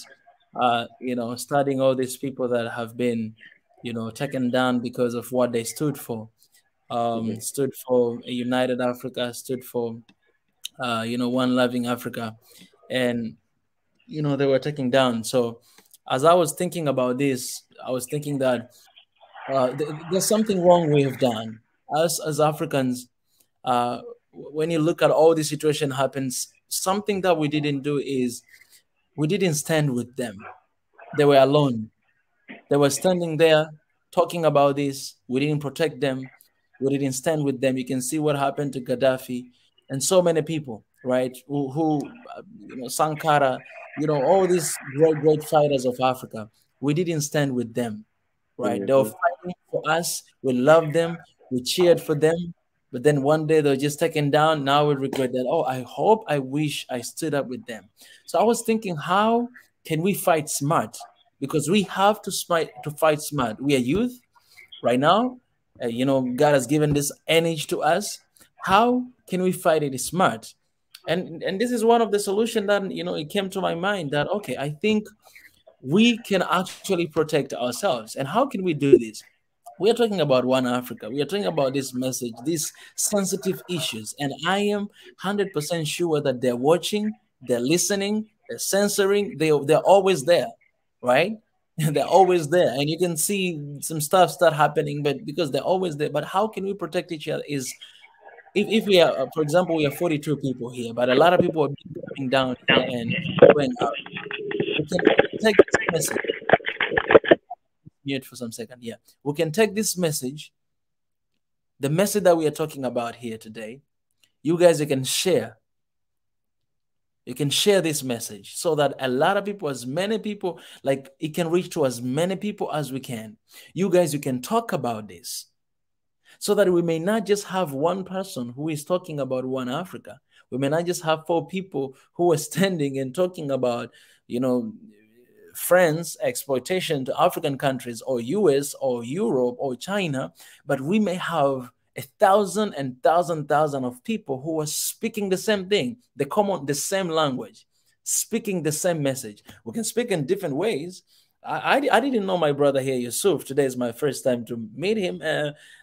studying all these people that have been taken down because of what they stood for. Hmm. Stood for a united Africa, stood for one loving Africa, and they were taken down. So as I was thinking about this, I was thinking that there's something wrong we have done as Africans. When you look at all the situation happens, something that we didn't do is we didn't stand with them. They were alone. They were standing there talking about this. We didn't protect them. We didn't stand with them. You can see what happened to Gaddafi and so many people, right? Sankara, all these great, great fighters of Africa. We didn't stand with them, right? They were Hmm. fighting for us. We loved them. We cheered for them. But then one day they're just taken down. Now we regret that. Oh, I wish I stood up with them. So I was thinking, how can we fight smart? Because we have to fight smart. We are youth right now. God has given this energy to us. How can we fight it smart? And this is one of the solution that it came to my mind that okay, I think we can actually protect ourselves. And how can we do this? We are talking about one Africa. We are talking about this message, these sensitive issues. And I am 100% sure that they're watching, they're listening, they're censoring, they're always there, right? They're always there. And you can see some stuff start happening, but because they're always there. But how can we protect each other is if we are, for example, we are 42 people here, but a lot of people are coming down here and going out. We can take this message, mute for some second. Yeah. We can take this message, the message that we are talking about here today. You guys, you can share. You can share this message so that a lot of people, as many people, like it can reach to as many people as we can. You guys, you can talk about this so that we may not just have one person who is talking about one Africa. We may not just have 4 people who are standing and talking about, France exploitation to African countries or US or Europe or China, but we may have 1,000 and thousand of people who are speaking the same thing, the same language, speaking the same message. We can speak in different ways. I didn't know my brother here, Yusuf. Today is my first time to meet him.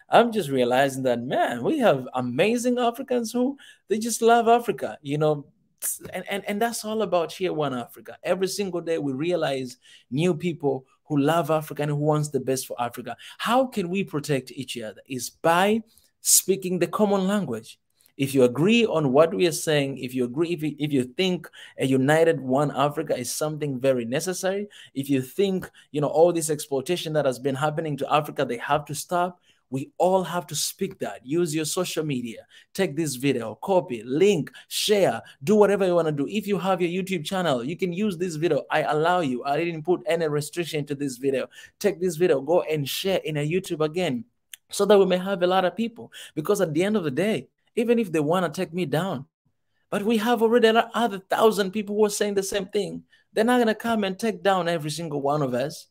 I'm just realizing that, man, we have amazing Africans who they just love Africa, and that's all about here one Africa. Every single day we realize new people who love Africa and who wants the best for Africa. How can we protect each other? Is by speaking the common language. If you agree on what we are saying, if you think a united one Africa is something very necessary, if you think all this exploitation that has been happening to Africa, they have to stop. We all have to speak that. Use your social media. Take this video, copy, link, share, do whatever you want to do. If you have your YouTube channel, you can use this video. I allow you. I didn't put any restriction to this video. Take this video, go and share in a YouTube again so that we may have a lot of people. Because at the end of the day, even if they want to take me down, but we have already other 1,000 people who are saying the same thing. They're not going to come and take down every single one of us.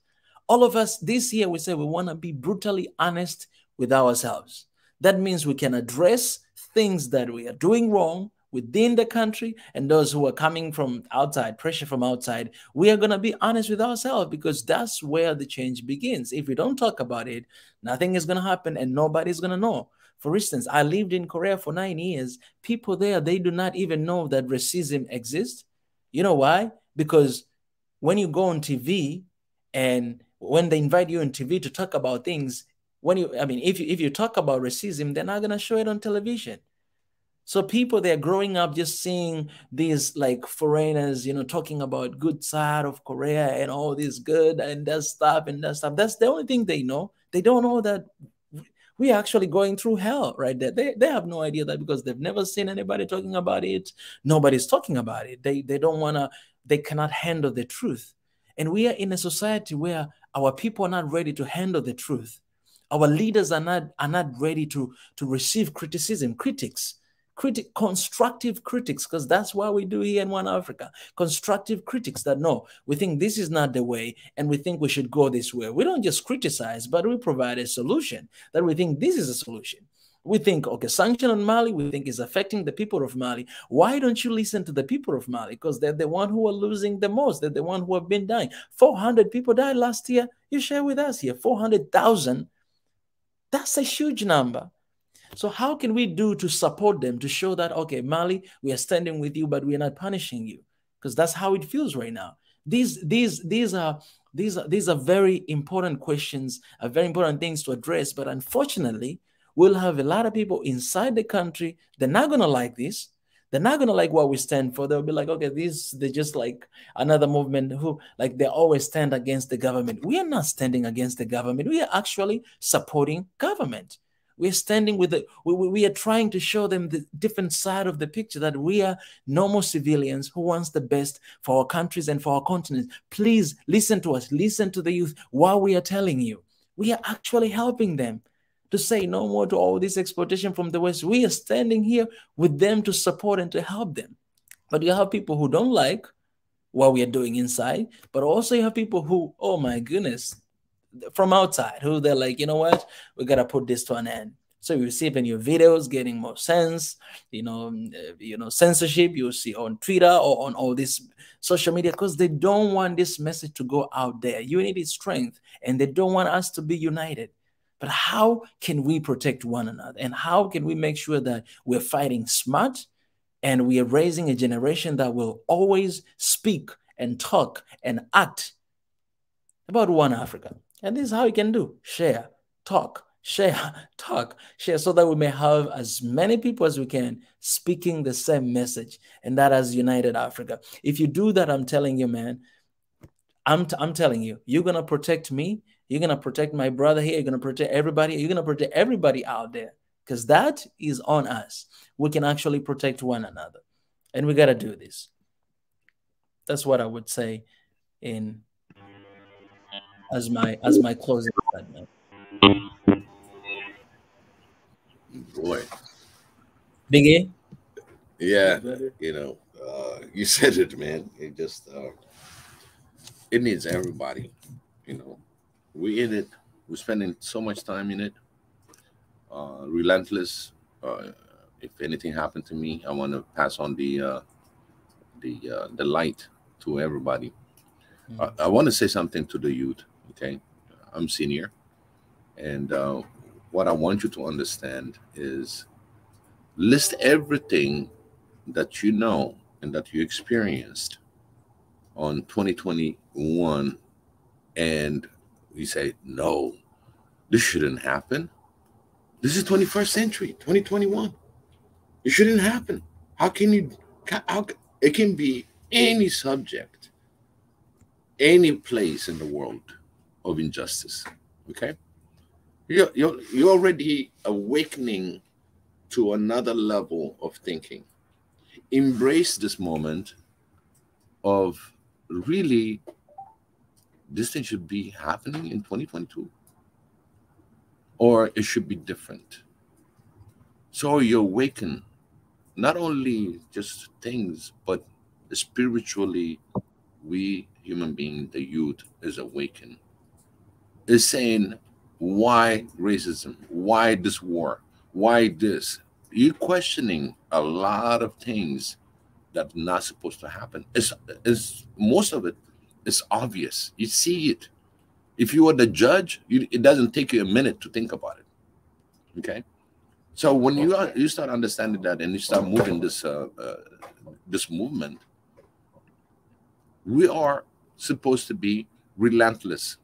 All of us this year, we say we want to be brutally honest with ourselves. That means we can address things that we are doing wrong within the country and those who are coming from outside, pressure from outside. We are going to be honest with ourselves because that's where the change begins. If we don't talk about it, nothing is going to happen and nobody's going to know. For instance, I lived in Korea for 9 years. People there, they do not even know that racism exists. You know why? Because when you go on TV And when they invite you on TV to talk about things, if you talk about racism, they're not gonna show it on television. So people, they're growing up just seeing these like foreigners, talking about good side of Korea and all this good and that stuff and that stuff. That's the only thing they know. They don't know that we're actually going through hell right there. They have no idea that, because they've never seen anybody talking about it. Nobody's talking about it. They don't wanna, they cannot handle the truth. And we are in a society where our people are not ready to handle the truth. Our leaders are not ready to receive criticism, constructive critics, because that's what we do here in One Africa. Constructive critics that no, we think this is not the way and we think we should go this way. We don't just criticize, but we provide a solution that we think this is a solution. We think, okay, sanction on Mali, we think is affecting the people of Mali. Why don't you listen to the people of Mali? Because they're the one who are losing the most. They're the one who have been dying. 400 people died last year. You share with us here, 400,000. That's a huge number. So how can we do to support them, to show that, okay, Mali, we are standing with you, but we are not punishing you? Because that's how it feels right now. These are very important questions, are very important things to address. But unfortunately, we'll have a lot of people inside the country. They're not going to like this. They're not going to like what we stand for. They'll be like, okay, they're just like another movement who, like, they always stand against the government. We are not standing against the government. We are actually supporting government. We're standing with we are trying to show them the different side of the picture, that we are normal civilians who wants the best for our countries and for our continent. Please listen to us, listen to the youth. What we are telling you, we are actually helping them to say no more to all this exploitation from the West. We are standing here with them to support and to help them. But you have people who don't like what we are doing inside, but also you have people who, oh my goodness, from outside, who they're like, you know what, we got to put this to an end. So you see it in your videos getting more sense, censorship you see on Twitter or on all this social media, because they don't want this message to go out there. Unity is strength, and they don't want us to be united. But how can we protect one another? And how can we make sure that we're fighting smart and we are raising a generation that will always speak and talk and act about One Africa? And this is how you can do: share, talk, share, talk, share, so that we may have as many people as we can speaking the same message, and that as United Africa. If you do that, I'm telling you, man, I'm telling you, you're going to protect me. You're going to protect my brother here. You're going to protect everybody. You're going to protect everybody out there, because that is on us. We can actually protect one another, and we got to do this. That's what I would say as my closing statement. Boy. Biggie? Yeah, you said it, man. It just it needs everybody. We in it. We're spending so much time in it. Relentless. If anything happened to me, I want to pass on the light to everybody. I want to say something to the youth. Okay, I'm senior, and what I want you to understand is, list everything that you know and that you experienced on 2021, and you say, no, this shouldn't happen. This is 21st century, 2021. It shouldn't happen. How can you? It can be any subject, any place in the world of injustice. Okay, you're already awakening to another level of thinking. Embrace this moment of really, this thing should be happening in 2022, or it should be different. So you awaken not only just things, but spiritually, we human beings, the youth, is awakened. Is saying, why racism? Why this war? Why this? You're questioning a lot of things that are not supposed to happen. It's most of it is obvious. You see it. If you are the judge, it doesn't take you a minute to think about it. Okay. So when you start understanding that, and you start moving this movement, we are supposed to be relentless.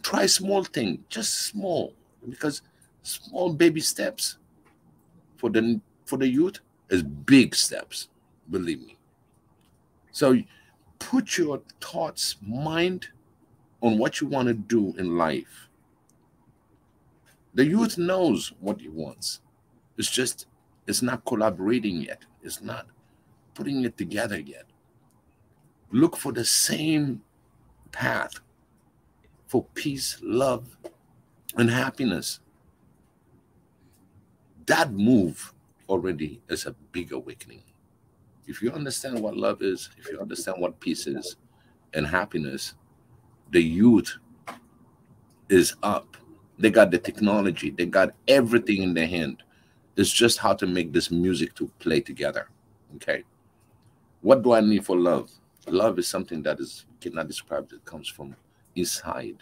Try small thing, just small, because small baby steps for the youth is big steps, believe me. So put your thoughts, mind on what you want to do in life. The youth knows what he wants. It's just, it's not collaborating yet. It's not putting it together yet. Look for the same path for peace, love, and happiness. That move already is a big awakening. If you understand what love is, if you understand what peace is and happiness, the youth is up. They got the technology, they got everything in their hand. It's just how to make this music to play together. Okay. What do I need for love? Love is something that is cannot describe. It comes from inside.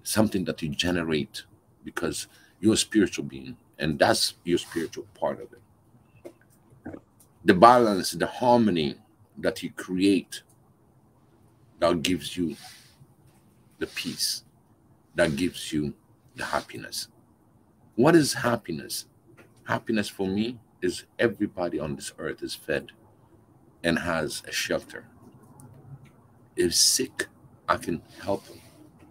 Something that you generate because you're a spiritual being, and that's your spiritual part of it. The balance, the harmony that you create, that gives you the peace, that gives you the happiness. What is happiness? Happiness for me is everybody on this earth is fed and has a shelter. If sick, I can help him.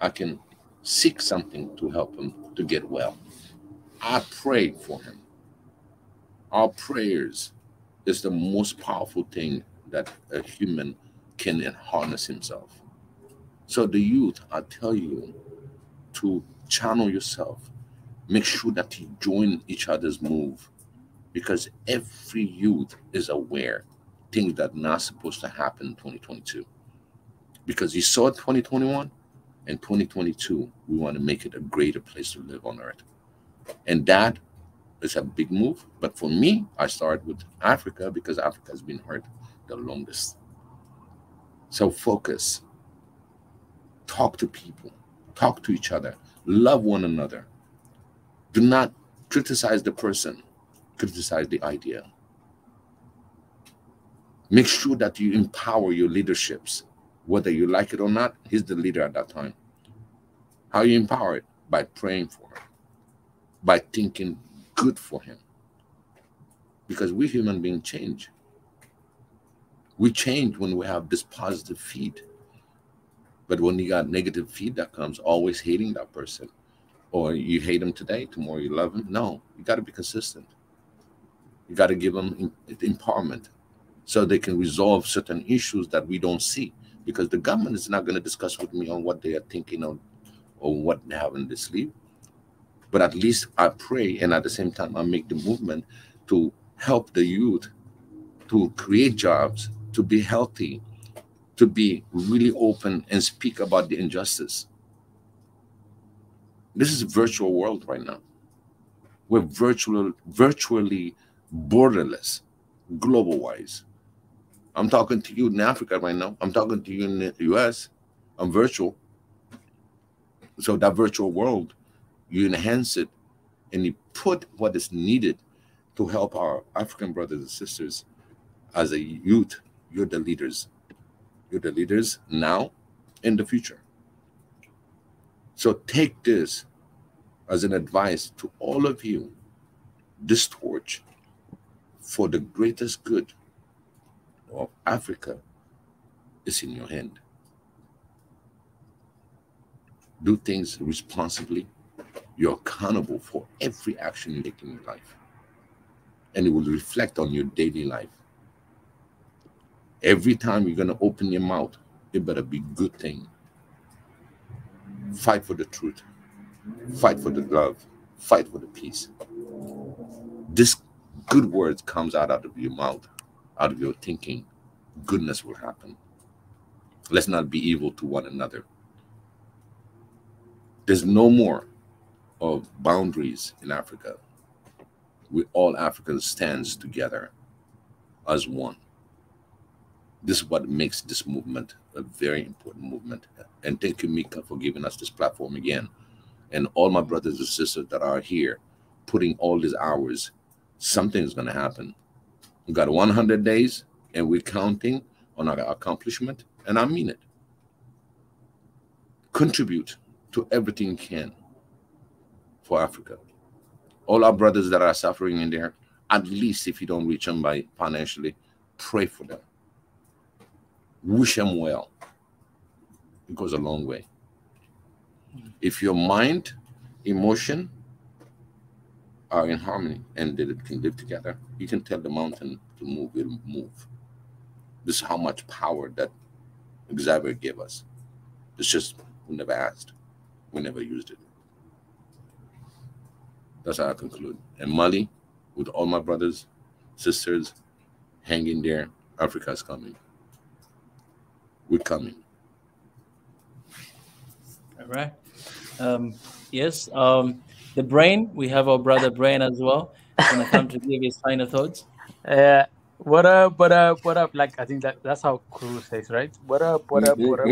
I can seek something to help him to get well. I pray for him. Our prayers is the most powerful thing that a human can harness himself. So the youth, I tell you to channel yourself. Make sure that you join each other's move, because every youth is aware things that are not supposed to happen in 2022. Because you saw 2021 and 2022, we want to make it a greater place to live on earth. And that is a big move. But for me, I started with Africa because Africa has been hurt the longest. So focus, talk to people, talk to each other, love one another. Do not criticize the person, criticize the idea. Make sure that you empower your leaderships. Whether you like it or not, he's the leader at that time. How you empower it? By praying for him, by thinking good for him. Because we human beings change. We change when we have this positive feed. But when you got negative feed that comes, always hating that person, or you hate him today, tomorrow you love him. No, you got to be consistent. You got to give them empowerment so they can resolve certain issues that we don't see. Because the government is not going to discuss with me on what they are thinking of or what they have in their sleeve. But at least I pray, and at the same time, I make the movement to help the youth to create jobs, to be healthy, to be really open and speak about the injustice. This is a virtual world right now. We're virtually borderless, global-wise. I'm talking to you in Africa right now. I'm talking to you in the US. I'm virtual. So that virtual world, you enhance it and you put what is needed to help our African brothers and sisters. As a youth, you're the leaders. You're the leaders now and the future. So take this as an advice to all of you. This torch for the greatest good of Africa is in your hand. Do things responsibly. You're accountable for every action you take in your life. And it will reflect on your daily life. Every time you're going to open your mouth, it better be a good thing. Fight for the truth. Fight for the love. Fight for the peace. This good words comes out of your mouth, out of your thinking. Goodness will happen. Let's not be evil to one another. There's no more of boundaries in Africa. We all Africans stands together as one. This is what makes this movement a very important movement. And thank you, Mika, for giving us this platform again. And all my brothers and sisters that are here, putting all these hours, something's going to happen. We got 100 days, and we're counting on our accomplishment, and I mean it. contribute to everything you can for Africa. All our brothers that are suffering in there, at least if you don't reach them by financially, pray for them. Wish them well. It goes a long way. If your mind, emotion are in harmony and that it can live together, you can tell the mountain to move, it'll move. This is how much power that Xavier gave us. It's just we never asked. We never used it. That's how I conclude. And Mali, with all my brothers, sisters, hang in there. Africa's coming. We're coming. All right. Yes. The Brain, we have our brother Brain as well. He's gonna come to give his final thoughts. What up, what up, what up? Like, I think that's how Kuru says, right? What up, what up, what up?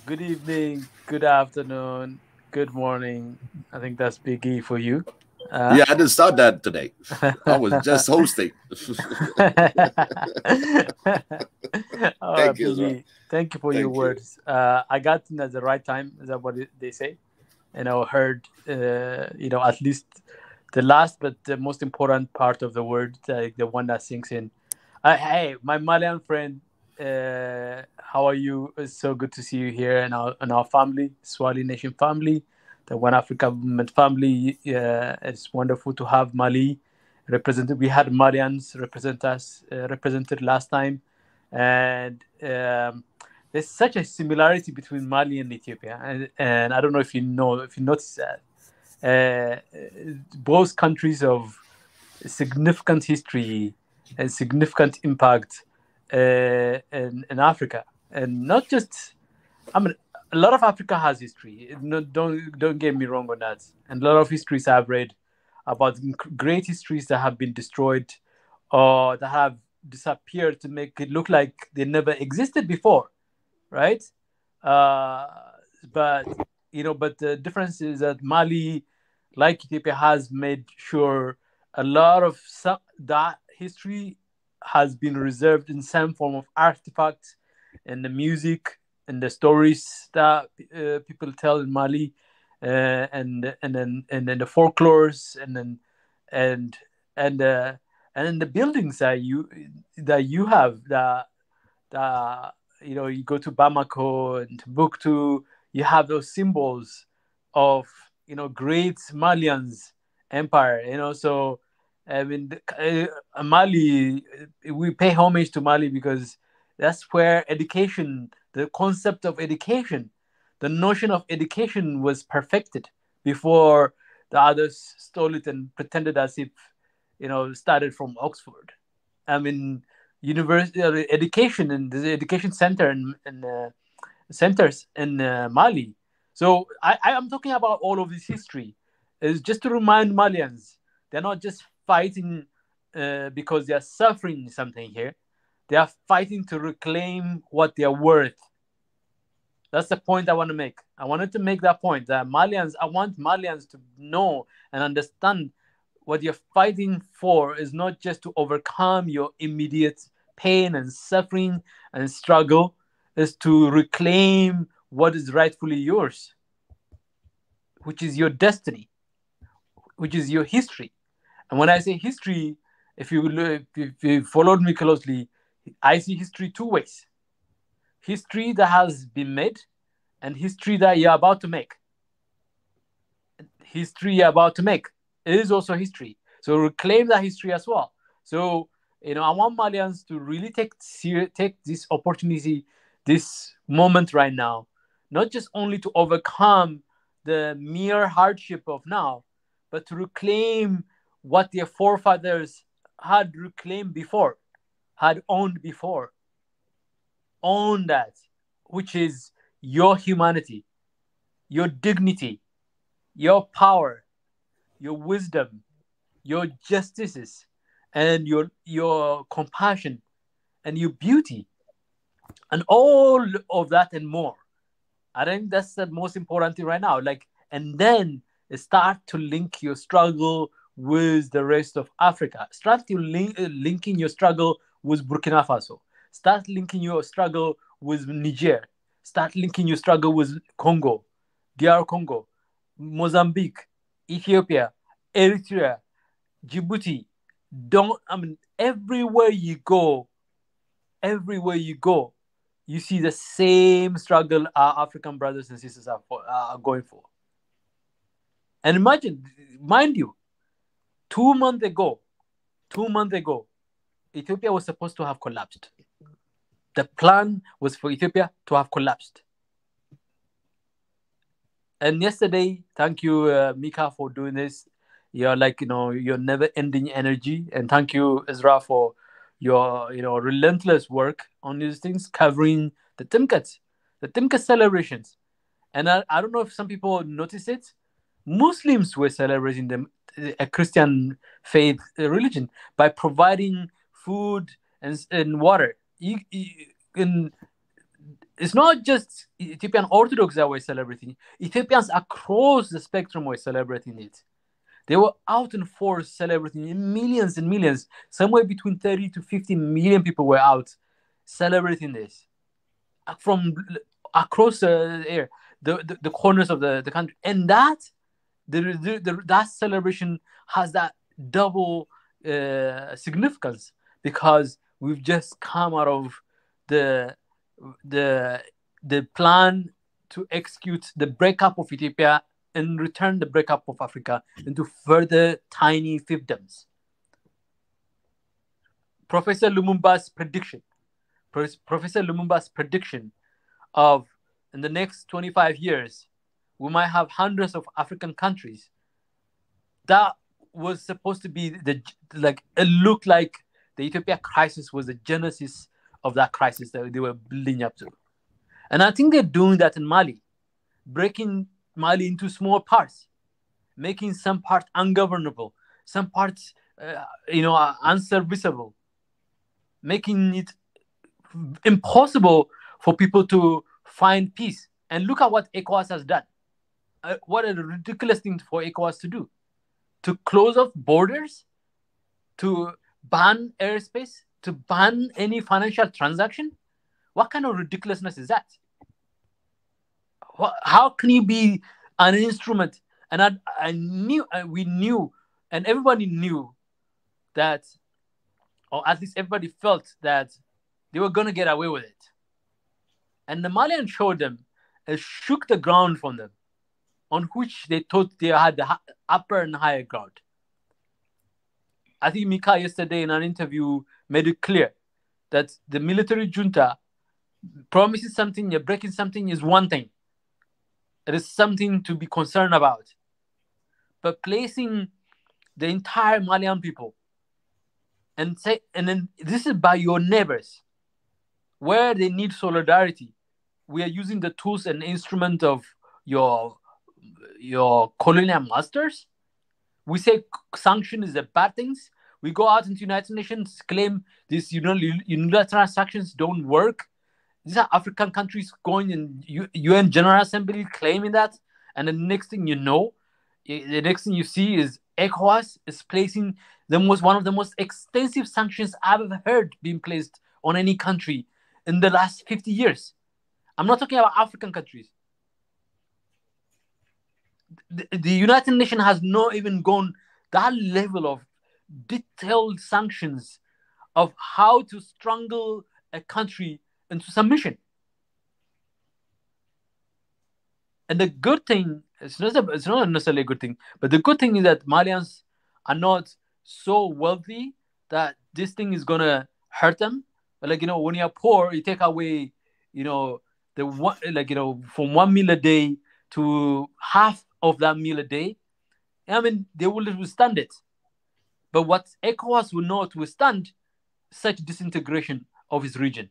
Good evening, good afternoon, good morning. I think that's Big E for you. Yeah, I didn't start that today. I was just hosting. Thank you, Biggie, thank you for your words. I got in at the right time. Is that what they say? And I heard, at least the last, but the most important part of the word, the one that sinks in. Hey, my Malian friend, how are you? It's so good to see you here and our family, Swahili Nation family, the One Africa Movement family. It's wonderful to have Mali represented. We had Malians represented last time, and there's such a similarity between Mali and Ethiopia, and I don't know if you notice that both countries of significant history and significant impact in Africa, and not just. I mean, a lot of Africa has history. No, don't get me wrong on that. And a lot of histories I've read about great histories that have been destroyed or that have disappeared to make it look like they never existed before, right? But the difference is that Mali, like Ethiopia, has made sure a lot of that history has been reserved in some form of artifacts and the music and the stories that people tell in Mali, and then the folklores, and then the buildings that you have that you go to Bamako and Timbuktu, you have those symbols of great Malians empire. So I mean, Mali, we pay homage to Mali because that's where education, the concept of education, the notion of education was perfected before the others stole it and pretended as if, started from Oxford. I mean, university education and the education center and centers in Mali. So I am talking about all of this history. Is just to remind Malians, they're not just fighting because they are suffering something here. They are fighting to reclaim what they are worth. That's the point I want to make. I wanted to make that point that I want Malians to know and understand what you're fighting for is not just to overcome your immediate pain and suffering and struggle, is to reclaim what is rightfully yours, which is your destiny, which is your history. And when I say history, if you followed me closely, I see history two ways. History that has been made and history that you're about to make. History you're about to make is also history. So reclaim that history as well. So, I want Malians to really take this opportunity, this moment right now, not just only to overcome the mere hardship of now, but to reclaim what their forefathers had reclaimed before, had owned before. Own that, which is your humanity, your dignity, your power, your wisdom, your justices, and your compassion, and your beauty, and all of that and more. I think that's the most important thing right now. And then start to link your struggle with the rest of Africa. Start to linking your struggle with Burkina Faso. Start linking your struggle with Niger. Start linking your struggle with Congo, DR Congo, Mozambique, Ethiopia, Eritrea, Djibouti. Everywhere you go, you see the same struggle our African brothers and sisters are going for. And imagine, mind you, 2 months ago, Ethiopia was supposed to have collapsed. The plan was for Ethiopia to have collapsed. And yesterday, thank you, Mika, for doing this. You're your never-ending energy. And thank you, Ezra, for your, relentless work on these things, covering the Timkat celebrations. And I don't know if some people notice it. Muslims were celebrating a Christian faith religion by providing food and water. It's not just Ethiopian Orthodox that were celebrating. Ethiopians across the spectrum were celebrating it. They were out in force celebrating in millions and millions. Somewhere between 30 to 50 million people were out celebrating this from across the air, the corners of the country. And that celebration has that double significance, because we've just come out of the plan to execute the breakup of Ethiopia and return the breakup of Africa into further tiny fiefdoms. Professor Lumumba's prediction of in the next 25 years, we might have hundreds of African countries. That was supposed to be it looked like the Ethiopia crisis was the genesis of that crisis that they were building up to. And I think they're doing that in Mali, breaking Mali into small parts, making some parts ungovernable, some parts, unserviceable, making it impossible for people to find peace. And look at what ECOWAS has done. What a ridiculous thing for ECOWAS to do. To close off borders, to ban airspace, to ban any financial transaction. What kind of ridiculousness is that? How can you be an instrument? And we knew, and everybody knew that, or at least everybody felt that they were going to get away with it. And the Malian showed them and shook the ground from them, on which they thought they had the upper and higher ground. I think Mika yesterday in an interview made it clear that the military junta promises something, you're breaking something is one thing. It is something to be concerned about. But placing the entire Malian people and then this is by your neighbors, where they need solidarity. We are using the tools and instrument of your colonial masters. We say sanction is a bad things. We go out into United Nations, claim these unilateral sanctions don't work. These are African countries going in UN General Assembly claiming that. And the next thing you know, the next thing you see is ECOWAS is placing one of the most extensive sanctions I've ever heard being placed on any country in the last 50 years. I'm not talking about African countries. The United Nations has not even gone that level of detailed sanctions of how to strangle a country into submission. And the good thing, it's not necessarily a good thing, but the good thing is that Malians are not so wealthy that this thing is going to hurt them. But when you're poor, you take away, from 1 meal a day to half of that meal a day. They will withstand it. But what ECOWAS will not withstand, such disintegration of its region.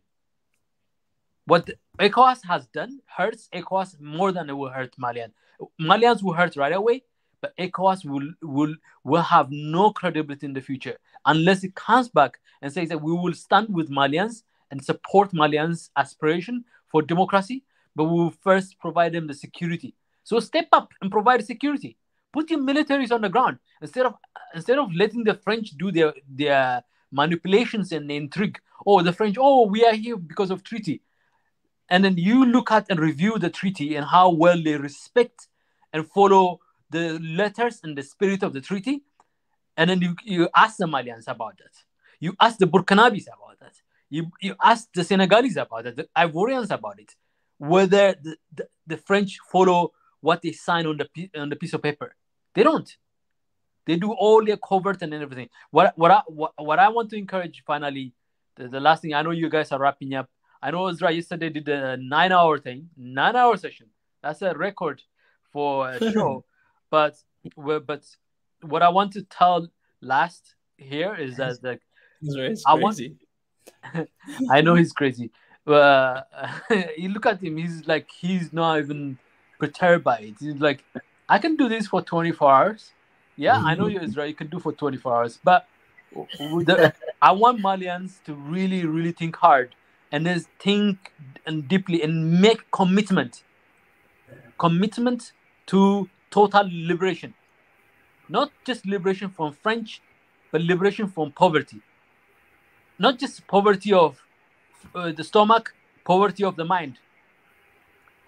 What ECOWAS has done hurts ECOWAS more than it will hurt Malian. Malians will hurt right away, but ECOWAS will have no credibility in the future unless it comes back and says that we will stand with Malians and support Malians' aspiration for democracy, but we will first provide them the security. So step up and provide security. Put your militaries on the ground instead of letting the French do their manipulations and intrigue. Oh, the French, we are here because of treaty. and then you look at and review the treaty and how well they respect and follow the letters and the spirit of the treaty, and then you ask the Malians about that. You ask the Burkinabes about that. You ask the Senegalese about it, the Ivorians about it, whether the French follow what they sign on the piece of paper. They don't. They do all their covert and everything. What I want to encourage finally, the last thing, I know you guys are wrapping up. I know Ezra yesterday did a 9-hour thing, 9-hour session. That's a record for a show. But what I want to tell last here is that It's crazy. I know he's crazy. You look at him, he's not even perturbed by it. He's like, I can do this for 24 hours. Yeah, I know you, Israel, you can do for 24 hours. But I want Malians to really, really think hard and then think and deeply and make commitment to total liberation. Not just liberation from French, but liberation from poverty. Not just poverty of the stomach, poverty of the mind.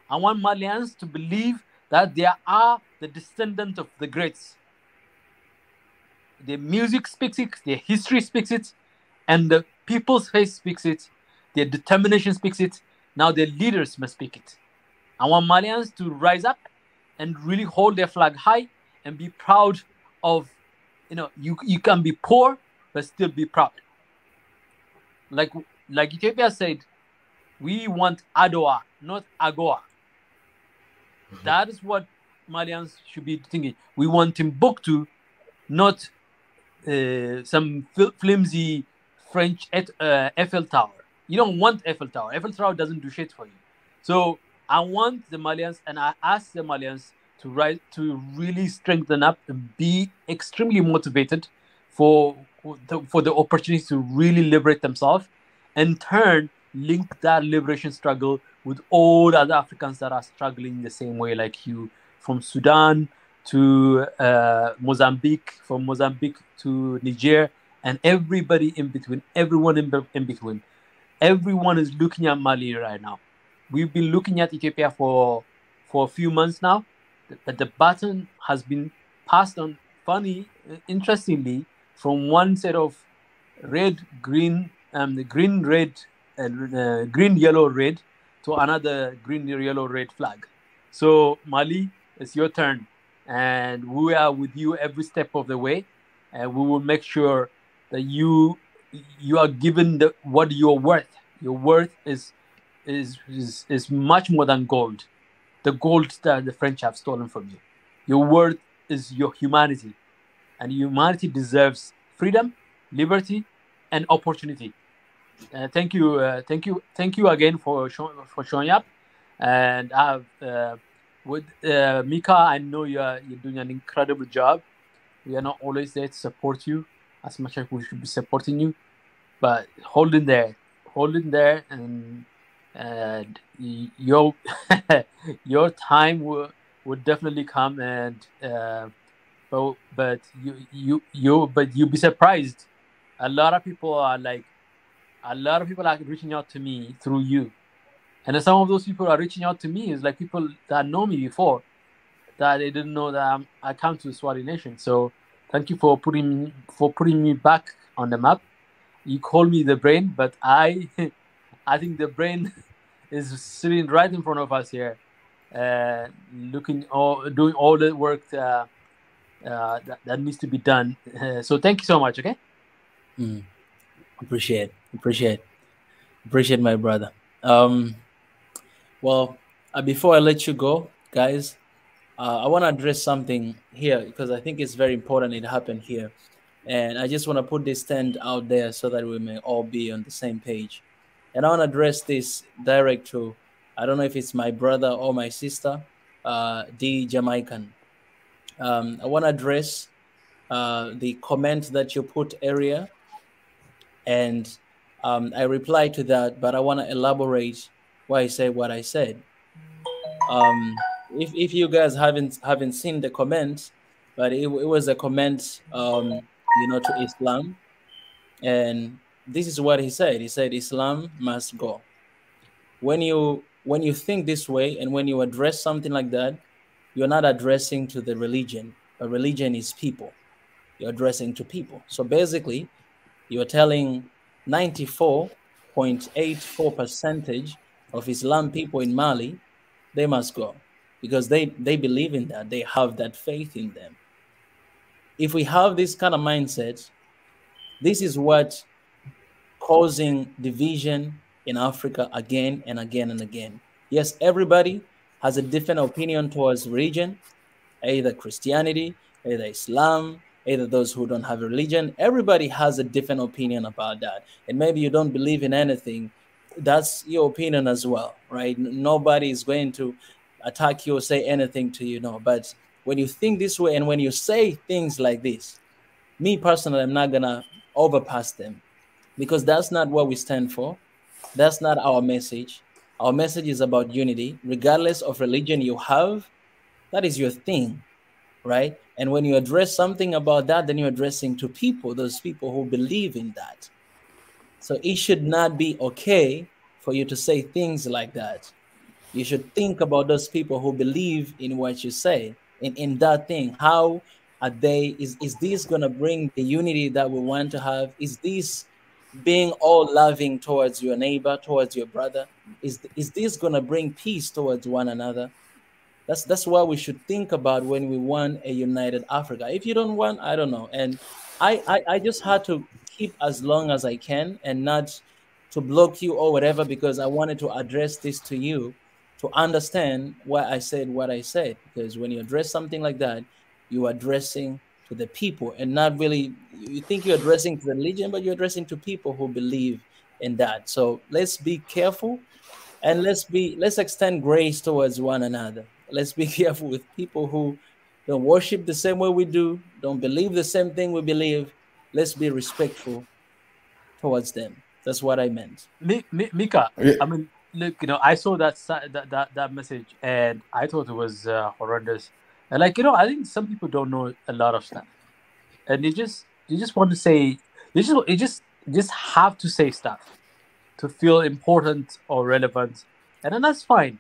I want Malians to believe that they are the descendant of the greats. Their music speaks it, their history speaks it, and the people's face speaks it, their determination speaks it. Now their leaders must speak it. I want Malians to rise up and really hold their flag high and be proud of, you can be poor, but still be proud. Like Ethiopia said, we want Adoa, not Agoa. That is what Malians should be thinking. We want Timbuktu, not some flimsy French Eiffel Tower. You don't want Eiffel Tower. Eiffel Tower doesn't do shit for you. So I want the Malians, and I ask the Malians to really strengthen up and be extremely motivated for the opportunity to really liberate themselves, and link that liberation struggle with all other Africans that are struggling the same way like you, from Sudan to Mozambique, from Mozambique to Niger, and everybody in between, everyone in between. Everyone is looking at Mali right now. We've been looking at Ethiopia for a few months now, but the baton has been passed on, interestingly, from one set of green, yellow, red to another green, yellow, red flag. So Mali, it's your turn, and we are with you every step of the way, and we will make sure that you are given what you're worth. Your worth is much more than gold, the gold that the French have stolen from you. Your worth is your humanity, and humanity deserves freedom, liberty, and opportunity. Thank you again for showing up. And with Mika, I know you're doing an incredible job. We are not always there to support you as much as we should be supporting you, but hold in there, and your your time will definitely come. And but you'll be surprised. A lot of people are reaching out to me through you, and then some of those people are reaching out to me is like people that know me before, that they didn't know that I come to the Swahili Nation. So thank you for putting me back on the map. You call me the brain, but I think the brain is sitting right in front of us here, doing all the work that needs to be done. So thank you so much. Okay. Appreciate my brother. Well, before I let you go, guys, I want to address something here because I think it's very important it happened here. And I just want to put this stand out there so that we may all be on the same page. And I want to address this direct to, I don't know if it's my brother or my sister, the Jamaican. I want to address the comment that you put earlier. And I replied to that, but I want to elaborate why I said what I said. If you guys haven't seen the comment, but it was a comment, to Islam, and this is what he said. He said Islam must go. When you when you think this way and when you address something like that, you're not addressing to the religion. A religion is people. You're addressing to people. So basically, you're telling 94.84% of Islam people in Mali, they must go because they believe in that. They have that faith in them. If we have this kind of mindset, this is what causing division in Africa again and again and again. Yes, everybody has a different opinion towards religion, either Christianity, either Islam, either those who don't have a religion. Everybody has a different opinion about that. And maybe you don't believe in anything. That's your opinion as well, right? Nobody is going to attack you or say anything to you, no. But when you think this way and when you say things like this, me personally, I'm not going to overpass them because that's not what we stand for. That's not our message. Our message is about unity. Regardless of religion you have, that is your thing, right? And when you address something about that, then you're addressing to people, those people who believe in that. So it should not be okay for you to say things like that. You should think about those people who believe in what you say, in that thing. How are they, is this going to bring the unity that we want to have? Is this being all loving towards your neighbor, towards your brother? Is this going to bring peace towards one another? That's what we should think about when we want a united Africa. If you don't want, I don't know. And I just had to keep as long as I can and not to block you or whatever, because I wanted to address this to you to understand why I said what I said. Because when you address something like that, you're addressing to the people and not really, you think you're addressing to the religion, but you're addressing to people who believe in that. So let's be careful and let's extend grace towards one another. Let's be careful with people who don't worship the same way we do, don't believe the same thing we believe. Let's be respectful towards them. That's what I meant. Mika, I mean, look, I saw that message and I thought it was horrendous. And I think some people don't know a lot of stuff, and you just want to say, you just have to say stuff to feel important or relevant, and then that's fine.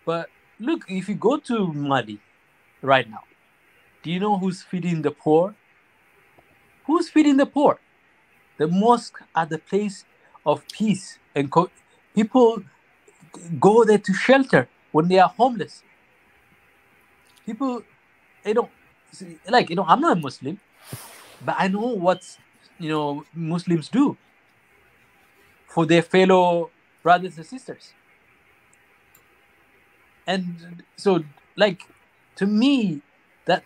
But look, if you go to Mali right now, do you know who's feeding the poor? Who's feeding the poor? The mosque are the place of peace, and people go there to shelter when they are homeless. People, I'm not a Muslim, but I know what Muslims do for their fellow brothers and sisters. And so, to me, that,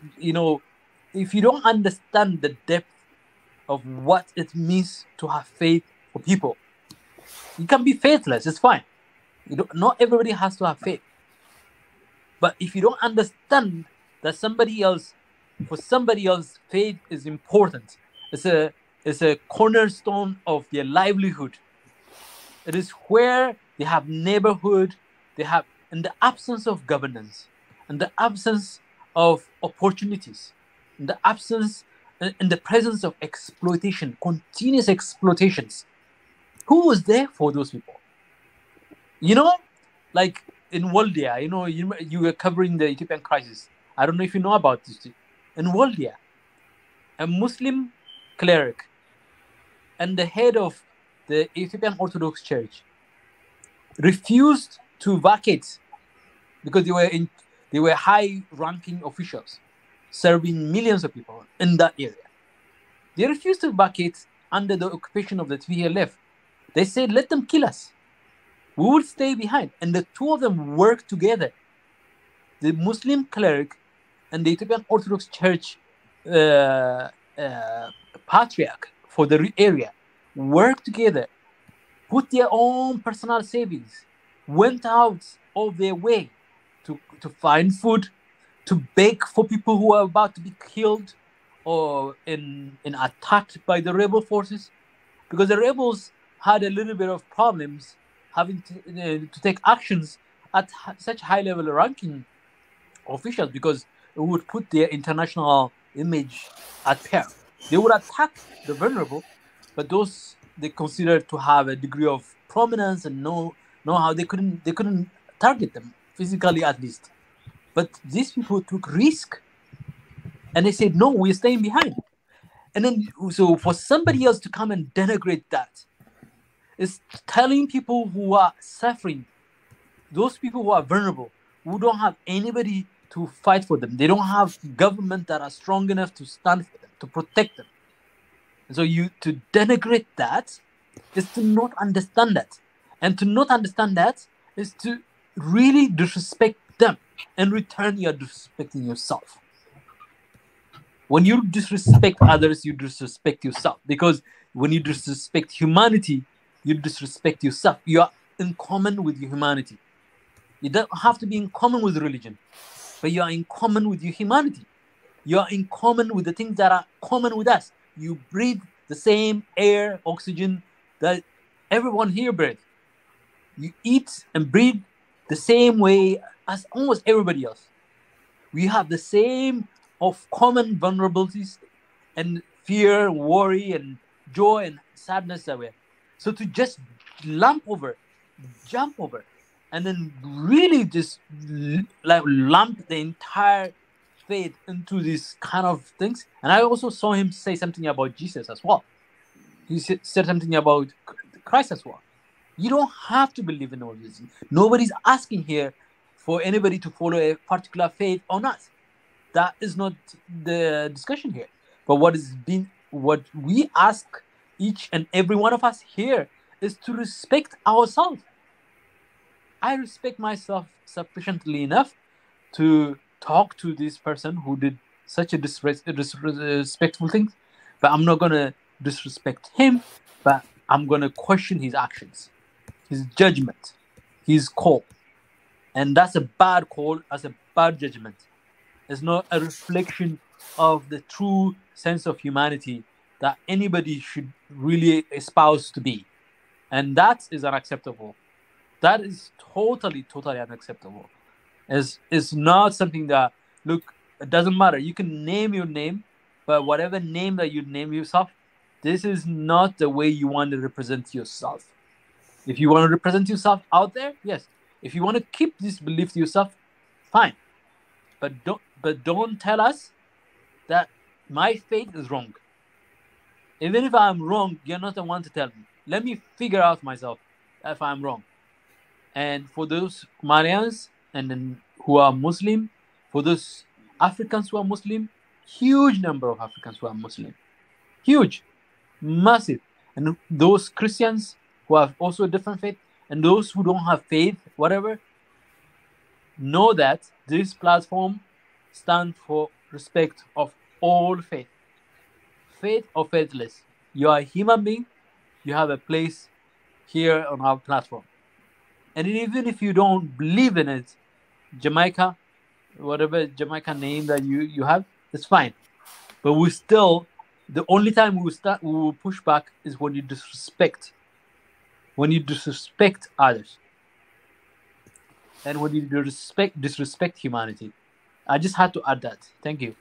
if you don't understand the depth of what it means to have faith for people, you can be faithless, it's fine. Not everybody has to have faith. But if you don't understand that for somebody else, faith is important. It's a cornerstone of their livelihood. It is where they have neighborhood, they have, in the absence of governance, in the absence of opportunities, in the presence of exploitation, continuous exploitations. Who was there for those people? In Waldia, you were covering the Ethiopian crisis. I don't know if you know about this. In Waldia, a Muslim cleric and the head of the Ethiopian Orthodox Church refused to vacate because they were high-ranking officials serving millions of people in that area. They refused to vacate under the occupation of the TPLF. They said, let them kill us. We will stay behind. And the two of them worked together. The Muslim cleric and the Ethiopian Orthodox Church patriarch for the area worked together, put their own personal savings, went out of their way to find food, to beg for people who are about to be killed or attacked by the rebel forces, because the rebels had a little bit of problems having to take actions at such high-level ranking officials, because it would put their international image at peril. They would attack the vulnerable, but those they considered to have a degree of prominence and know how they couldn't target them physically at least. But these people took risk, and they said, "No, we're staying behind." And then, so for somebody else to come and denigrate that is telling people who are suffering, those people who are vulnerable, who don't have anybody to fight for them, they don't have government that are strong enough to stand for them, to protect them. And so to denigrate that is to not understand that. And to not understand that is to really disrespect them. In return, you are disrespecting yourself. When you disrespect others, you disrespect yourself. Because when you disrespect humanity, you disrespect yourself. You are in common with your humanity. You don't have to be in common with religion, but you are in common with your humanity. You are in common with the things that are common with us. You breathe the same air, oxygen that everyone here breathes. You eat and breathe the same way as almost everybody else. We have the same of common vulnerabilities and fear, worry, and joy and sadness that we have. So to just jump over, and then really just like lump the entire faith into these kind of things. And I also saw him say something about Jesus as well. He said something about Christ as well. You don't have to believe in all this. Nobody's asking here for anybody to follow a particular faith or not. That is not the discussion here. But what we ask each and every one of us here is to respect ourselves. I respect myself sufficiently enough to talk to this person who did such a disrespectful thing, but I'm not going to disrespect him, but I'm going to question his actions, his judgment, his call. And that's a bad call, that's a bad judgment. It's not a reflection of the true sense of humanity that anybody should really espouse to be. And that is unacceptable. That is totally unacceptable. It's not something that, look, it doesn't matter. You can name your name, but whatever name that you name yourself, this is not the way you want to represent yourself. If you want to represent yourself out there, yes. If you want to keep this belief to yourself, fine. But don't tell us that my faith is wrong. Even if I'm wrong, you're not the one to tell me. Let me figure out myself if I'm wrong. And for those Malians and then who are Muslim, for those Africans who are Muslim, huge number of Africans who are Muslim. Huge, massive. And those Christians who have also a different faith, and those who don't have faith, whatever, know that this platform stands for respect of all faith. Faith or faithless. You are a human being, you have a place here on our platform. And even if you don't believe in it, Jamaica, whatever Jamaican name that you have, it's fine. But we still, the only time we will push back is when you disrespect. When you disrespect others. And when you disrespect humanity. I just had to add that. Thank you.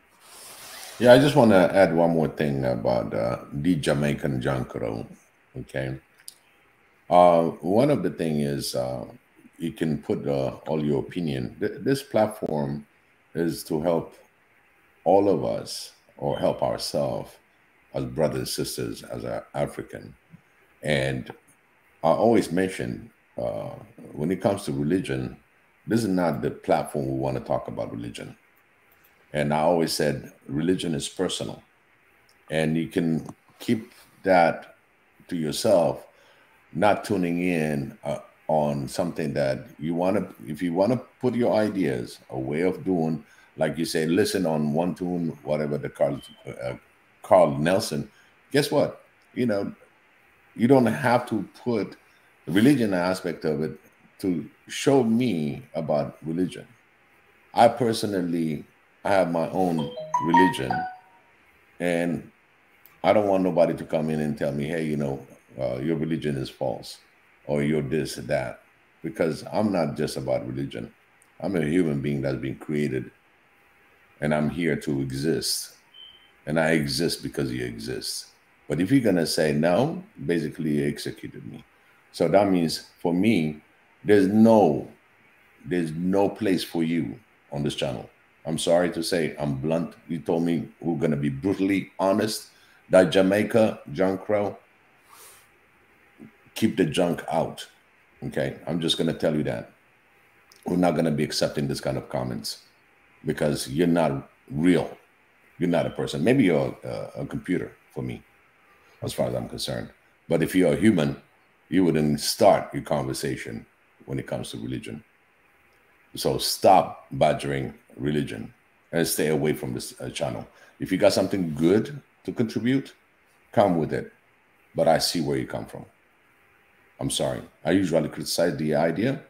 Yeah, I just want to add one more thing about the Jamaican Jankro. Okay. One of the thing is you can put all your opinion. This platform is to help all of us, or help ourselves as brothers and sisters, as an African. And I always mention when it comes to religion, this is not the platform we want to talk about religion. And I always said religion is personal, and you can keep that to yourself, not tuning in on something that you want to. If you want to put your ideas, a way of doing, like you say, listen on one tune, whatever the Carl Nelson. Guess what? You don't have to put the religion aspect of it to show me about religion. I personally, I have my own religion, and I don't want nobody to come in and tell me, hey, your religion is false, or you're this or that, because I'm not just about religion. I'm a human being that's been created, and I'm here to exist, and I exist because you exist. But if you're going to say no, basically you executed me. So that means for me, there's no there's no place for you on this channel. I'm sorry to say, I'm blunt. You told me we're going to be brutally honest. That Jamaica junk crow, keep the junk out. Okay, I'm just going to tell you that. We're not going to be accepting this kind of comments because you're not real. You're not a person. Maybe you're a computer for me, as far as I'm concerned. But if you're a human, you wouldn't start your conversation when it comes to religion. So stop badgering religion and stay away from this channel. If you got something good to contribute, come with it. But I see where you come from. I'm sorry. I usually criticize the idea.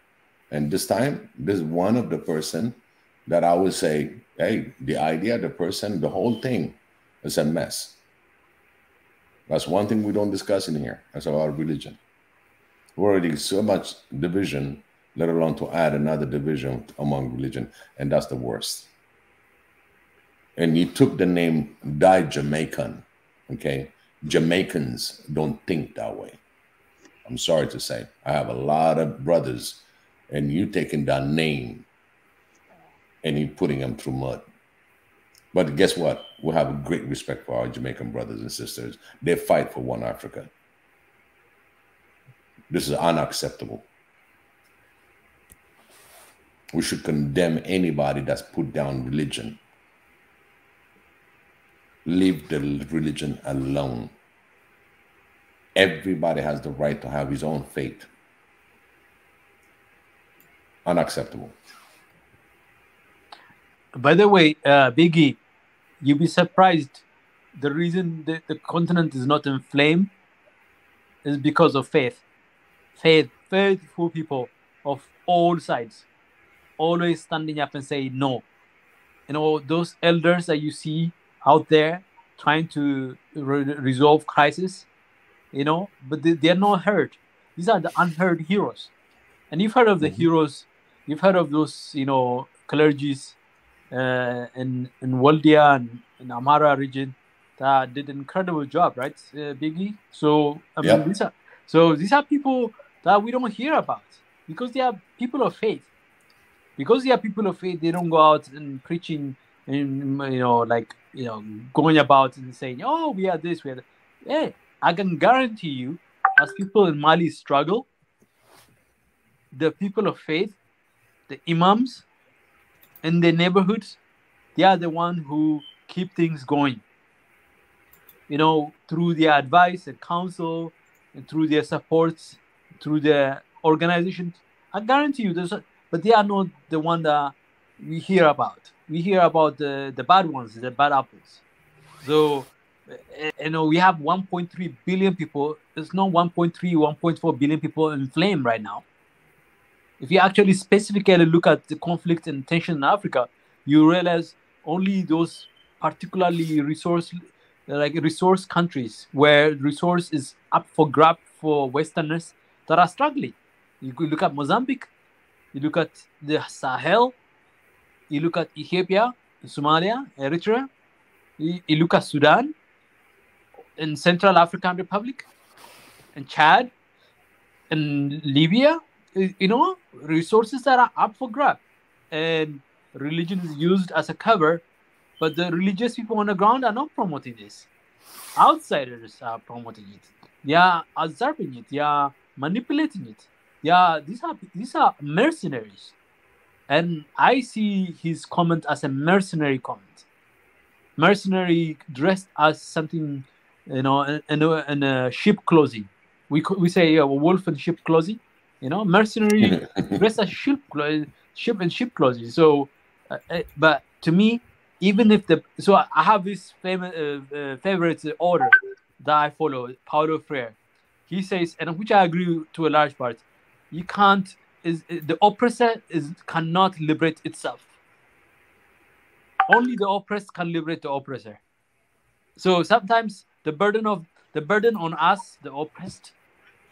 And this time, this is one of the person that I would say, hey, the idea, the person, the whole thing is a mess. That's one thing we don't discuss in here. That's about religion. We're already so much division, let alone to add another division among religion. And that's the worst. And you took the name Die Jamaican, okay? Jamaicans don't think that way. I'm sorry to say. I have a lot of brothers, and you taking that name and you putting them through mud. But guess what? We have a great respect for our Jamaican brothers and sisters. They fight for one Africa. This is unacceptable. We should condemn anybody that's put down religion. Leave the religion alone. Everybody has the right to have his own faith. Unacceptable. By the way, Biggie, you'll be surprised. The reason the continent is not in flame is because of faith. Faithful people of all sides, always standing up and saying no. You know, those elders that you see out there trying to resolve crisis, you know, but they are not heard. These are the unheard heroes. And you've heard of the heroes, you've heard of those, you know, clergies in Waldia and in Amara region that did an incredible job, right, Biggie? So, I mean, these are people that we don't hear about because they are people of faith. Because they are people of faith, they don't go out and preaching and, you know, like, you know, going about and saying, oh, we are this, we are that. Hey, I can guarantee you, as people in Mali struggle, the people of faith, the imams in their neighborhoods, they are the ones who keep things going. You know, through their advice and counsel, and through their supports, through their organizations. I guarantee you, but they are not the one that we hear about. We hear about the bad ones, the bad apples. So, you know, we have 1.3 billion people. There's not 1.3, 1.4 billion people in flame right now. If you actually specifically look at the conflict and tension in Africa, you realize only those particularly resource countries where resource is up for grab for Westerners that are struggling. You could look at Mozambique, you look at the Sahel, you look at Ethiopia, Somalia, Eritrea, you look at Sudan, and Central African Republic, and Chad, and Libya. You know, resources that are up for grab, and religion is used as a cover, but the religious people on the ground are not promoting this. Outsiders are promoting it. They are absorbing it. They are manipulating it. These are mercenaries, and I see his comment as a mercenary comment. Mercenary dressed as something, you know, in a sheep clothing. We say a wolf in sheep clothing. You know, mercenary dressed as sheep in sheep clothing. So, but to me, even if I have this favorite order that I follow, Paulo Freire. He says, and which I agree to a large part, you can't. The oppressor cannot liberate itself. Only the oppressed can liberate the oppressor. So sometimes the burden on us, the oppressed,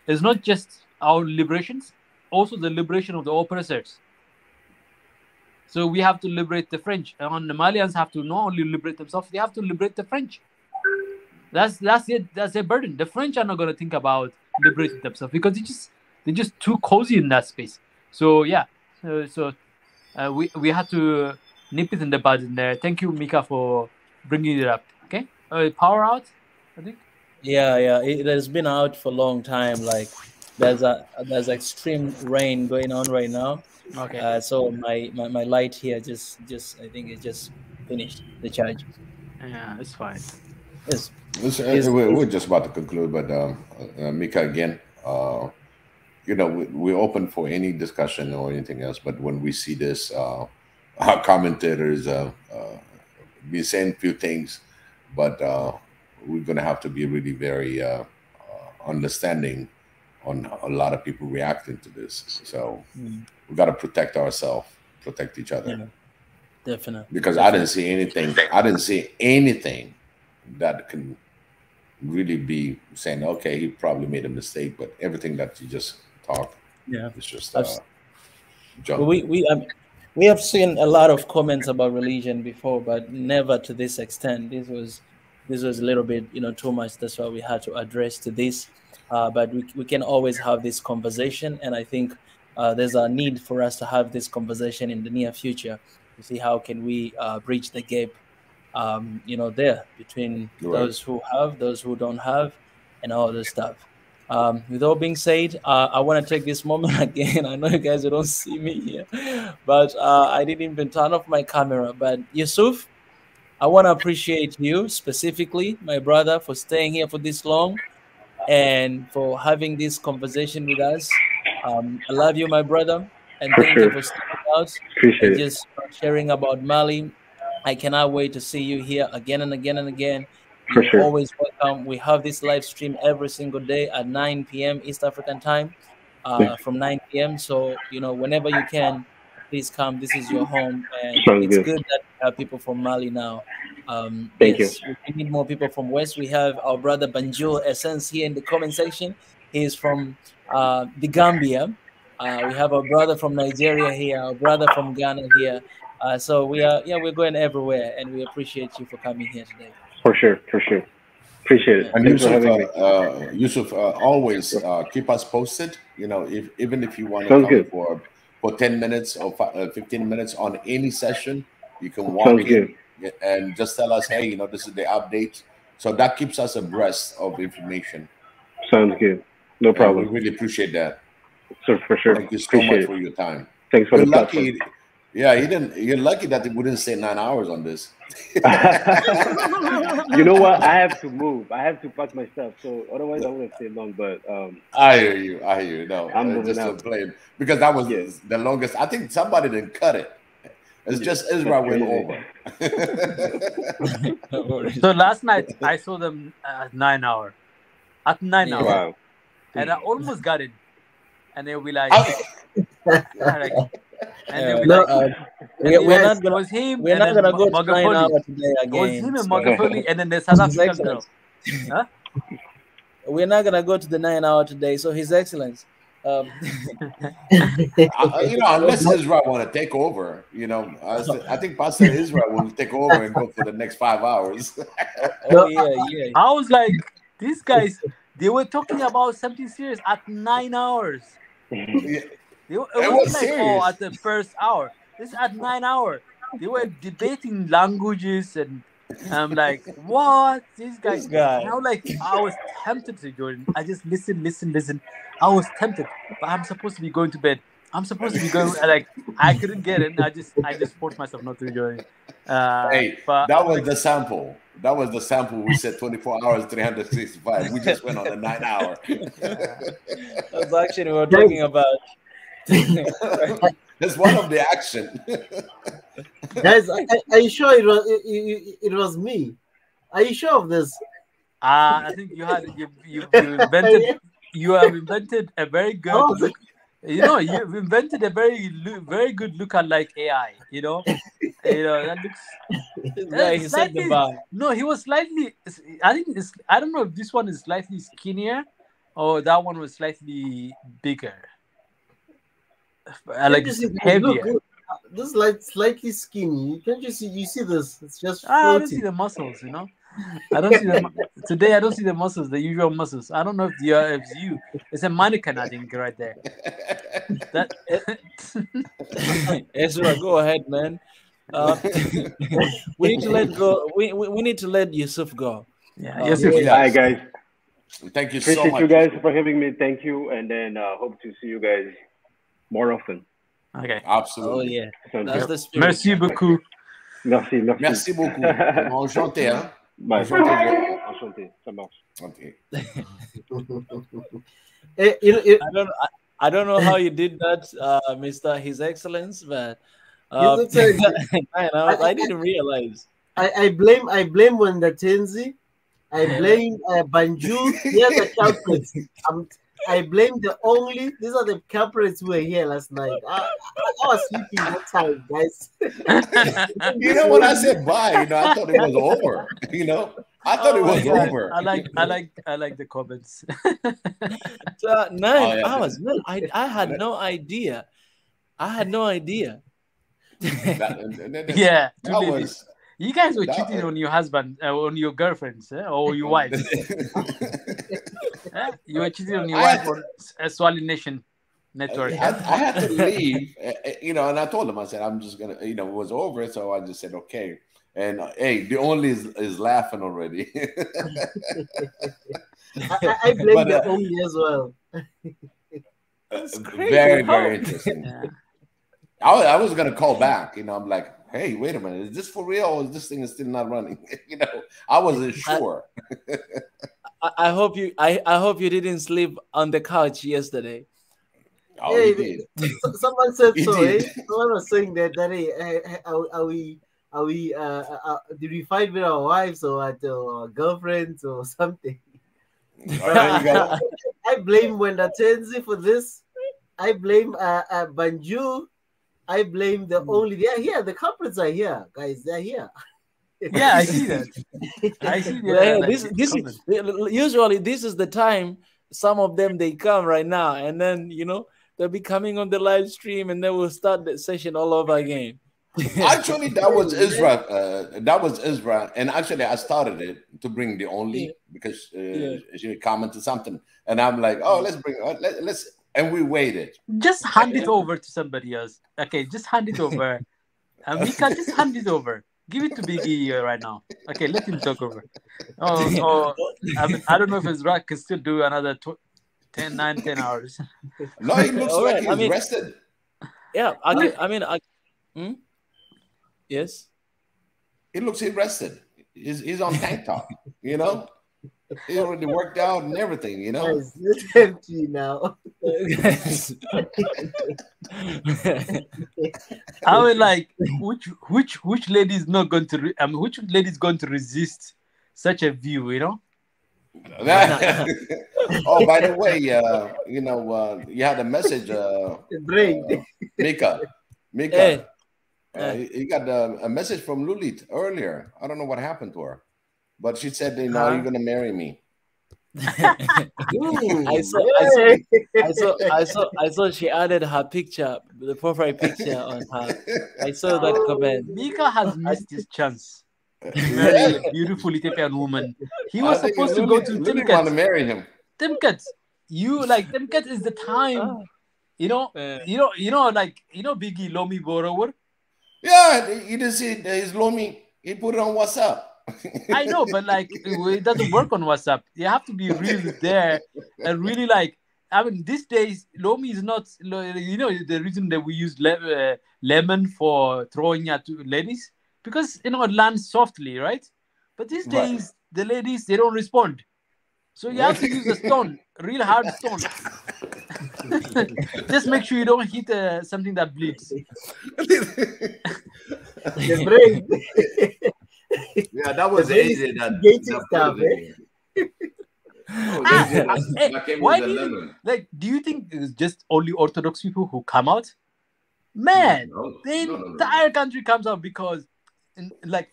is not just our liberations, also the liberation of the oppressors. So we have to liberate the French, and the Malians have to not only liberate themselves, they have to liberate the French. That's it. That's their burden. The French are not going to think about liberating themselves because they're just too cozy in that space. So yeah, We had to nip it in the bud in there. Thank you, Mika, for bringing it up. Okay, power out, I think. Yeah. It has been out for a long time. Like there's extreme rain going on right now. Okay. So my light here just I think it just finished the charge. Yeah, it's fine. Yes. We're just about to conclude, but Mika, again, we're open for any discussion or anything else. But when we see this, our commentators be saying a few things, but we're going to have to be really very understanding on a lot of people reacting to this. So we got to protect ourselves, protect each other. Yeah, definitely. Because I didn't see anything. I didn't see anything that can really be saying, okay, he probably made a mistake. But everything that you just talked, it's just junk. We have seen a lot of comments about religion before, but never to this extent. This was a little bit too much. That's why we had to address to this. But we can always have this conversation, and I think there's a need for us to have this conversation in the near future to see how can we bridge the gap, there between those who have, those who don't have, and all this stuff. With all being said, I want to take this moment again. I know you guys don't see me here, but I didn't even turn off my camera. But Yusuf, I want to appreciate you specifically, my brother, for staying here for this long and for having this conversation with us. I love you, my brother, and thank you for sticking out and just sharing about Mali. I cannot wait to see you here again and again and again. You're always welcome. We have this live stream every single day at 9 p.m. East African time, from 9 p.m. So, whenever you can, please come. This is your home, and it's good that we have people from Mali now. Thank you. We need more people from West. We have our brother Banjul Essence here in the comment section. He is from the Gambia. We have our brother from Nigeria here, our brother from Ghana here. So we're going everywhere, and we appreciate you for coming here today. For sure. Appreciate it. And Thanks for having me. Yusuf, always keep us posted. Even if you want to come for 10 minutes or 15 minutes on any session, you can walk in and just tell us, hey, this is the update. So that keeps us abreast of information. Sounds good. No problem. We really appreciate that. So for sure. Thank you so much for your time. Thanks for the platform. Yeah, you're lucky that we didn't say 9 hours on this. You know what? I have to move. I have to pack my stuff. So otherwise, I would have stayed long. But I hear you. No, I'm moving just out. to play because that was the longest. I think somebody didn't cut it. It's just Israel went over. So last night I saw them at 9 hour. At 9 hour. Wow. And I almost got it. And they'll be like, we're not gonna. Was him. We're not gonna go to 9 hours today again. Was him and Magafuli, and then the South African girl. Huh? We're not gonna go to the 9 hour today. So His Excellence. Unless Israel want to take over, I think Pastor Israel will take over and go for the next 5 hours. Yeah. I was like, these guys, they were talking about something serious at 9 hours. It was like, at the first hour. This at 9 hours. They were debating languages, and I'm like, what? These guys. And I was tempted to join. I just listen. I was tempted, but I'm supposed to be going to bed. I'm supposed to be going. I couldn't get in. I just forced myself not to join. But that was the sample. We said 24 hours, 365. We just went on the 9 hour. That's actually what we're talking about. That's one of the action. Guys, are you sure it was me? Are you sure of this? I think you have invented a very good you've invented a very good look-alike AI. That looks. He said the bar. No, he was slightly. I don't know if this one is slightly skinnier or that one was slightly bigger. Heavier. This is like slightly skinny. Can't you see? You see this? It's just floating. I don't see the muscles. I don't see them today. I don't see the muscles, the usual muscles. I don't know if it's you. It's a mannequin, I think, right there. That Ezra, go ahead, man. Uh, we need to let go. We need to let Yusuf go. yeah, Uh, yes, Yeah. if All right, guys. Thank you so Appreciate much. you guys for having me. Thank you, and then hope to see you guys more often. okay. oh Absolutely. yeah, Sounds that's good. the spirit. Merci beaucoup. Merci, merci. Merci beaucoup. Enchanté, hein? Bye. Enchanté. Enchanté. Ça marche. Okay. I don't know how you did that, Mister His Excellence, but His Excellency, I didn't realize. I blame Wendatenzi. I blame Banjul. They are the culprits. I blame these are the culprits who were here last night. I was sleeping that time, guys. You know, when I said bye, you know, I thought it was over. You know, I thought it Oh my was God. over. I like the comments. So 9 Oh, yeah. hours, man. I had no idea. I had no idea. Yeah, two that ladies. was. You guys were that cheating was- on your husband, on your girlfriends, or your wives. You were cheating on your I wife on Swahili Nation network. I had to leave, you know, and I told him, I said, I'm just gonna, you know, it was over, so I just said, okay. And hey, the only is laughing already. I blame But, the only as well. That's crazy. very, How- very interesting. Yeah. I was gonna call back, you know. I'm like, hey, wait a minute, is this for real? Or is this thing is still not running? You know, I wasn't sure. I hope you. I hope you didn't sleep on the couch yesterday. Oh, Yeah, he did. Someone said He so. did. Someone was saying that hey, are we did we fight with our wives or our girlfriends or something? Oh, there you go. I blame Wendatenzi for this. I blame Banju. I blame the only. They are here. The culprits are here, guys. They're here. Yeah, I see that. I see that. Yeah, like, this is usually this is the time some of them they come right now, and then they'll be coming on the live stream, and then we'll start the session all over again. Actually, that was Israel. That was Israel, and actually, I started it to bring the only because she commented something, and I'm like, oh, let's bring, let's, and we waited. just hand it over to somebody else. Okay, just hand it over. Mika, just hand it over. Give it to Biggie right now. Okay, let him talk over. I don't know if Israel can still do another 10 hours. No, he looks All like right, he's rested. Yeah, yes. He looks rested. He's on tank top, you know. He already worked out and everything, you know. Guys, it's empty now. I mean, like, which lady is not going to? Which lady is going to resist such a view? You know. Oh, by the way, you had a message, Mika. Hey. You got a message from Lulit earlier. I don't know what happened to her, but she said, "You're going to marry me." I saw she added her picture, the profile picture on her. I saw that comment. Mika has missed his chance to marry a beautiful Ethiopian woman. He was supposed to go to Lulit want to marry him. Timkat. Timkat is the time. Biggie Lomi Borrower. Yeah, you didn't see his Lomi. He put it on WhatsApp. I know, but like it doesn't work on WhatsApp. You have to be really there and really like. I mean, these days Lomi is not. The reason that we use lemon for throwing at ladies because it lands softly, right? But these days the ladies they don't respond, so you have to use a stone, real hard stone. Just make sure you don't hit something that bleeds. The brain. Yeah, that was easy. Why do you think it's just only Orthodox people who come out? Man, the entire country comes out because, like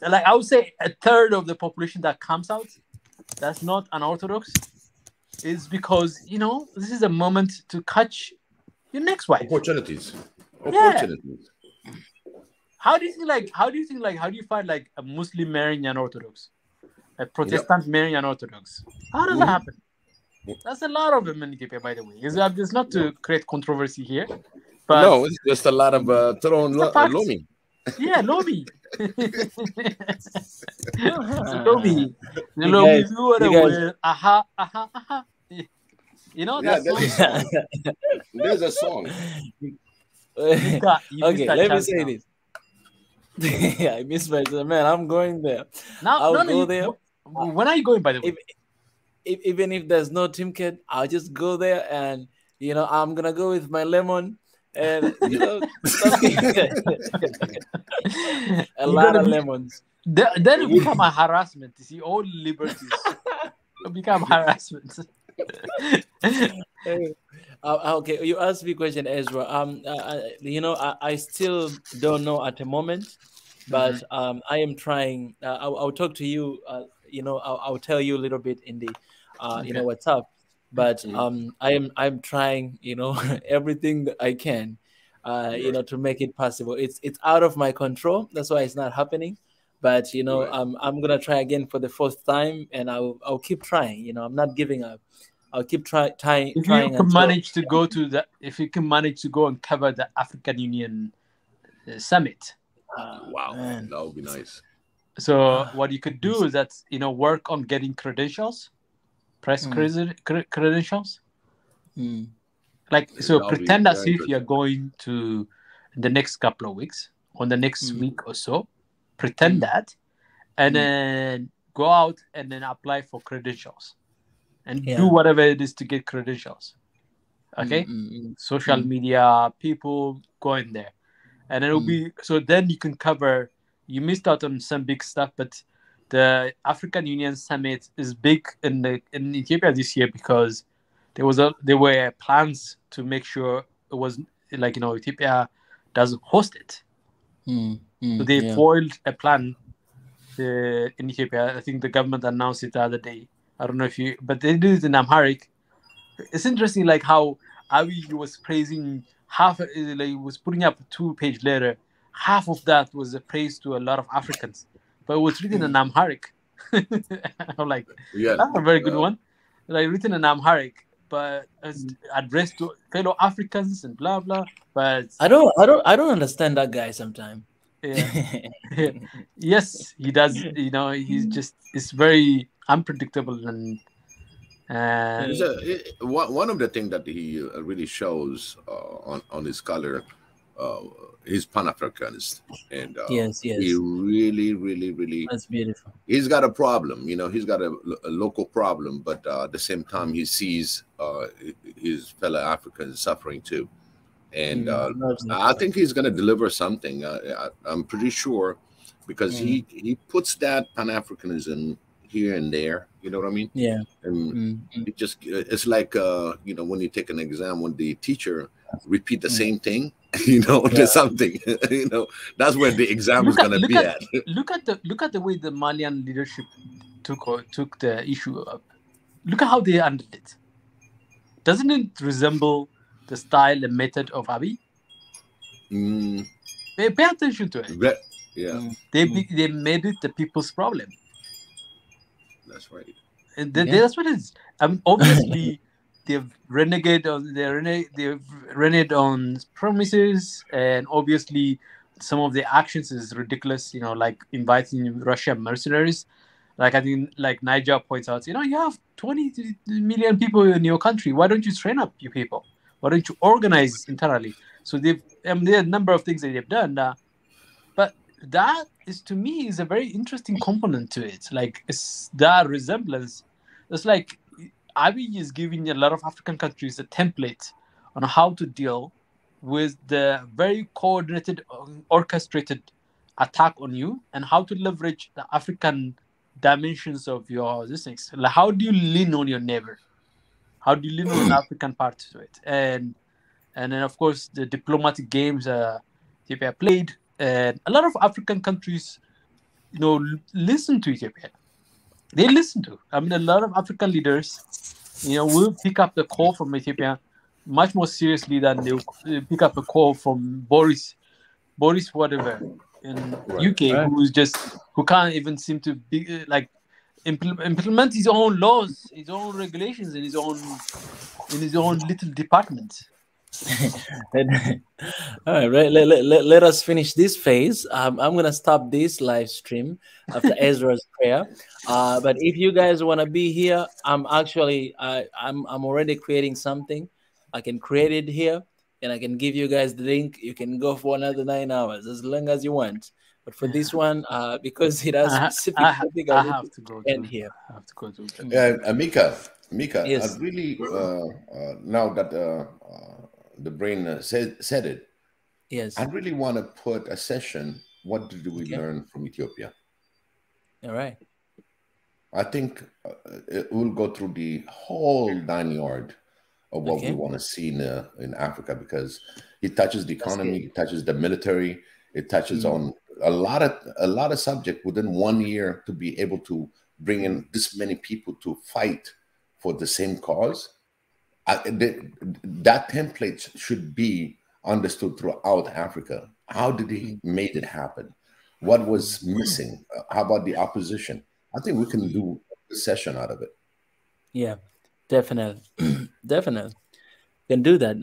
I would say, a third of the population that comes out that's not unorthodox is because this is a moment to catch your next wife. Opportunities. How do you find like a Muslim marrying an Orthodox, a Protestant marrying an Orthodox? How does that happen? That's a lot of them in Ethiopia, by the way. It's not to create controversy here, but No, it's just a lot of throwing it's a fact. lomi. Yeah, Lomi. Lomi. You Lomi, guys- you are you guys- aware. Aha, aha, aha. You know Yeah, that there's song? a song. There's a song. You missed Okay, that let me chance say now. this. Yeah, I miss myself, man. I'm going there. Now, I'll no, go you- there. When are you going, by the way? Even if there's no Team Kid, I'll just go there and I'm gonna go with my lemon and something a You're lot gonna of be- lemons. Then it become a harassment. You see, all liberties become harassment. Okay, you asked me a question, Ezra. I still don't know at the moment, but I am trying. I'll talk to you. I'll tell you a little bit in the, Okay. what's up. But I'm trying. Everything that I can, to make it possible. It's out of my control. That's why it's not happening. But I'm gonna try again for the fourth time, and I'll keep trying. I'm not giving up. I'll keep trying. If you Trying can until manage to go if you can manage to go and cover the African Union summit. Wow, man. that would be nice. So what you could do is that work on getting credentials, press credentials. Like so, That'll be pretend as very if you're going to the next couple of weeks, or the next week or so. Pretend that, and then go out and then apply for credentials, and do whatever it is to get credentials. Okay, social media, people go in there, and it'll be so. Then you can cover. You missed out on some big stuff, but the African Union Summit is big in Ethiopia this year because there were plans to make sure it was like Ethiopia doesn't host it. So they foiled a plan in Ethiopia. I think the government announced it the other day. I don't know but they did it in Amharic. It's interesting, like how Abiy was praising was putting up a 2-page letter. Half of that was a praise to a lot of Africans, but it was written in Amharic. I'm like, that's a very good one. Like written in Amharic, but addressed to fellow Africans and blah blah. But I don't understand that guy sometimes. Yeah. Yes, he does. It's very unpredictable and one of the things that he really shows on his color, he's Pan-Africanist, and yes, he really that's beautiful. He's got a problem, he's got a local problem, but at the same time he sees his fellow Africans suffering too. And I think he's going to deliver something. I'm pretty sure, because he puts that Pan-Africanism here and there. You know what I mean? Yeah. And it's like when you take an exam, when the teacher repeat the same thing, there's something. That's where the exam is going to be at. Look at the way the Malian leadership took the issue up. Look at how they handled it. Doesn't it resemble the style and method of Abiy? Pay attention to it. They made it the people's problem. That's right. And that's what it is. Obviously, they've reneged on promises, and obviously, some of the actions is ridiculous. Like inviting Russian mercenaries. Like I think, like Niger points out, you have 20 million people in your country. Why don't you train up your people? Why don't you organize internally? So there are a number of things that they've done. But that is, to me, is a very interesting component to it. Like it's that resemblance. It's like Abiy is giving a lot of African countries a template on how to deal with the very coordinated, orchestrated attack on you, and how to leverage the African dimensions of your things. Like how do you lean on your neighbor? How do you lean on the African part to it? And then, of course, the diplomatic games Ethiopia played. And a lot of African countries, listen to Ethiopia. They listen to. A lot of African leaders, will pick up the call from Ethiopia much more seriously than they will pick up a call from Boris whatever in UK, who can't even seem to be implement his own laws, his own regulations, in his own little department. All right, let us finish this phase. I'm gonna stop this live stream after Ezra's prayer. But if you guys want to be here, I'm actually I'm already creating something. I can create it here, and I can give you guys the link. You can go for another 9 hours as long as you want. But for this one, because it has specific topic, I have to go end here. I have to go to. Mika, Yes. I really now that the brain said it, Yes. I really want to put a session. What did we learn from Ethiopia? All right. I think we'll go through the whole 9 yard of what we want to see in Africa, because it touches the economy, it touches the military, it touches on a lot of subject within 1 year. To be able to bring in this many people to fight for the same cause, that template should be understood throughout Africa. How did he made it happen? What was missing? How about the opposition? I think we can do a session out of it. Yeah, definitely. Definitely can do that.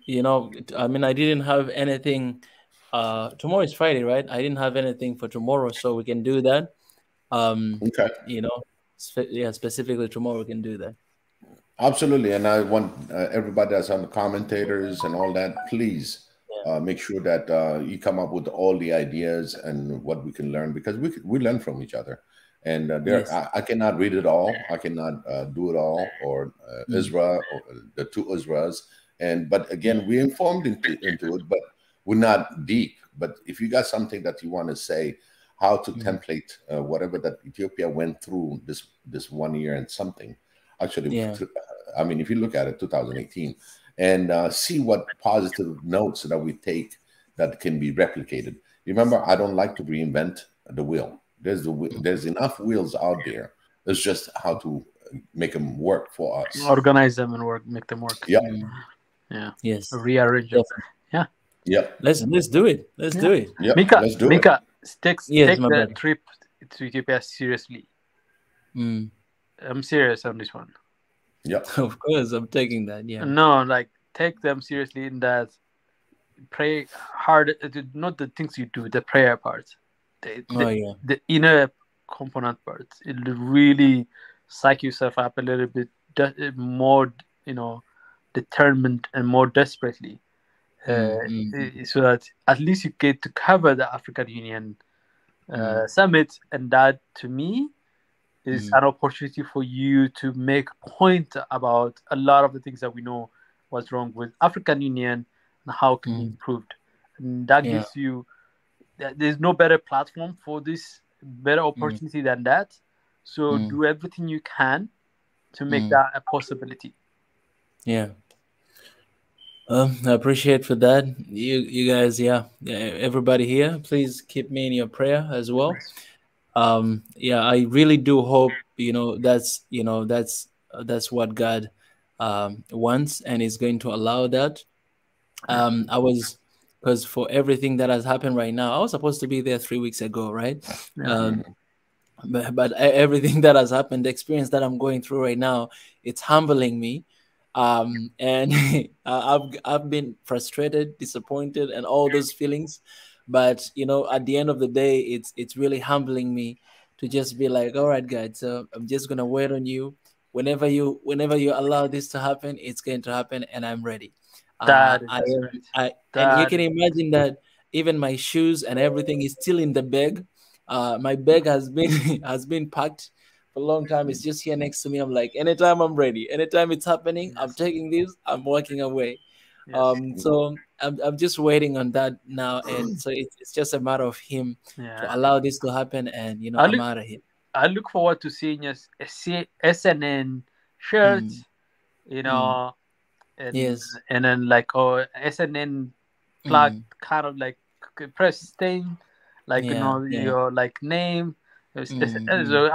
You know, I mean, I didn't have anything. Tomorrow is Friday, right? I didn't have anything for tomorrow, so we can do that. Okay. You know, specifically tomorrow we can do that. Absolutely. And I want everybody that's on the commentators and all that, please make sure that you come up with all the ideas and what we can learn, because we learn from each other. And I cannot read it all. I cannot do it all, or Isra, or the two Isras. But again, we're informed into it, but we're not deep. But if you got something that you want to say, how to template whatever that Ethiopia went through this 1 year and something. Actually, I mean, if you look at it, 2018, and see what positive notes that we take that can be replicated. Remember, I don't like to reinvent the wheel. There's enough wheels out there. It's just how to make them work for us. Organize them and make them work. Yeah. Yeah. Yes. Rearrange them. Yeah. Yeah. Let's do it. Let's do it. Yep. Mika, let's do Mika, it. take my the brother. trip to Ethiopia seriously. Mm. I'm serious on this one. Yeah. Of course, I'm taking that. Yeah. No, like take them seriously in that. Pray hard, not the things you do, the prayer part. The inner component part. It really psych yourself up a little bit more, determined and more desperately, so that at least you get to cover the African Union summit, and that to me is an opportunity for you to make a point about a lot of the things that we know was wrong with African Union and how can be improved. And that gives you, there's no better platform for this, better opportunity than that. So do everything you can to make that a possibility. Yeah. I appreciate for that. You guys, everybody here, please keep me in your prayer as well. I really do hope that's what God wants and is going to allow that. Because for everything that has happened right now, I was supposed to be there 3 weeks ago, right? But everything that has happened, the experience that I'm going through right now, it's humbling me. And I've been frustrated, disappointed, and all those feelings. But at the end of the day, it's really humbling me to just be like, all right, God, so I'm just gonna wait on you. Whenever you allow this to happen, it's going to happen, and I'm ready. And you can imagine that even my shoes and everything is still in the bag. My bag has been packed for a long time. It's just here next to me. I'm like, anytime I'm ready, anytime it's happening, I'm taking this, I'm walking away. So I'm just waiting on that now, and so it's just a matter of him to allow this to happen, and I'm out of here. I look forward to seeing a SNN shirt, and then like SNN flag, kind of like press stain, like your like name. So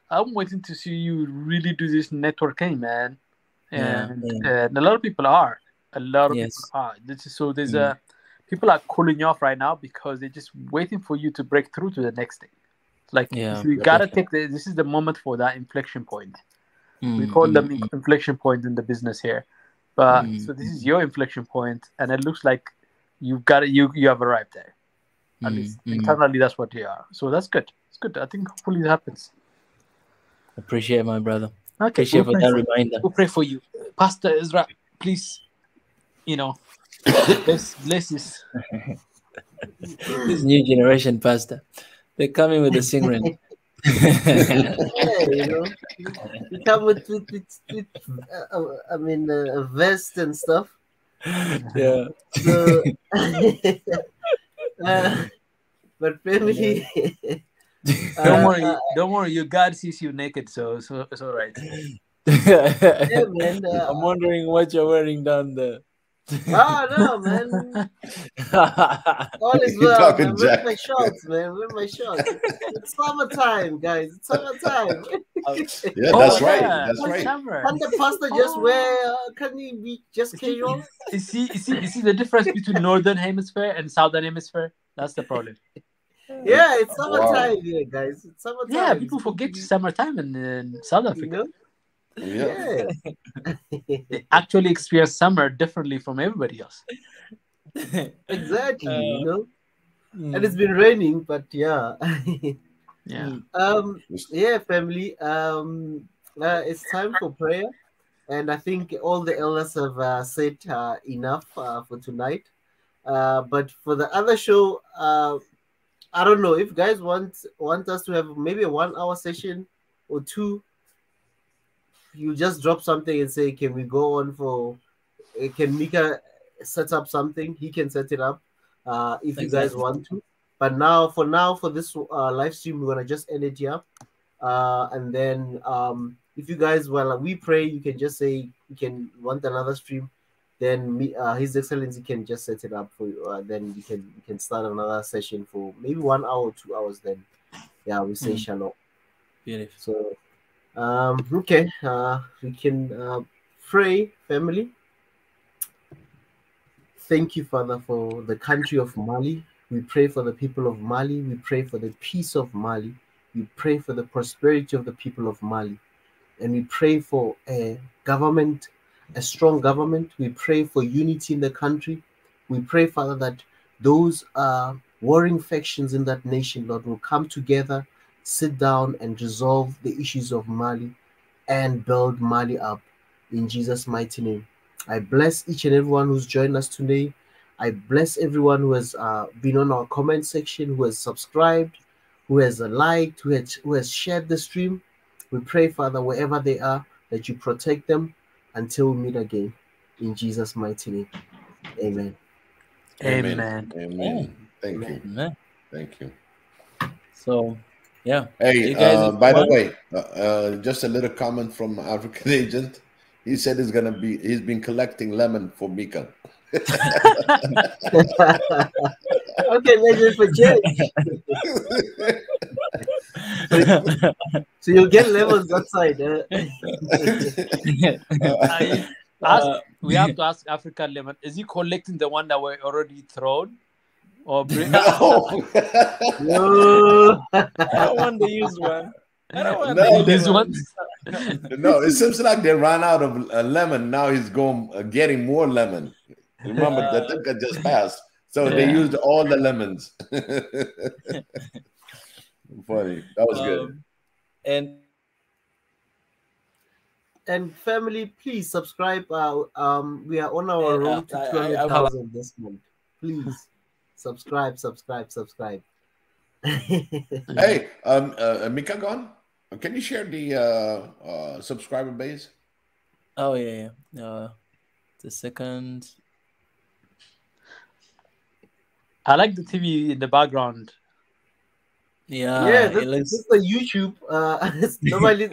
I'm waiting to see you really do this networking, man, and a lot of people are. People are cooling you off right now because they're just waiting for you to break through to the next thing. Like Yeah. we gotta take this is the moment for that inflection point. We call them inflection point in the business here. But so this is your inflection point, and it looks like you have arrived there. At least internally, that's what you are. So that's good. It's good. I think hopefully it happens. Appreciate my brother. Okay, Appreciate for that reminder. We'll pray for you, Pastor Ezra. Please, bless this. This new generation pastor, they're coming with the singing. You come with a vest and stuff. Yeah. So, but family. Don't worry. Your God sees you naked, so it's all right. Yeah, man. I'm wondering what you're wearing down there. Oh no, man! All is well. Man. Where's my shorts, man? Where's my shorts? It's summertime, guys. It's summertime. Yeah, that's right. That's right. Summer. Can the pastor just wear? Can he be just casual? You see the difference between Northern Hemisphere and Southern Hemisphere? That's the problem. Yeah, it's summertime here, guys. It's summertime. Yeah, people forget summertime in South Africa. Yeah. They actually experience summer differently from everybody else. Exactly, and it's been raining, but yeah. Yeah. Family. It's time for prayer, and I think all the elders have said enough for tonight. But for the other show, I don't know if guys want us to have maybe a 1 hour session or two. You just drop something and say, can we go on can Mika set up something? He can set it up if you guys want to. But for this live stream, we're going to just end it here. And then if you guys, we pray, you can just say you can want another stream. Then His Excellency can just set it up for you. Then we can start another session for maybe 1 hour or 2 hours. Then, we say shalom. Beautiful. So, okay, we can pray, family. Thank you, Father, for the country of Mali. We pray for the people of Mali. We pray for the peace of Mali. We pray for the prosperity of the people of Mali. And we pray for a government, a strong government. We pray for unity in the country. We pray, Father, that those warring factions in that nation, Lord, will come together, sit down and resolve the issues of Mali and build Mali up in Jesus' mighty name. I bless each and everyone who's joined us today. I bless everyone who has been on our comment section, who has subscribed, who has liked, who has shared the stream. We pray, Father, wherever they are, that you protect them until we meet again. In Jesus' mighty name. Amen. Amen. Amen. Thank you. Amen. Thank you. So, yeah. Hey, by the way, just a little comment from African agent. He said he's been collecting lemon for Mika. Okay, legend for change. So you'll get lemons outside. We have to ask African lemon. Is he collecting the one that were already thrown? Or No. No. I don't want the used one. I don't want No, these ones. No, it seems like they ran out of lemon. Now he's getting more lemon. Remember, the Tinka just passed. So they used all the lemons. Funny. That was good. And family, please subscribe. We are on our road to 200,000 this month. Please subscribe. Hey, Mika gone? Can you share the subscriber base? Oh yeah. The second. I like the TV in the background. Yeah, this is the YouTube. Normally,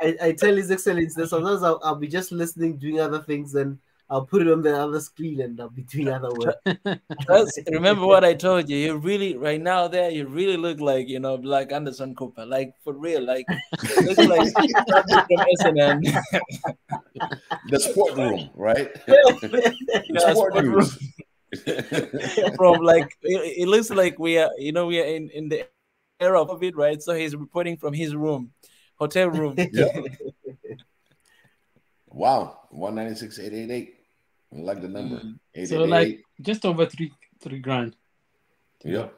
I tell His Excellency that sometimes I'll be just listening, doing other things, and I'll put it on the other screen and I'll be doing other work. Remember what I told you? You really, right now there, you really look like, like Anderson Cooper. Like, for real. Like, look like from SNN. The sport room, right? The sport room. From like, it looks like we are, we are in the aware of it, right? So he's reporting from his room, hotel room. Yeah. Wow. 196,888. I like the number. So like 888. just over three grand. Yep.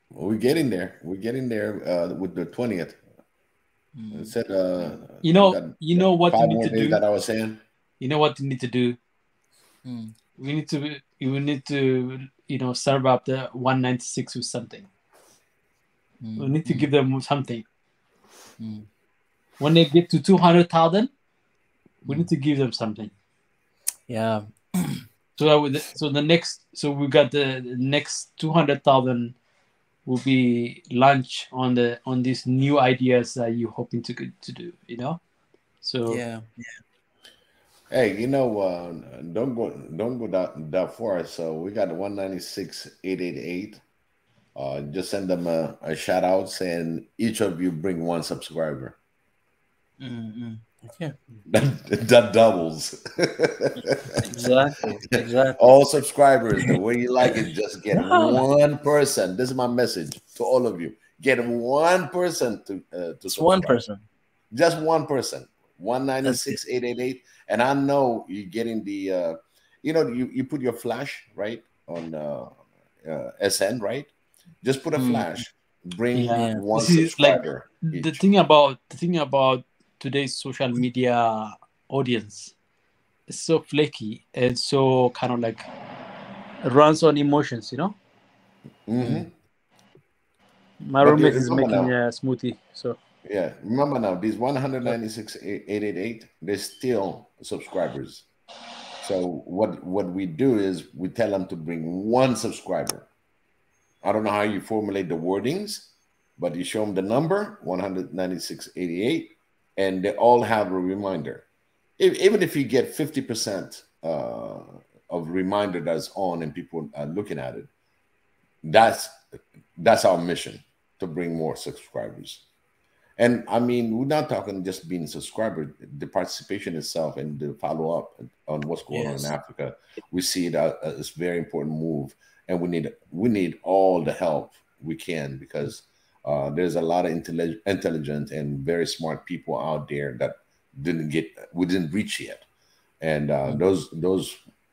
Well, we're getting there. We're getting there with the 20th. It said You we got what you 5 need more to days do. that I was saying. You know what you need to do. We need to serve up the 196 with something. We need to give them something. When they get to 200,000, we need to give them something. Yeah. So we got the next 200,000 will be launch on these new ideas that you're hoping to do. So Yeah. Hey, don't go that far. So we got 196,888. Just send them a shout out saying each of you bring 1 subscriber. Okay. That doubles. Exactly. All subscribers, the way you like it, just get 1 person. This is my message to all of you. Get 1 person to It's subscribe. one person. Just 1 person. 196,888. And I know you're getting the you put your flash right on SN, right? Just put a flash. Bring yeah, 1 this is like subscriber. the each. thing about today's social media audience. It's so flaky and so kind of like runs on emotions. Mhm. My But roommate is remember making now, a smoothie, so yeah, remember now, these 196,888, they're still subscribers. So what we do is we tell them to bring 1 subscriber. I don't know how you formulate the wordings, but you show them the number 196,888, and they all have a reminder. Even if you get 50% of reminder that's on and people are looking at it, that's our mission, to bring more subscribers. And I mean, we're not talking just being a subscriber. The participation itself and the follow up on what's going on in Yes. Africa, we see it as a very important move, and we need all the help we can, because there's a lot of intelligent and very smart people out there that we didn't reach yet, and those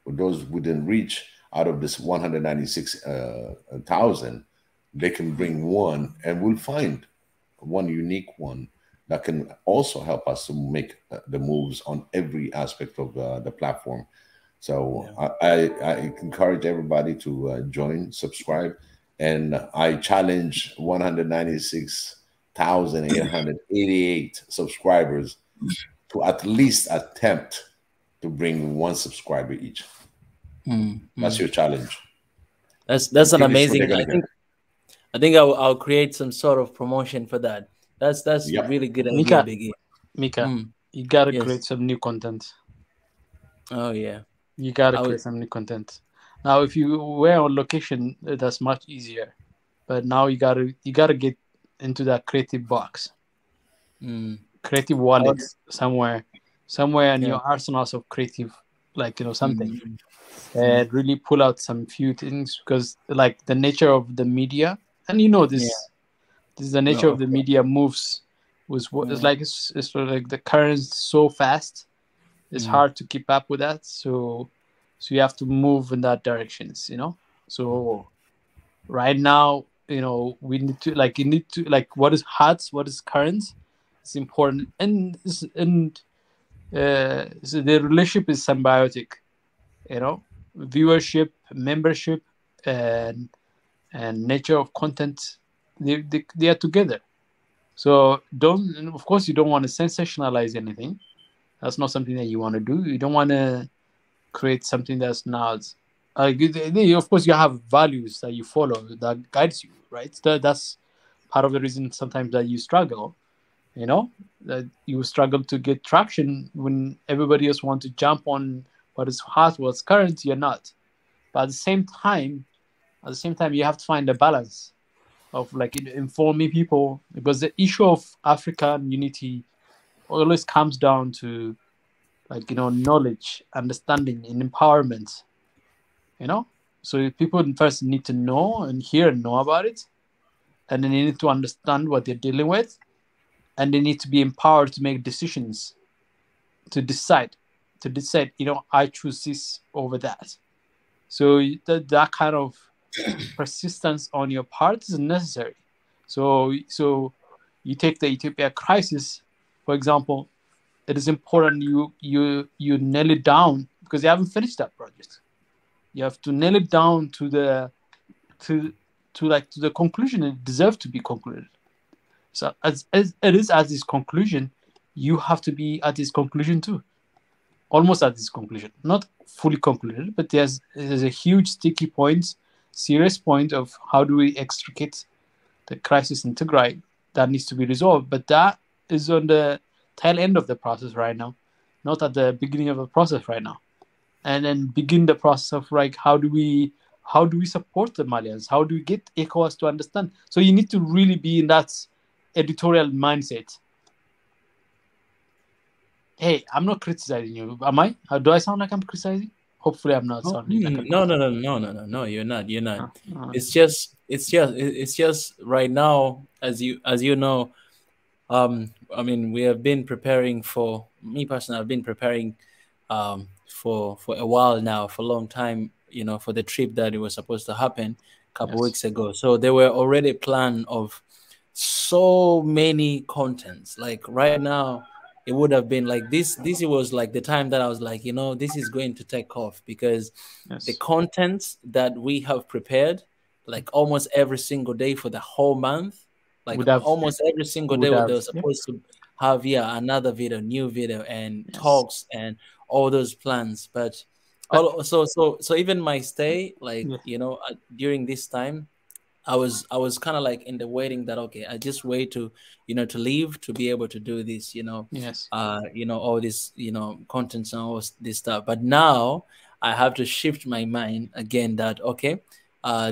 we didn't reach out of this 196,000, they can bring 1, and we'll find 1 unique one that can also help us to make the moves on every aspect of the platform. So I encourage everybody to join, subscribe, and I challenge 196,888 subscribers to at least attempt to bring 1 subscriber each. That's your challenge. That's an Finish what amazing. they're gonna get. I think I'll create some sort of promotion for that. That's Yep. a really good idea, Mika, Biggie. Mika, you gotta Yes. create some new content. Oh yeah. You gotta I would- create some new content. Now, if you were on location, that's much easier. But now you gotta get into that creative box, creative wallet somewhere in your arsenals of creative, something, and really pull out some few things, because like the nature of the media, and this is the nature of the media moves with what it's like. It's like the currents so fast. It's hard to keep up with that. So you have to move in that directions. So right now, we need to what is hot, what is current. It's important, and so the relationship is symbiotic. Viewership, membership, and nature of content, they are together. So of course you don't want to sensationalize anything. That's not something that you want to do. You don't want to create something that's not of course you have values that you follow that guides you, right? That's part of the reason sometimes that you struggle, that you struggle to get traction when everybody else wants to jump on what is hot, what's current. You're not. But at the same time you have to find a balance of informing people, because the issue of African unity always comes down to knowledge, understanding, and empowerment. So people first need to know and hear and know about it, and then they need to understand what they're dealing with, and they need to be empowered to make decisions, to decide, I choose this over that. So that kind of persistence on your part is necessary. So you take the Ethiopia crisis, for example. It is important you nail it down, because you haven't finished that project. You have to nail it down to the conclusion it deserves to be concluded. So as it is at this conclusion, you have to be at this conclusion too. Almost at this conclusion, not fully concluded, but there's a huge sticky point, serious point of how do we extricate the crisis in Tigray that needs to be resolved. But that is on the tail end of the process right now, not at the beginning of the process right now. And then begin the process of like how do we support the Malians? How do we get ECOWAS to understand? So you need to really be in that editorial mindset. Hey, I'm not criticizing you, am I? Do I sound like I'm criticizing? Hopefully, I'm not sounding like I'm No. You're not. It's just right now, as you know. I mean, we have been preparing for me personally. I've been preparing for a while now, for a long time. For the trip that it was supposed to happen a couple weeks ago. So there were already planned of so many contents. Like right now, it would have been like this. This was like the time that I was like, this is going to take off, because the contents that we have prepared, like almost every single day for the whole month, like almost every single day, they were supposed to have another video, new video, and talks and all those plans. But so even my stay, like during this time, I was kind of like in the waiting that I just wait to to leave to be able to do this all this contents and all this stuff. But now I have to shift my mind again that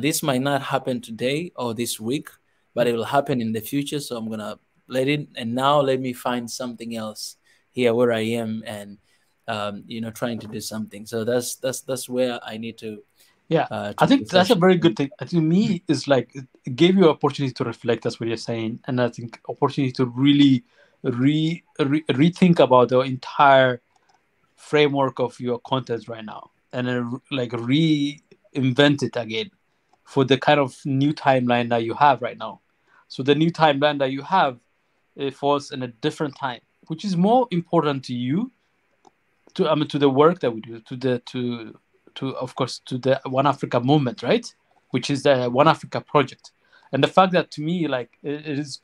this might not happen today or this week, but it will happen in the future. So I'm gonna let me find something else here where I am, and trying to do something. So that's where I need to. I think that's a very good thing. To me, it's like it gave you an opportunity to reflect. That's what you're saying, and I think opportunity to really rethink about the entire framework of your content right now, and then like reinvent it again for the kind of new timeline that you have right now. So the new timeline that you have, it falls in a different time, which is more important to you, to the work that we do, of course, to the One Africa movement, right? Which is the One Africa project. And the fact that, to me, like, it is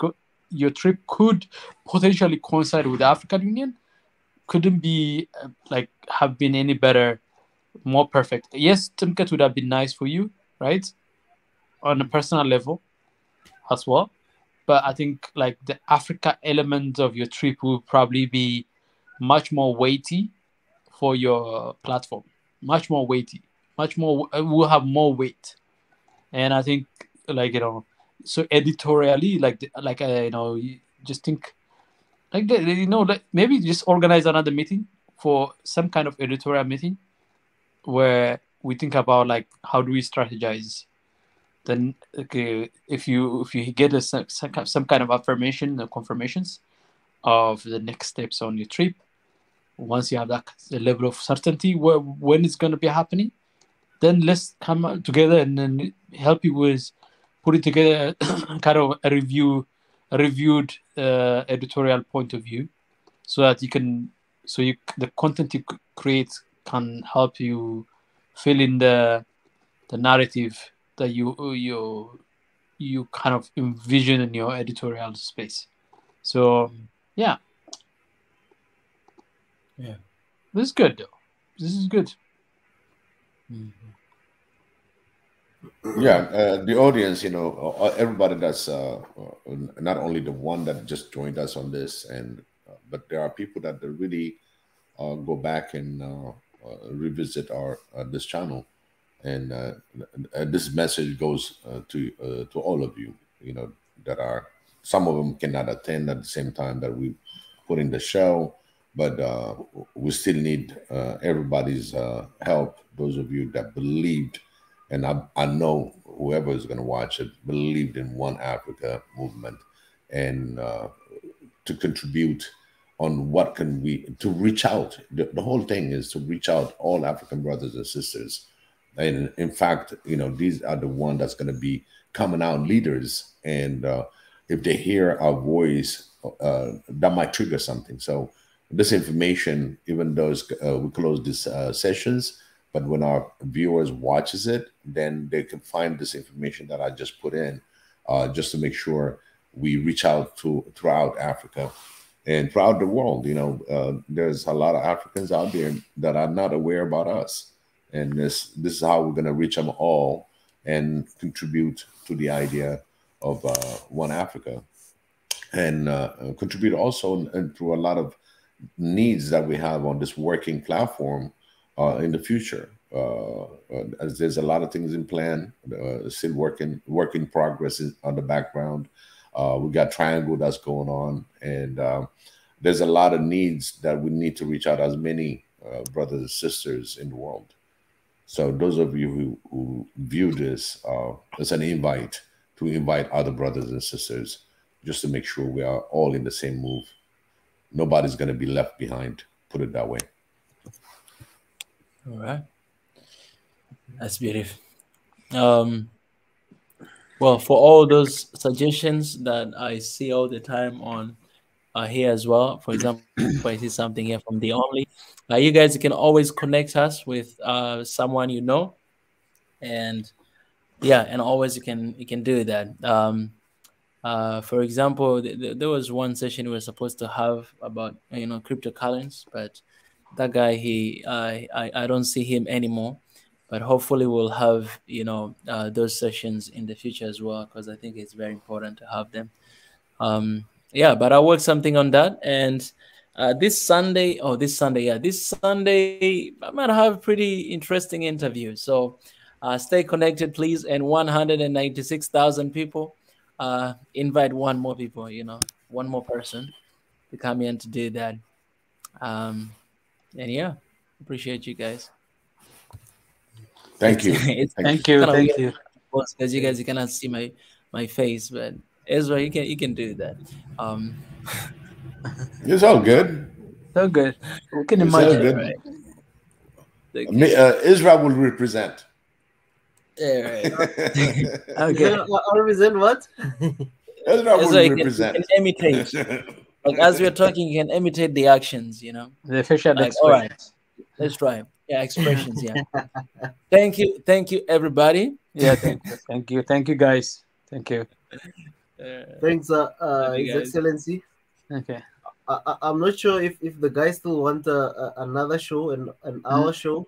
your trip could potentially coincide with the African Union couldn't be have been any better, more perfect. Yes, Timket would have been nice for you, right? On a personal level as well. But I think like the Africa element of your trip will probably be much more weighty for your platform. Much more weighty, will have more weight. And I think so editorially, you just think maybe just organize another meeting for some kind of editorial meeting where we think about like how do we strategize. Then if you get some kind of affirmation or confirmations of the next steps on your trip, once you have that level of certainty when it's going to be happening, then let's come together and then help you with putting together kind of a reviewed editorial point of view, so that the content you create can help you fill in the narrative that you kind of envision in your editorial space. So yeah. This is good, though. This is good. Yeah, the audience, everybody that's not only the one that just joined us on this, but there are people that really go back and revisit our this channel, and this message goes to all of you. That are, some of them cannot attend at the same time that we put in the show. But we still need everybody's help. Those of you that believed And I know whoever is going to watch it believed in One Africa movement, and to contribute on what can we to reach out. The whole thing is to reach out all African brothers and sisters. And in fact, these are the one that's going to be coming out leaders. And if they hear our voice, that might trigger something. So this information, even though we close these sessions, but when our viewers watches it, then they can find this information that I just put in, just to make sure we reach out throughout Africa and throughout the world. There's a lot of Africans out there that are not aware about us, and this is how we're going to reach them all and contribute to the idea of One Africa, and contribute also to a lot of needs that we have on this working platform in the future. As there's a lot of things in plan, still work in progress on the background. We got Triangle that's going on, and there's a lot of needs that we need to reach out as many brothers and sisters in the world. So those of you who view this as an invite to invite other brothers and sisters, just to make sure we are all in the same move. Nobody's going to be left behind, put it that way. All right. That's beautiful. Well, for all those suggestions that I see all the time on here as well, for example, I see something here from The Only. You guys can always connect us with someone you know, and and always you can do that. For example, there was one session we were supposed to have about cryptocurrencies, but that guy I don't see him anymore. But hopefully we'll have those sessions in the future as well, because I think it's very important to have them. But I'll work something on that. And this Sunday I might have a pretty interesting interview. So stay connected, please. And 196,000 people. Invite one more person to come in to do that. And appreciate you guys. Thank you. Thank you. Because you guys cannot see my face, but Ezra, you can do that. It's all good. So good. We can imagine. Right? Israel will represent. Yeah, right. Okay. I'll represent what? Ezra will represent. You can imitate. Like as we're talking, you can imitate the actions. The facial expressions. All right, let's try. Yeah, expressions. Yeah. Thank you, everybody. Yeah, thank you, guys. Thank you. Thanks, His Excellency. Okay. I'm not sure if the guys still want another show, an hour show.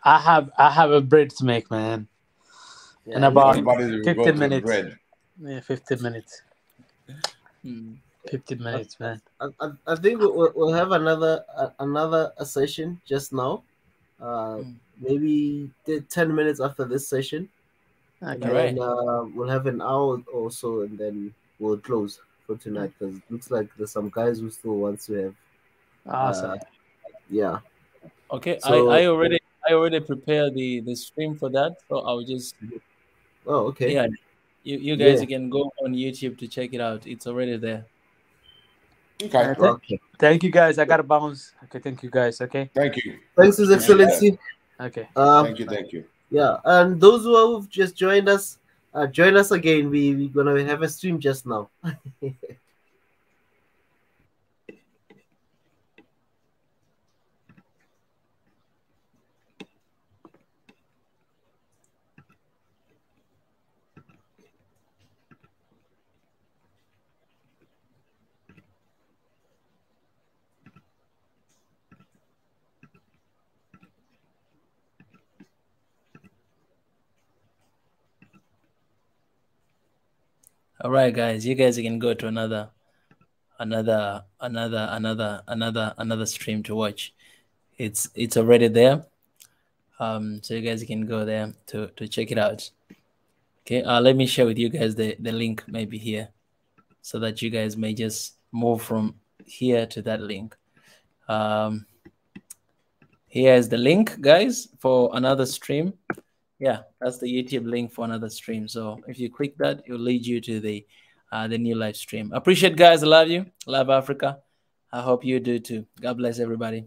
I have a bread to make, man. Yeah, in about 15 minutes. Yeah, 15 minutes. 15 minutes, man. I think we'll have another session just now. Maybe 10 minutes after this session. Okay. And we'll have an hour or so, and then we'll close for tonight, because it looks like there's some guys who still wants to have. Awesome. Yeah. Okay. So, I already prepared the stream for that, so I'll just. Oh, okay. Yeah. You guys can go on YouTube to check it out. It's already there. Okay. Thank you, guys. I gotta bounce. Okay. Thank you, guys. Okay. Thank you. Thanks, His Excellency. Okay. Thank you. Yeah, and those who have just joined us, join us again. We're gonna have a stream just now. All right, guys. You guys can go to another stream to watch. It's already there. So you guys can go there to check it out. Okay. Let me share with you guys the link maybe here, so that you guys may just move from here to that link. Here is the link, guys, for another stream. Yeah, that's the YouTube link for another stream. So if you click that, it will lead you to the new live stream. Appreciate, guys. I love you. Love Africa. I hope you do too. God bless everybody.